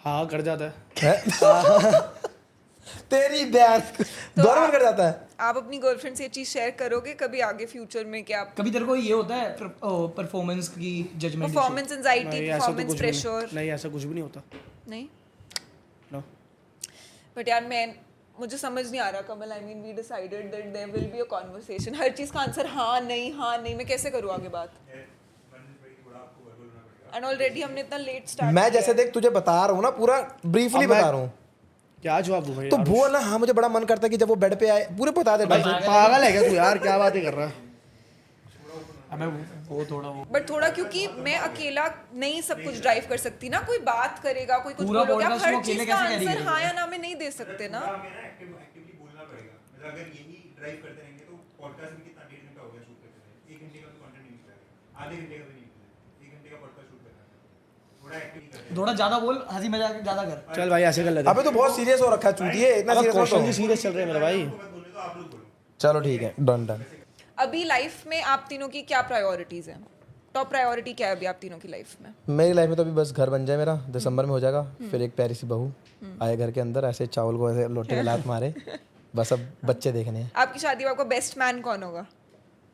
हाँ कर जाता है। हैं? तेरी बहन दोबारा मन कर जाता है। आप अपनी गर्लफ्रेंड से ये चीज शेयर करोगे कभी आगे फ्यूचर में कि आप कभी तेरे को ये होता है परफॉर्मेंस की जजमेंट? परफॉर्मेंस एंजाइटी, नहीं ऐसा तो परफॉर्मेंस कुछ भी प्रेशर? नहीं, ऐसा कुछ भी नहीं होता। नहीं, नो बट यार मुझे समझ नहीं आ रहा Kamal. I mean we decided that there will be a conversation, हर चीज का आंसर हाँ नहीं, मैं कैसे करूँ आगे बात? एंड ऑलरेडी हमने इतना लेट स्टार्ट मैं जैसे देख तुझे बता रहा हूँ ना, पूरा ब्रीफली अब मैं- बता रहा हूँ, क्या जवाब दूं भाई तो यार? बोल ना। हाँ मुझे बड़ा मन करता है कि जब वो बेड पे आए पूरे बता दे भाई। पागल है क्या तू यार, क्या बातें कर रहा है? अबे वो थोड़ा वो बट थोड़ा क्योंकि मैं अकेला नहीं सब कुछ ड्राइव कर सकती ना, कोई बात करेगा, कोई कुछ पूरा बोलोगे, आप podcast हर वो अकेले चीज का कैसे carry आंसर करेगा? हाँ या ना में नहीं दे सकते ना। एक्टिवली बोलना पड़ेगा। मतलब अगर यही ड्राइव करते रहेंगे तो पॉडकास्ट भी कितना 1.5 घंटा हो गया शूट करते हैं, 1 घंटे का तो कंटेंट नहीं निकलेगा, आधे घंटे का भी नहीं निकलेगा, 1 घंटे का पॉडकास्ट शूट करना है। थोड़ा एक्टिवली करते थोड़ा ज्यादा बोल, हंसी मजाक ज्यादा कर। चल भाई ऐसे कर लेते अबे तो बहुत सीरियस हो रखा है चूतिए, इतना सीरियस क्वेश्चन हो ही सीरियस चल रहे हैं मेरे भाई। बोले तो आप लोग बोलो। चलो ठीक है, डन डन। अभी लाइफ में आप तीनों की क्या प्रायोरिटीज हैं? टॉप प्रायोरिटी क्या है अभी आप तीनों की लाइफ में? मेरी लाइफ में तो अभी बस घर बन जाए मेरा, दिसंबर में हो जाएगा, फिर एक प्यारी सी बहू आए घर के अंदर, ऐसे चावल को ऐसे लोटे में लात मारे, बस अब बच्चे देखने हैं। आपकी शादी में आपका बेस्ट मैन कौन होगा?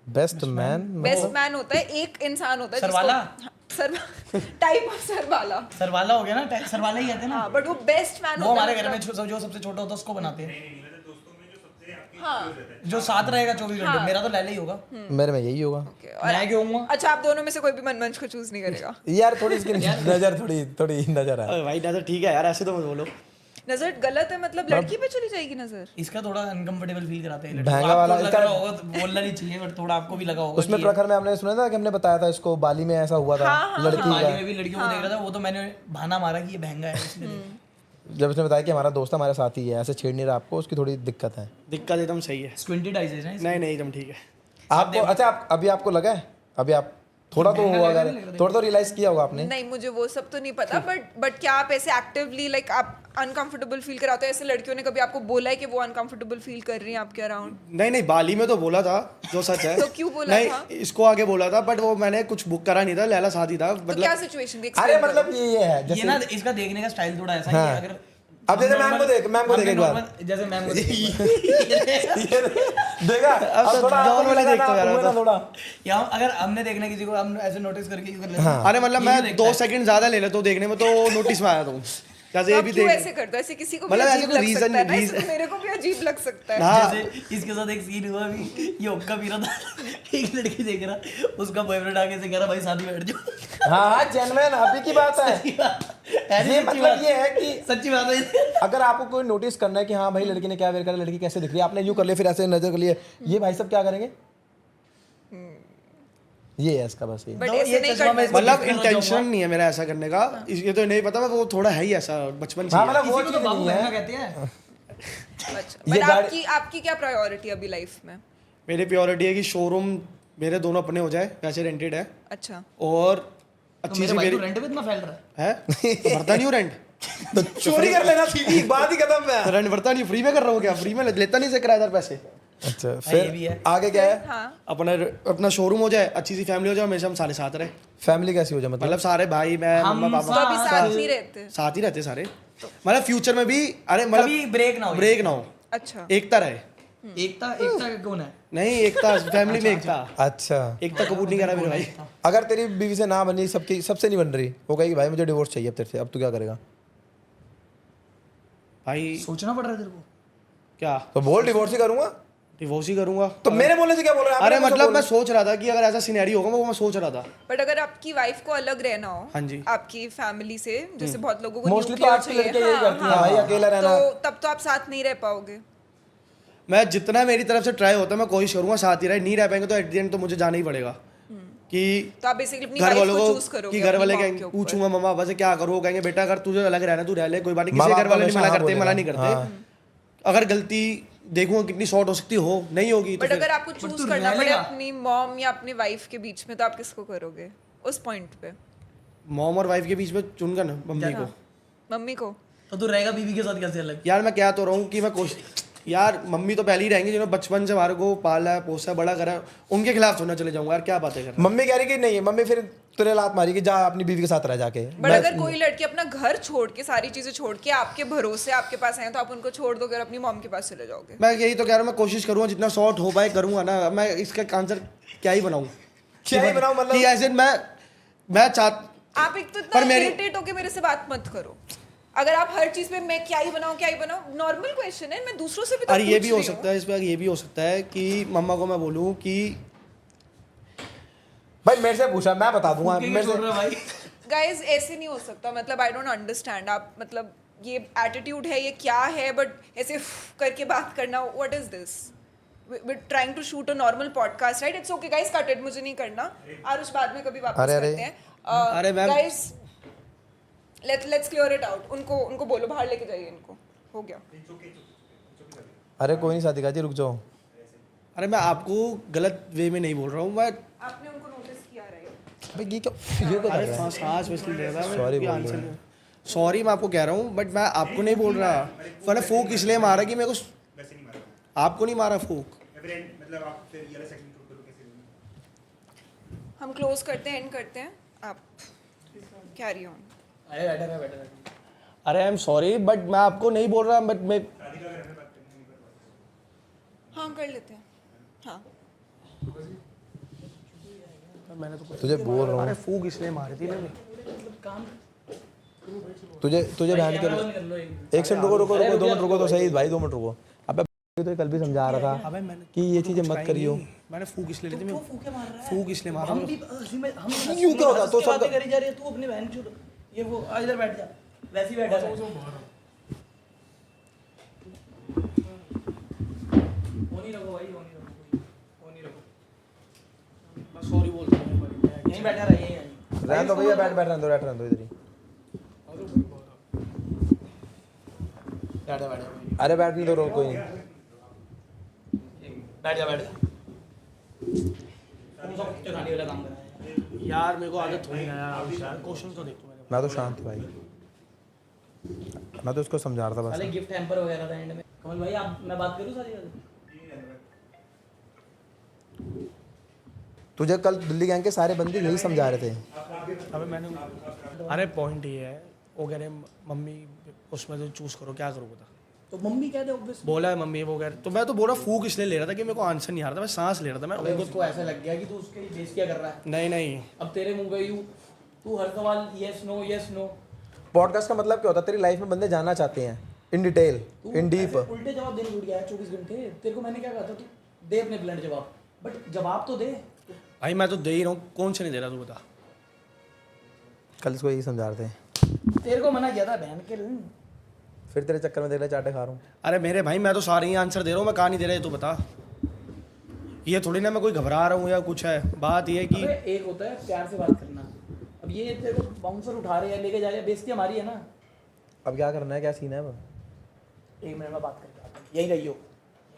बेस्ट मैन बेस्ट मैन होता है एक इंसान होता है सरवाला? सर टाइप ऑफ सरवाला। सरवाला हो गया ना, सरवाला ही कहते हैं ना। हाँ बट वो बेस्ट मैन वो होता है हमारे घर में मतलब- जो सबसे छोटा होता है उसको बनाते हैं, हाँ जो साथ रहेगा 24 घंटे। मेरा तो लैला ही होगा। मेरे में यही होगा। okay, और मैं क्यों हूँ? अच्छा आप दोनों में से कोई भी मनमंच को चूज नहीं करेगा? यार थोड़ी इसकी नजर थोड़ी नजर है। अरे भाई नजर ठीक है यार, ऐसे तो मत बोलो। नजर गलत है मतलब लड़की पे चली जाएगी नजर? इसका थोड़ा अनकंफर्टेबल फील कराते हैं। महंगा आपको वाला लग इसका- रहा होगा तो बोलना नहीं चाहिए, बट थोड़ा आपको भी लगा होगा उसमें कि प्रखर में हमने सुना था कि हमने बताया था इसको, बाली में ऐसा हुआ था लड़की बाली का, में भी लड़कियों को देख रहा था, वो तो मैंने बहाना मारा कि ये महंगा है इसलिए देख। जब उसने बताया कि हमारा दोस्त हमारे साथ ही है, ऐसे छेड़ नहीं रहा आपको, उसकी थोड़ी दिक्कत है दिक्कत एकदम सही है। स्क्विंटेड आईज है ना इसकी। नहीं एकदम ठीक है। आपको। अच्छा अभी आपको लगा है, अभी आप थोड़ा तो हुआ, अगर थोड़ा तो रियलाइज किया होगा आपने। नहीं मुझे वो सब तो नहीं पता, बट क्या आप ऐसे एक्टिवली लाइक आप अनकंफर्टेबल फील कराते हो? ऐसे लड़कियों ने कभी आपको बोला है कि वो अनकंफर्टेबल फील कर रही हैं आपके अराउंड? नहीं बाली में तो बोला था, जो सच है। तो क्यों बोला नहीं, था? इसको आगे बोला था, बट वो मैंने कुछ बुक करा नहीं था, लैला साथ ही था। तो मतलब क्या सिचुएशन थी? अरे explain मतलब ये है ये जैसे ना इसका देखने का स्टाइल थोड़ा ऐसा ही हाँ। है। अगर अब जैसे मैम को देख एक बार जैसे मैम को देख देखा, अब थोड़ा आपको normal भी लगा देखते ना, जा रहा हुआ ना था। थोड़ा। या अगर हमने देखना किसी को, हम ऐसे नोटिस करके कर लेते हैं। अरे मतलब ये भी मैं देखता 2 है। सेकंड ज्यादा ले लेता हूँ देखने में, तो नोटिस में आया था कैसे तो ये आप भी क्यों देख। ऐसे करते हो? ऐसे किसी को भी मतलब ऐसे अजीब कोई लग reason सकता है ना, नहीं- ऐसे तो मेरे को भी अजीब लग सकता है। हाँ जैसे इसके साथ एक सीन हुआ अभी, ये हुक्का पी रहा था, एक लड़की देख रहा, उसका बॉयफ्रेंड आके से कह रहा भाई साथ में बैठ जाओ। हाँ हाँ जेन्युइन अभी की बात है। ऐसी ये सच्ची मतलब बात- ये है कि सच्ची बात है। अगर आपको कोई नोटिस करना है कि हाँ भाई लड़की ने क्या वेयर करा, लड़की कैसे दिख रही है, आपने यूं कर लिया, फिर ऐसे नजर कर लिए, ये भाई सब क्या करेंगे? ये है इसका बस ये। बट तो ऐसे ये नहीं चश्मा मैं करना इसको मतलब देख कर इंटेंशन जाऊंगा। नहीं है मेरा ऐसा करने का, ये तो नहीं पता, वो थोड़ा है ही ऐसा बचपन से हाँ ही है। मतलब वो किसी को चीज तो बाबू नहीं महंगा है। कहते हैं। अच्छा ये बट गाड़ी- आपकी क्या प्रायोरिटी अभी लाइफ में? मेरी प्योरिटी है कि शोरूम मेरे दोनों अपने हो जाए, वैसे रेंटेड है, अच्छा और तो अच्छी मेरे सी भाई मेरी तो रेंट पे इतना फैल रहा है। है। भरता नहीं हूँ रेंट, तो चोरी कर लेना सीधी बात ही खत्म है। रेंट भरता नहीं, फ्री में कर रहा हूँ क्या? फ्री में लेता नहीं से किराएदार पैसे। अच्छा ये भी है। फिर आगे क्या है? हाँ अपना शोरूम हो जाए, अच्छी सी फैमिली हो जाए, हमेशा हम सारे साथ रहे। फैमिली कैसी हो जाए मतलब? मतलब सारे भाई, मैं, हम मम्मा तो पापा अभी साथ नहीं रहते? साथ ही रहते सारे। मतलब फ्यूचर में भी, अरे कभी मतलब ब्रेक ना हो। ब्रेक ना हो, अच्छा एकता रहे। एकता कौन है? नहीं एकता फैमिली में एकता, अच्छा एकता कबूल नहीं करा मेरे भाई। अगर तेरी बीवी से ना बनी, सबकी सबसे नहीं बन रही, वो कहेगी भाई मुझे डिवोर्स चाहिए अब तेरे से, अब तू क्या करेगा? भाई सोचना पड़ रहा है तेरे को। क्या तो बोल डिवोर्स ही करूंगा। डिवोर्स ही करूंगा। तो मेरे बोलने से क्या बोल रहा है? अरे आपने मतलब बोला। मैं सोच रहा था कि अगर ऐसा सिनेरी होगा, वो मैं सोच रहा था। बट अगर आपकी वाइफ को अलग रहना हो हाँ जी। आपकी फैमिली से, जैसे बहुत लोगों को मोस्टली तो nuclear आज की चाहिए, लड़कियां यही हाँ, करती हैं भाई, अकेला रहना। तो तब तो आप साथ नहीं रह पाओगे। मैं जितना मेरी तरफ से ट्राई होता है मैं कोशिश करूंगा साथ ही रहे, नहीं रह पाएंगे तो एट द एंड तो मुझे जाना ही पड़ेगा। कि तो आप बेसिकली अपनी घर वाइफ वालों को को, चूज करोगे कि घर अपनी वाले माँ कहेंगे, के ऊपर। पूछूंगा मम्मा पापा से क्या करो, वो कहेंगे बेटा अगर तुझे अलग रहना तू रह ले, कोई बात नहीं। माँ किसी बाप घर वाले नहीं हमेशा मना हाँ करते, बोलेगा। मना नहीं करते। अगर गलती देखूंगा कितनी शॉर्ट हो सकती हो, नहीं होगी तो बट फिर अगर आपको चूज तू करना रह पड़े लेगा। अपनी मॉम या अपनी वाइफ के बीच में, तो आप किसको करोगे? उस पॉइंट पे? मॉम और वाइफ के बीच में चुनकर ना मम्मी को। मम्मी को? तो तू रहेगा बीवी के साथ कैसे अलग? यार मैं क्या तो रहा हूँ कि मैं यार मम्मी तो पहले ही रहेंगी जिन्होंने बचपन से हमारे को पाला है, पोसा है, बड़ा करा है, उनके खिलाफ थोड़ा चले जाऊंगा यार, क्या बातें कर। मम्मी कह रही कि नहीं, मम्मी फिर तुझे लात मारी कि जा अपनी बीवी के साथ रह जाके। बट अगर कोई लड़की अपना घर छोड़ के, सारी चीजें छोड़ के आपके भरोसे आपके पास आए तो आप उनको छोड़ दोगे और अपनी मॉम के पास चले जाओगे? मैं यही तो कह रहा हूँ, मैं कोशिश करूँगा जितना शॉर्ट हो पाए करूँगा ना। मैं इसका आंसर क्या ही बनाऊँ, क्या ही बनाऊं मतलब? कि ऐसे मैं आप एक तो इतना इरिटेट होके मेरे से बात मत करो। अगर आप हर चीज पे मैं क्या ही बनाऊं, नॉर्मल क्वेश्चन है, मैं दूसरों से भी तो अरे ये पूछ भी हो रही हूं। सकता है, इस पर ये भी हो सकता है कि मम्मा को मैं बोलूँ कि भाई मेरे से पूछा, मैं बता दूंगा। मेरे से भाई गाइस ऐसे नहीं हो सकता, मतलब आई डोंट अंडरस्टैंड। आप मतलब ये एटीट्यूड है, ये क्या है? बट ऐसे करके बात करना, what is this? We trying to shoot a normal podcast, right? It's okay guys, cut it, मुझे नहीं करना। आरुष बाद में कभी वापस अरे, करते हैं। अरे ma'am. Guys let's clear it out. उनको बोलो बाहर लेके जाइए इनको। हो गया। अरे कोई नहीं साथिका जी, रुक जाओ। अरे मैं आपको गलत वे में नहीं बोल रहा हूँ मैं। आपने उनको नोटिस किया, राइट? भाई ये क्या अरे सांस इसलिए ले रहा Sorry है, बोल रहे हैं। सॉरी मैं आपको कह रहा हूँ, बट मैं आपको नहीं बोल रहा। मैंने फूक इसलिए मारा कि मेरे को, वैसे नहीं मारा आपको नहीं मारा फूक। या फिर मतलब आप फिर ये वाला सेगमेंट शुरू करो कैसे? हम क्लोज करते हैं, एंड करते हैं, आप कैरी ऑन। अरे बैठा रहे। अरे आई एम सॉरी बट मैं आपको नहीं बोल रहा, बट मैं शादी का घर में बात करनी नहीं कर पाते। हाँ कर लेते हैं, हाँ। मैंने तो तुझे बोल रहा अरे हूँ, फूक इसलिए मारी थी मैंने। तुझे बहन के एक सेकंड रुको 2 मिनट रुको तो सही भाई, 2 मिनट रुको। अबे तो कल भी समझा रहा था अबे मैंने कि ये चीजें मत करियो। मैंने फूक इसलिए ली थी, मैं फूक इसलिए मारा। हम भी हंसी में हम यूं क्या होता? तो सब बातें करी जा रही है, तू अपनी बहन छोड़, ये वो आ इधर बैठ जा, वैसे ही बैठा रहे। होनी रखो भाई, होनी रखो। मैं सॉरी बोल रहा हूँ। यहीं बैठा रहे, यहीं रहने दो भैया, बैठ रहने दो इधर ही। अरे बैठने दो, कोई नहीं। बैठ जा। तुम सब कुत्ते खाने वाला काम कर रहे हैं। यार मेरे को आदत थोड़ी ना यार, क्वेश्चन तो देखो मैंने। मैं तो शांत भाई, मैं तो उसको समझा रहा था साले बस। गिफ्ट हैम्पर वगैरह था एंड में। कमल भाई आप, मैं बात करूं सारी बात? तुझे कल दिल्ली गैंग के सारे बंदे यही समझा रहे थे। अबे मैंने, अरे पॉइंट ये है, वो कह रहे मम्मी उसमें से चूज करो, क्या करो बता। तो मम्मी कह दे ऑब्वियस। बोला है मम्मी, वो कह रहे, तो मैं तो बोला फूक इसलिए ले रहा था कि मेरे को आंसर नहीं आ रहा था, मैं सांस ले रहा था। मैं अबे उसको ऐसा लग गया कि तू उसके बेस क्या कर रहा है। नहीं अब तेरे मुंह पे तू हर सवाल यस नो। पॉडकास्ट का मतलब क्या होता है? तेरी लाइफ में बंदे जानना चाहते हैं इन डिटेल, इन डीप। उल्टे जवाब देने उठ गया है 24 घंटे। तेरे को मैंने क्या कहा था, तू दे अपने ब्लंट जवाब, बट जवाब तो दे। भाई मैं तो दे ही रहा हूँ, कौन से नहीं दे रहा तू बता। कल इसको यही समझा रहे थे, तेरे को मना किया था बहन के। फिर तेरे चक्कर में देख ले चाटे खा रहा हूँ। अरे मेरे भाई मैं तो सारे ही आंसर दे रहा हूँ, मैं कहाँ नहीं दे रहा है, तू बता। ये थोड़ी ना मैं कोई घबरा रहा हूँ या कुछ है, बात ये है कि अबे एक होता है प्यार से बात करना, अब ये तेरे को बाउंसर उठा रहे हैं, लेके जा रहे हैं, बेइज्जती हमारी है ना। अब क्या करना है, क्या सीन है? अब 1 मिनट में बात करके आता हूँ, यहीं रहियो,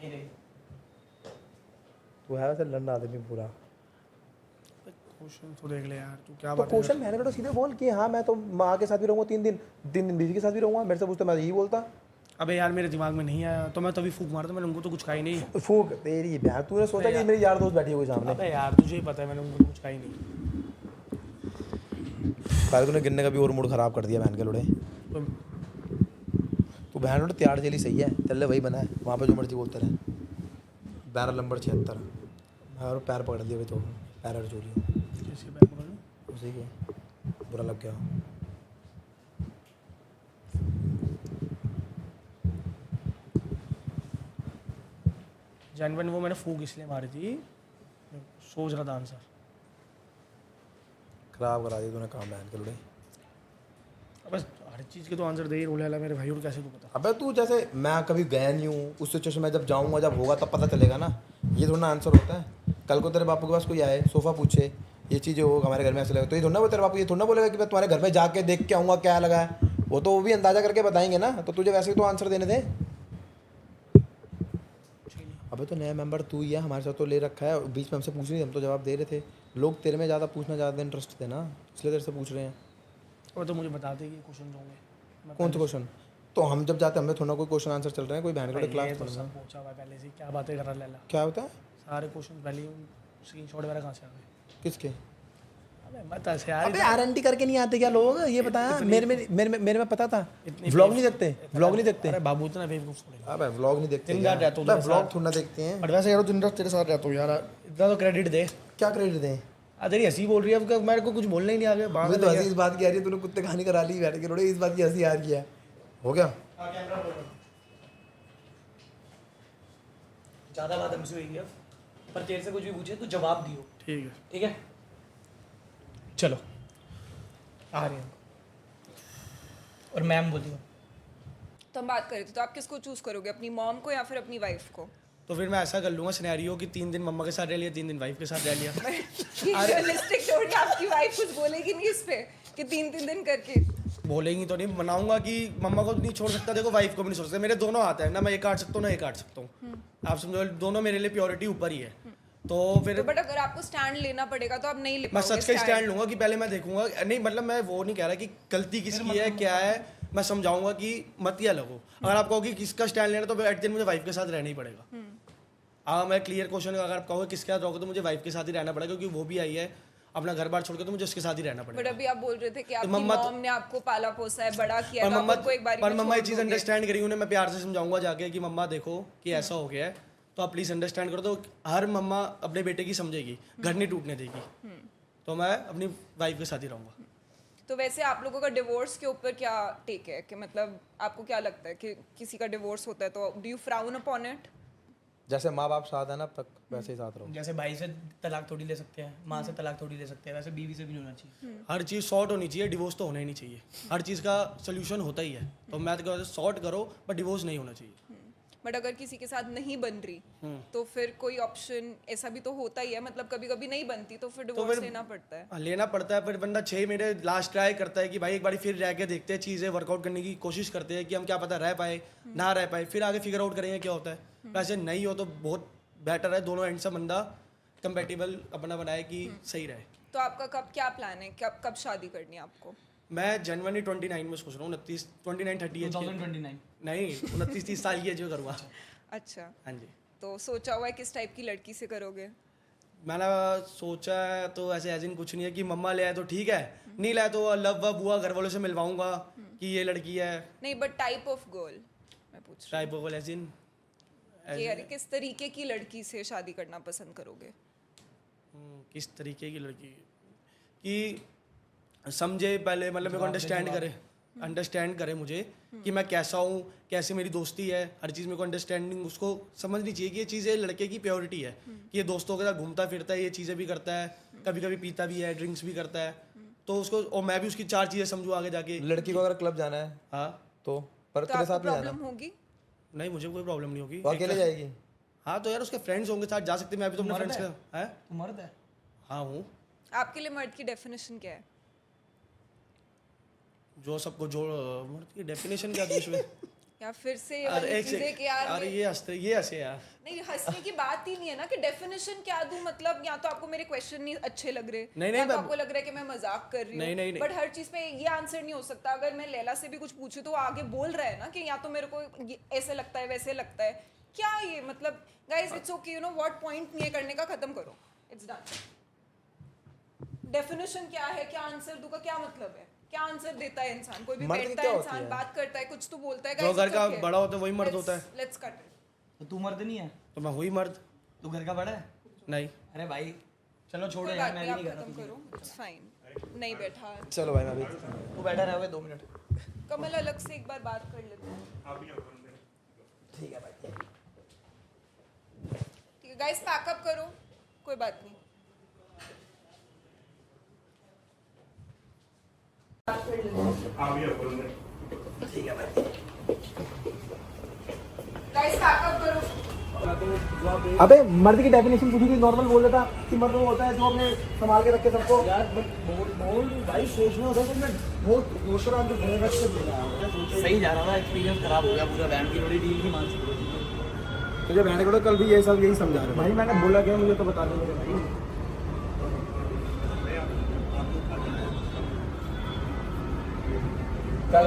यहीं रहियो। तू है वैसे लंडा आदमी पूरा। क्वेश्चन तो देख ले यार, तू क्या तो बात क्वेश्चन मैंने बेटा सीधे बोल कि हाँ मैं तो माँ के साथ भी रहूँगा 3 दिन बीवी के साथ भी रहूँगा। मेरे से पूछता मैं यही बोलता। अबे यार मेरे दिमाग में नहीं आया, तो मैं तभी फूक मारता, मैंने उनको तो कुछ कहा ही नहीं। फूक तेरी बहन, तूने सोचा कि मेरी यार दोस्त बैठी है कोई सामने? अबे यार तुझे ही पता है, मैंने उनको कुछ कहा ही नहीं। पहले तूने गिनने का भी और मूड खराब कर दिया बहन के लोड़े। तो तू बहन लोड़े त्याड़ जेली सही है, चल वही बना है, वहाँ पे जो मर्जी बोलते रहे। 12 नंबर 76 और पैर पकड़ दिए तो पैर हर चोरी कैसे बैक बोलूं? उसी के बुरा लग गया। जानवन वो मैंने फूक इसलिए मारी थी, सोच रहा था आंसर। खराब करा दिया तूने काम बहन के लोड़े। बस हर चीज़ के तो आंसर दे ही रोला मेरे भाई, और कैसे तू पता। अबे तू जैसे मैं कभी गया नहीं हूँ उस सिचुएशन में, जब जाऊँगा जब होगा तब पता चलेगा ना। ये थोड़ा आंसर होता है। कल को तेरे बापू के पास कोई आए, सोफ़ा पूछे ये चीज़ें हो हमारे घर में ऐसे लगा, तो ये थोड़ा ना तेरे बापू ये थोड़ा ना बोलेगा कि मैं तुम्हारे घर में जाके देख के आऊँगा क्या लगा है। वो तो वो भी अंदाजा करके बताएंगे ना, तो तुझे वैसे ही तो आंसर देने थे। अबे तो नया मेंबर तू ही है, हमारे साथ तो ले रखा है, बीच में हमसे पूछ नहीं, हम तो जवाब दे रहे थे। लोग तेरे में ज़्यादा पूछना ज़्यादा इंटरेस्ट थे ना, इसलिए तेरे से पूछ रहे हैं। और तो मुझे बता दे कि क्वेश्चन होंगे। कौन से क्वेश्चन? तो हम जब जाते हैं हमें थोड़ा कोई क्वेश्चन आंसर चल रहे हैं, कोई बहन का ये क्लास तो चल रहा है। सब पूछा हुआ है पहले से, क्या बातें कर रहा लैला। क्या होता है? सारे क्वेश्चन पहले ही स्क्रीनशॉट वगैरह कहाँ से आ गए? किसके? अबे मत ऐसे यार। अबे आरएनटी करके नहीं आते क्या लोग? ये बताया, मेरे में पता था। व्लॉग नहीं देखते, व्लॉग नहीं देखते। अरे बाबू इतना बेवकूफ थोड़ी। अबे व्लॉग नहीं देखते, दिन रात रहता हूँ तेरे व्लॉग थोड़ा ना देखते हैं। और वैसे यार दिन रात तेरे साथ रहता हूँ यार, इतना तो क्रेडिट दे। क्या क्रेडिट दें? तेरी हंसी बोल रही है, अब मेरे को कुछ बोलना ही नहीं आ गया। मुझे तो हंसी इस बात की आ रही है, तूने कुत्ते कहानी करा ली बैठ के रोड़े, इस बात की हंसी आ रही है। हो गया? ज़्यादा बात हमसे हुई है, पर तेरे से कुछ भी पूछे तो जवाब दियो। ठीक है, ठीक है, चलो आ रही हूँ। और मैम बोली हूँ तो हम बात कर रहे थे, तो आप किसको चूज करोगे, अपनी मॉम को या फिर अपनी वाइफ को? तो फिर मैं ऐसा कर लूँगा सिनेरियो कि 3 दिन मम्मा के साथ रह लिया, 3 दिन वाइफ के साथ रह लिया। रियलिस्टिक थोड़ी, आपकी वाइफ कुछ बोलेगी नहीं इस पे कि 3-3 दिन करके? बोलेंगी तो नहीं, मनाऊंगा कि मम्मा को नहीं छोड़ सकता, देखो वाइफ को भी नहीं छोड़ सकता। मेरे दोनों हाथ है ना, मैं ये काट सकता हूँ ना ये काट सकता हूँ। आप समझो, दोनों मेरे लिए प्योरिटी ऊपर ही है। तो फिर तो बट अगर आपको स्टैंड लेना पड़ेगा तो आप नहीं ले मैं पाओगे सच का स्टैंड लूंगा कि पहले मैं देखूंगा। नहीं मतलब मैं वो नहीं कह रहा कि गलती किसकी है क्या है, मैं समझाऊंगा कि मत या लगो। अगर आप कहोगे किसका स्टैंड लेना, तो एट दिन मुझे वाइफ के साथ रहना ही पड़ेगा। हाँ, मैं क्लियर क्वेश्चन, अगर आप कहोगे किसके साथ रहोगे, तो मुझे वाइफ के साथ ही रहना पड़ेगा, क्योंकि वो भी आई है अपना घर बार छोड़ के, तो मुझे उसके साथ ही रहना बट पड़ेगा। अभी आप बोल रहे थे कि आपकी मम्मा मॉम ने आपको पाला पोसा है, बड़ा किया है, पर तो मम्मा आप उनको एक बारी पर में मम्मा ये छोड़ चीज़ दोगे? अंडरस्टैंड करी, उन्हें मैं प्यार से समझाऊंगा जाके कि मम्मा देखो कि ऐसा हो गया है, तो आप प्लीज़ अंडरस्टैंड करो। तो हर मम्मा अपने बेटे की समझेगी, घर नहीं टूटने देगी। तो मैं अपनी वाइफ के साथ ही रहूँगा। तो वैसे आप लोगों का डिवोर्स के ऊपर क्या टेक है, कि मतलब आपको क्या लगता है कि किसी का डिवोर्स होता है तो do you frown upon it? जैसे माँ बाप साथ है ना, अब तक वैसे ही साथ रहो। जैसे भाई से तलाक थोड़ी ले सकते हैं, माँ से तलाक थोड़ी ले सकते हैं, वैसे बीवी से भी नहीं होना चाहिए। हर चीज़ सॉर्ट होनी चाहिए, डिवोर्स तो होना ही नहीं चाहिए। हर चीज़ का सोल्यूशन होता ही है, तो मैं तो कहता हूँ सॉर्ट करो, पर डिवोर्स नहीं होना चाहिए। बट अगर किसी के साथ नहीं बन रही तो फिर कोई ऑप्शन ऐसा भी तो होता ही है, मतलब कभी कभी नहीं बनती तो फिर डिवोर्स लेना पड़ता है। हाँ, लेना पड़ता है। फिर बंदा 6 महीने लास्ट ट्राई करता है कि भाई एक बार फिर रह के देखते हैं, चीज़ें वर्कआउट करने की कोशिश करते हैं कि हम क्या पता रह पाए ना रह पाए, फिर आगे फिगर आउट करेंगे क्या होता है। वैसे नहीं हो तो बहुत बेटर है, दोनों एंड से बंदा कंपेटिबल अपना बनाए कि सही रहे। तो आपका कब क्या प्लान है, कब शादी करनी है आपको? मैं जनवरी 29 में सोच रहा हूँ, 29-30 एज 2029 नहीं 29-30 साल की एज में करूँगा। अच्छा, हाँ जी। तो सोचा हुआ है किस टाइप की लड़की से करोगे? मैंने सोचा है तो ऐसे एज इन कुछ नहीं है कि मम्मा ले आए तो ठीक है, नहीं लाए तो लव वब हुआ घर वालों से मिलवाऊंगा कि ये लड़की है। नहीं, बट टाइप ऑफ गर्ल मैं पूछ रही टाइप ऑफ एज इन हूँ कि यार किस तरीके की लड़की से शादी करना पसंद करोगे? किस तरीके की लड़की कि समझे पहले, मतलब मेरे को अंडरस्टैंड करे मुझे कि मैं कैसा हूँ, कैसे मेरी दोस्ती है, हर चीज़ मेरे को अंडरस्टैंडिंग उसको समझनी चाहिए कि ये चीज़ें लड़के की प्योरिटी है, कि ये दोस्तों के साथ घूमता फिरता है, ये चीज़ें भी करता है, कभी कभी पीता भी है, ड्रिंक्स भी करता है, तो उसको और मैं भी उसकी 4 चीज़ें समझूँ आगे जाके। लड़की को अगर क्लब जाना है हाँ, तो पर तो तेरे आपको साथ नहीं प्रॉब्लम जाना, होगी? नहीं मुझे कोई प्रॉब्लम नहीं होगी। वो अकेले जाएगी। हाँ तो यार उसके फ्रेंड्स होंगे साथ जा सकते, मैं अभी तो अपने फ्रेंड्स का है। तू मर्द है? हाँ हूँ। आपके लिए मर्द की डेफिनेशन क्या है? जो सबको जो मर्द की डेफिनेशन क्या दूसरे में? या फिर से ये अरे वाली एक चीजें कि यार अरे ये हंसे यार। नहीं, हंसने की बात ही नहीं है ना कि डेफिनेशन क्या दूं, मतलब या तो आपको मेरे क्वेश्चन नहीं अच्छे लग रहे, नहीं, या तो मैं- आपको लग रहा है कि मैं मजाक कर रही हूँ। नहीं। बट हर चीज पे ये आंसर नहीं हो सकता। अगर मैं लैला से भी कुछ पूछूं तो वो आगे बोल रहा है ना कि या तो मेरे को ऐसे लगता है वैसे लगता है, क्या ये मतलब guys it's okay, you know what, point नहीं है करने का, खत्म करो, इट्स डन। डेफिनेशन क्या है, क्या आंसर दूंगा, क्या मतलब है, क्या आंसर देता है इंसान? कोई भी मर्द की बैठता क्या है होती इंसान, है? बात करता है, कुछ तो बोलता है। जो घर का बड़ा होता है वही मर्द होता है। Let's cut it. तो तू मर्द नहीं है? तो मैं हुई मर्द तू घर का बड़ा है? नहीं। अरे भाई चलो छोड़ो कोई यार, बात मैं नहीं, भी आप नहीं कर रहा। खत्म करो, इट्स फाइन। नहीं बैठा चलो भाई मैं भी तू बैठा रहोगे 2 मिनट। कमल, अलग से एक बार बात कर लेते हैं। आप ही जाओ अंदर। ठीक है भाई। ठीक है गाइस, पैकअप करो, कोई बात नहीं। आप ही जाओ अंदर। गाइस पैकअप करो। अबे मर्द की डेफिनेशन पूछी थी, नॉर्मल बोल रहा था कि मर्द वो होता है जो अपने संभाल के रखे सबको। यार बोल भाई, सोचना होता है तो मैं बहुत दूसरा जो बहुत अच्छे बोल रहा हूँ, सही जा रहा था, एक्सपीरियंस खराब हो गया पूरा, बैंक की बड़ी डील की मानसिक। तुझे बहन को कल भी ये सब यही समझा रहे भाई मैंने बोला क्या, मुझे तो बता दो मेरे भाई।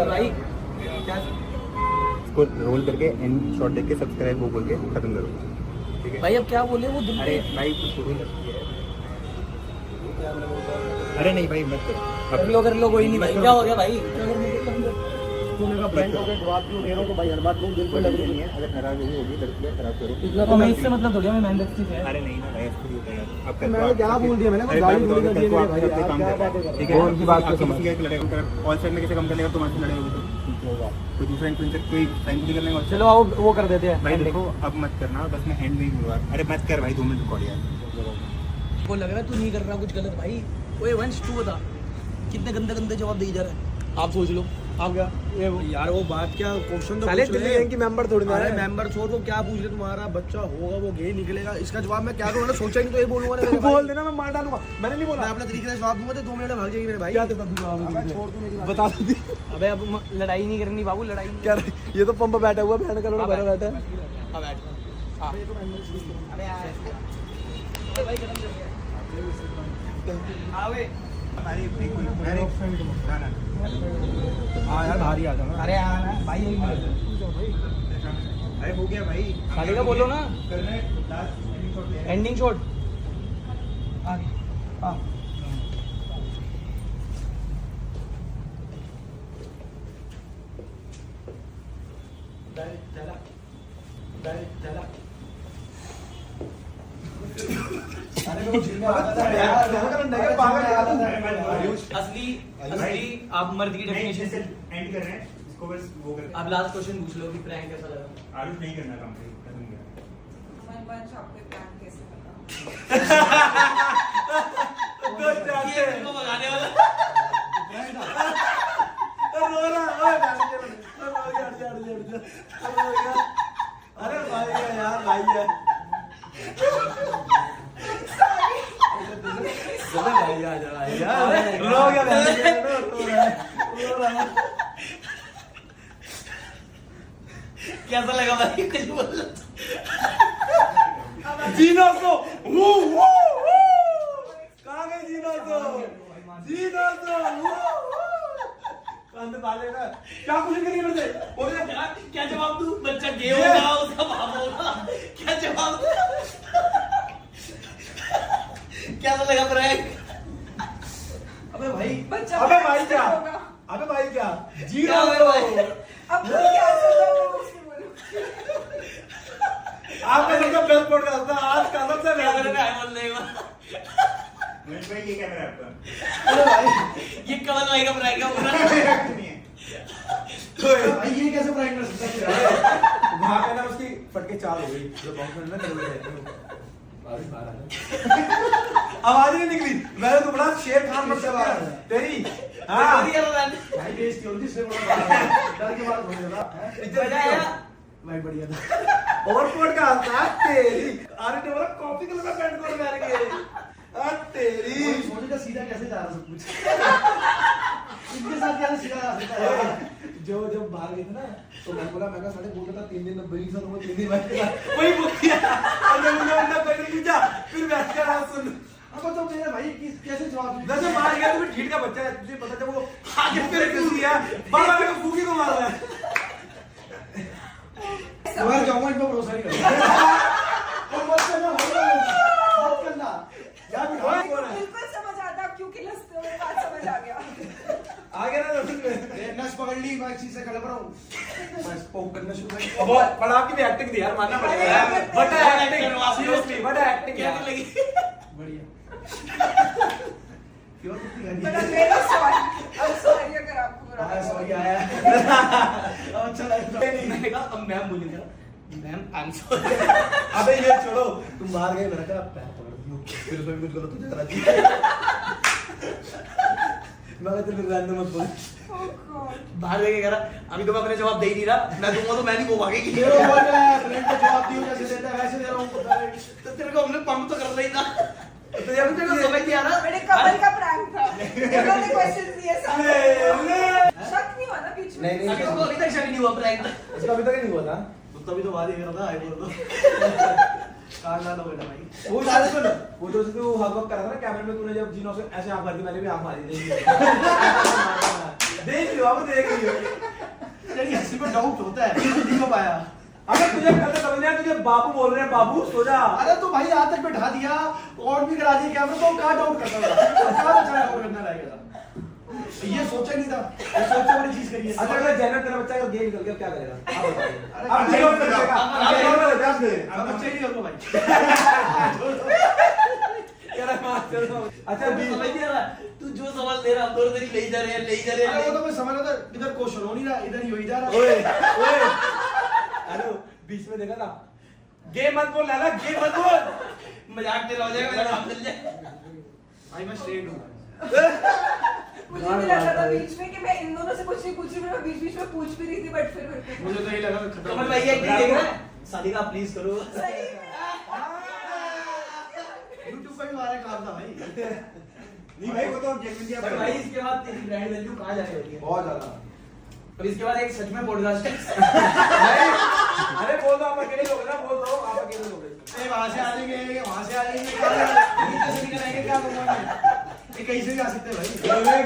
भाई इसको रोल करके एंड शॉट देख के सब्सक्राइब वो बोल के खत्म करो, ठीक है? भाई अब क्या बोले वो दिल अरे भाई कुछ शुरू लगती है। अरे नहीं भाई मत करो, कर लो कोई नहीं भाई, क्या हो गया भाई? तूने कहा फ्रेंड हो के जवाब क्यों दे रहा हूँ भाई, हर बात को दिल पे लग रही नहीं है, अगर नाराज होगी लड़की खराब करो। तो मैं इससे मतलब थोड़ी मैं मेहनत से है। अरे नहीं ना भाई, ऐसे होता है यार। अब मैंने क्या बोल दिया, मैंने कोई गाली थोड़ी कर दी है मेरे भाई, अपने आप काम क्या कर रहे बातें कर हैं, रहे ठीक हो? है? वो उनकी बात को आपकी समझ। किसी का लड़ेगा ऑल साइड में किसे कम कर लेगा, तुम्हारे से लड़ेगा तो ठीक होगा। कोई दूसरा इन्फ्लुएंसर कोई साइन भी करने का चलो आओ वो कर देते हैं। भाई देखो अब मत करना, बस मैं हैंड नहीं दूंगा। अरे मत कर भाई, 2 मिनट रिकॉर्ड यार। वो लग रहा है तू नहीं कर रहा कुछ गलत भाई। ओए वंश तू बता कितने गंदे गंदे जवाब दे जा रहा है, आप सोच लो। आप क्या ये यार वो बात क्या, क्वेश्चन तो साले पूछ दिल्ली रहे गैंग की मेंबर थोड़ी ना अरे है। मेंबर छोड़, वो क्या पूछ रहे, तुम्हारा बच्चा होगा वो गे निकलेगा, इसका जवाब मैं क्या करूँ? मैंने सोचा ही नहीं तो ये बोलूंगा ना मेरे भाई। बोल देना, मैं मार डालूंगा। मैंने नहीं मैं बोला। अपने तरीके से जवाब दूंगा तो 2 मिनट में भाग जाएगी मेरे भाई। क्या देता अबे छोड़ तू मेरी बात। बता दी अबे अब लड़ाई नहीं करनी बाबू, लड़ाई नहीं। क्या ये तो पंप बैठा हुआ, बहन करोड़ भरा बैठा है। अब बैठ हाँ। अबे यार भाई गरम कर गया। आवे हमारी अरे ना ना हाँ यार भारी आ जाना। अरे हाँ ना भाई यही बोल। अरे हो गया भाई, साले का बोलो ना, करना है लास्ट एंडिंग शॉट ले एंडिंग शॉट। आगे हाँ असली असली आप मर्द की नहीं, डेफिनेशन जैसे से। एंड कर रहे हैं इसको, बस वो कर अब लास्ट क्वेश्चन पूछ लो कि प्रैंक कैसा लगा। आरुष नहीं करना काम, खत्म किया। वंश आपको प्लान कैसे लगा? ये इनको भगाने वाला। अरे भाई यार भाई है भाई आ जा भाई यार रो गया कैसा लगा भाई कुछ बोलो। जीना तो कहाँ गए जीना तो कंध पाले ना क्या कुछ करिए मेरे से बोल रहे क्या जवाब दूं? बच्चा गे होगा, उसका बाप होगा, क्या जवाब दूं? कैसा लगा प्रैंक? अबे भाई बच्चा अबे भाई क्या होगा। अबे भाई क्या क्या जीना हो गया तो भाई? अब तो क्या सोचा मैं उससे बोलूं? आपने सबका बेस्ट पॉडकास्ट था आज का सबसे क्या मैंने बेस्ट आई बोल देगा। महेश भाई ये कैमरा है आपका? ये कमल भाई का प्रैंक है पूरा। नहीं है। भाई ये कैसे प्रैंक कर सकता है? वहां पे ना उसकी फटके चाल हो गई जो बॉक्स में ना निकल गए आवाज नहीं निकली मैंने तो बड़ा शेर खान बन चला तेरी हाँ भाई बेइज्जती होती इससे बड़ा डर के मारे बोल रहा मजा आया? भाई बढ़िया था। और पॉडकास्ट था तेरी आरे ने बोला कॉपी कलर का पैंट कोट पहन के आ तेरी सोनी का सीधा कैसे जा रहा सब कुछ इनके साथ कैसे सीधा जा सकता है? जो जब बाहर गए थे ना तो मैं बोला मैं साढ़े बोल रहा था 3 दिन नब्बे की साथ 3 दिन बाद वही बोल दिया और जब मुझे उनका कोई नहीं पूछा फिर बैठ कर आवाज सुन अब तो मेरे भाई कैसे जवाब दूं? वैसे मार गया तो ठीक का बच्चा है तुझे पता जब वो आगे पे क्यों गया बाबा मेरे को फूकी को मार रहा है मैं जाऊंगा इन पे भरोसा नहीं करूंगा और मत करना मत करना यार बिल्कुल समझ आता क्योंकि लस्ते हुए बात समझ आ गया। आ गया ना रसूल में ये नस पकड़ ली, मैं इस चीज से कलप रहा हूं, मैं पोक करना शुरू कर दिया। अब पर आपकी भी एक्टिंग थी यार मानना पड़ेगा यार but acting seriously but acting कैसी लगी? बढ़िया क्यों कितनी गाली But I'm very sorry. I'm sorry अगर आपको बुरा हाँ लगा। सॉरी आया अच्छा लगा। मैंने कहा अब मैम बोलेंगे मैम आई एम सॉरी। अबे ये छोड़ो तुम बाहर गए मैंने कहा पैर पकड़ दियो फिर उसमें भी कुछ गलत हो जाएगा मैं कहते फिर रहने मत बोल Oh God. बाहर लेके कह रहा अभी तो मैं अपने जवाब दे ही नहीं रहा, मैं दूंगा तो मैं नहीं वो भागेगी। मेरे ऊपर मैं फ्रेंड को जवाब दियो जैसे देता है वैसे दे रहा हूं। तो तेरे को हमने पंप तो कर रही था तो ये मुझे समझ नहीं आ रहा। मेरे कमल का प्रैंक था। उन्होंने क्वेश्चन दिए सारे। शक नहीं हुआ ना बीच में? नहीं, नहीं। इसको अभी तक शक नहीं हुआ प्रैंक। इसका अभी तक नहीं हुआ था तभी तो बात ही कर रहा था आई बोल दो काट डालो बेटा भाई वो सारे सुन वो जो उसने वो हक कर रहा था ना कैमरे में, तूने जब जीनो से ऐसे आंख मार दी, मैंने भी आंख मारी देख लियो अब देख लियो। तेरी हंसी पे डाउट होता है नहीं हो पाया। अबे तुझे कहते समझ नहीं आया, तुझे बाबू बोल रहे हैं, बाबू सो जा। अरे तो भाई यहाँ तक बैठा दिया ऑन भी करा दिया कैमरा, तो कहाँ डाउट करता था, कहाँ बचा डाउट करना रहेगा। ये सोचा नहीं था, ये सोचा वाली चीज करी है। अच्छा अगर जैनब तेरा बच्चा अगर गेम निकल गया क्या करेगा आप बताइए। अरे अब जीरो में बचेगा, अब जीरो में बचा दे। अब बच्चे नहीं कर लो भाई। कह रहा मार चलो। अच्छा बीच में तू जो सवाल दे रहा दो तेरी ले जा रहे हैं, ले जा रहे अरे वो हैं। तो मैं समझ रहा था इधर क्वेश्चन हो नहीं रहा, इधर ही हो ही जा रहा। ओए ओए अरे बीच में देखा ना, गेम मत बोल लाला, गेम मत बोल। मजाक तेरा हो जाएगा, मेरा नाम चल जाए। भाई मैं स्ट्रेट हूँ। मुझे भी लगा था बीच में कि मैं इन दोनों से कुछ नहीं पूछ रही, मैं बीच में पूछ भी रही थी, बट फिर मुझे तो यही लगा कि खत्म कमल भाई एक देख रहा है, सादिका प्लीज करो। YouTube पे भी हमारा काम था भाई। नहीं भाई वो तो जेन्युइन दिया पर भाई इसके बाद तेरी ब्रांड वैल्यू कहाँ जाने वाली है? बहुत ज्यादा। अब इसके बाद एक सच में पॉडकास्ट है। अरे बोल दो, आप अकेले लोग ना, बोल दो आप अकेले लोग। वहां से आ जाएंगे, वहां से आ जाएंगे, कैसे निकल आएंगे, क्या करूंगा मैं? ये कहीं से भी आ सकते हैं भाई।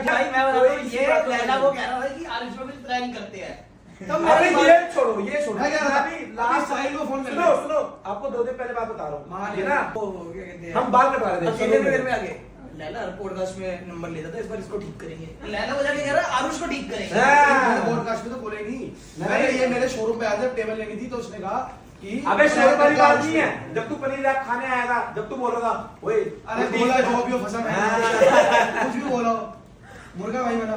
भाई मैं बता दूं, ये लैला को कह रहा था कि आरिश में कुछ प्रैंक करते हैं। तब अरे ये छोड़ो, ये छोड़ो। मैं कह रहा था, अभी लास्ट साहिल को फोन कर सुनो सुनो, आपको 2 दिन पहले बात बता रहा हूँ, ये ना वो क्या कहते हैं, हम बाल कटवा रहे थे अकेले में घर में आके लैला पॉडकास्ट में नंबर लेता था, इस बार इसको ठीक करेंगे। लैला को जाके कह रहा है आरुष को ठीक करेंगे। मैंने पॉडकास्ट में तो बोले नहीं, मैंने ये मेरे शोरूम पे आया था, टेबल लेनी थी तो उसने कहा कि अबे शोरूम वाली बात नहीं है, जब तू पनीर रैप खाने आया था, जब तू बोल रहा था ओए अरे बोला जो भी हो फंसा मैं कुछ भी बोला मुर्गा भाई मेरा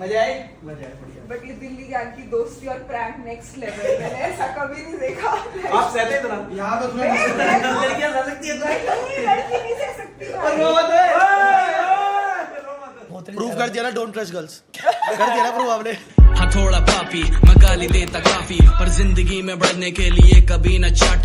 मजा आए। मजा है बढ़िया। बट ये दिल्ली गैंग की दोस्ती और प्रैंक नेक्स्ट लेवल, मैंने ऐसा कभी नहीं देखा। आप सहते इतना। यहाँ पे तुम्हें लड़कियां रह सकती है लड़की नहीं सह सकती भाई। प्रूफ कर दिया ना, डोंट ट्रस्ट गर्ल्स कर दिया ना प्रूफ आपने। हाँ थोड़ा पापी मैं गाली देता काफी, पर जिंदगी में बढ़ने के लिए कभी न चाटी।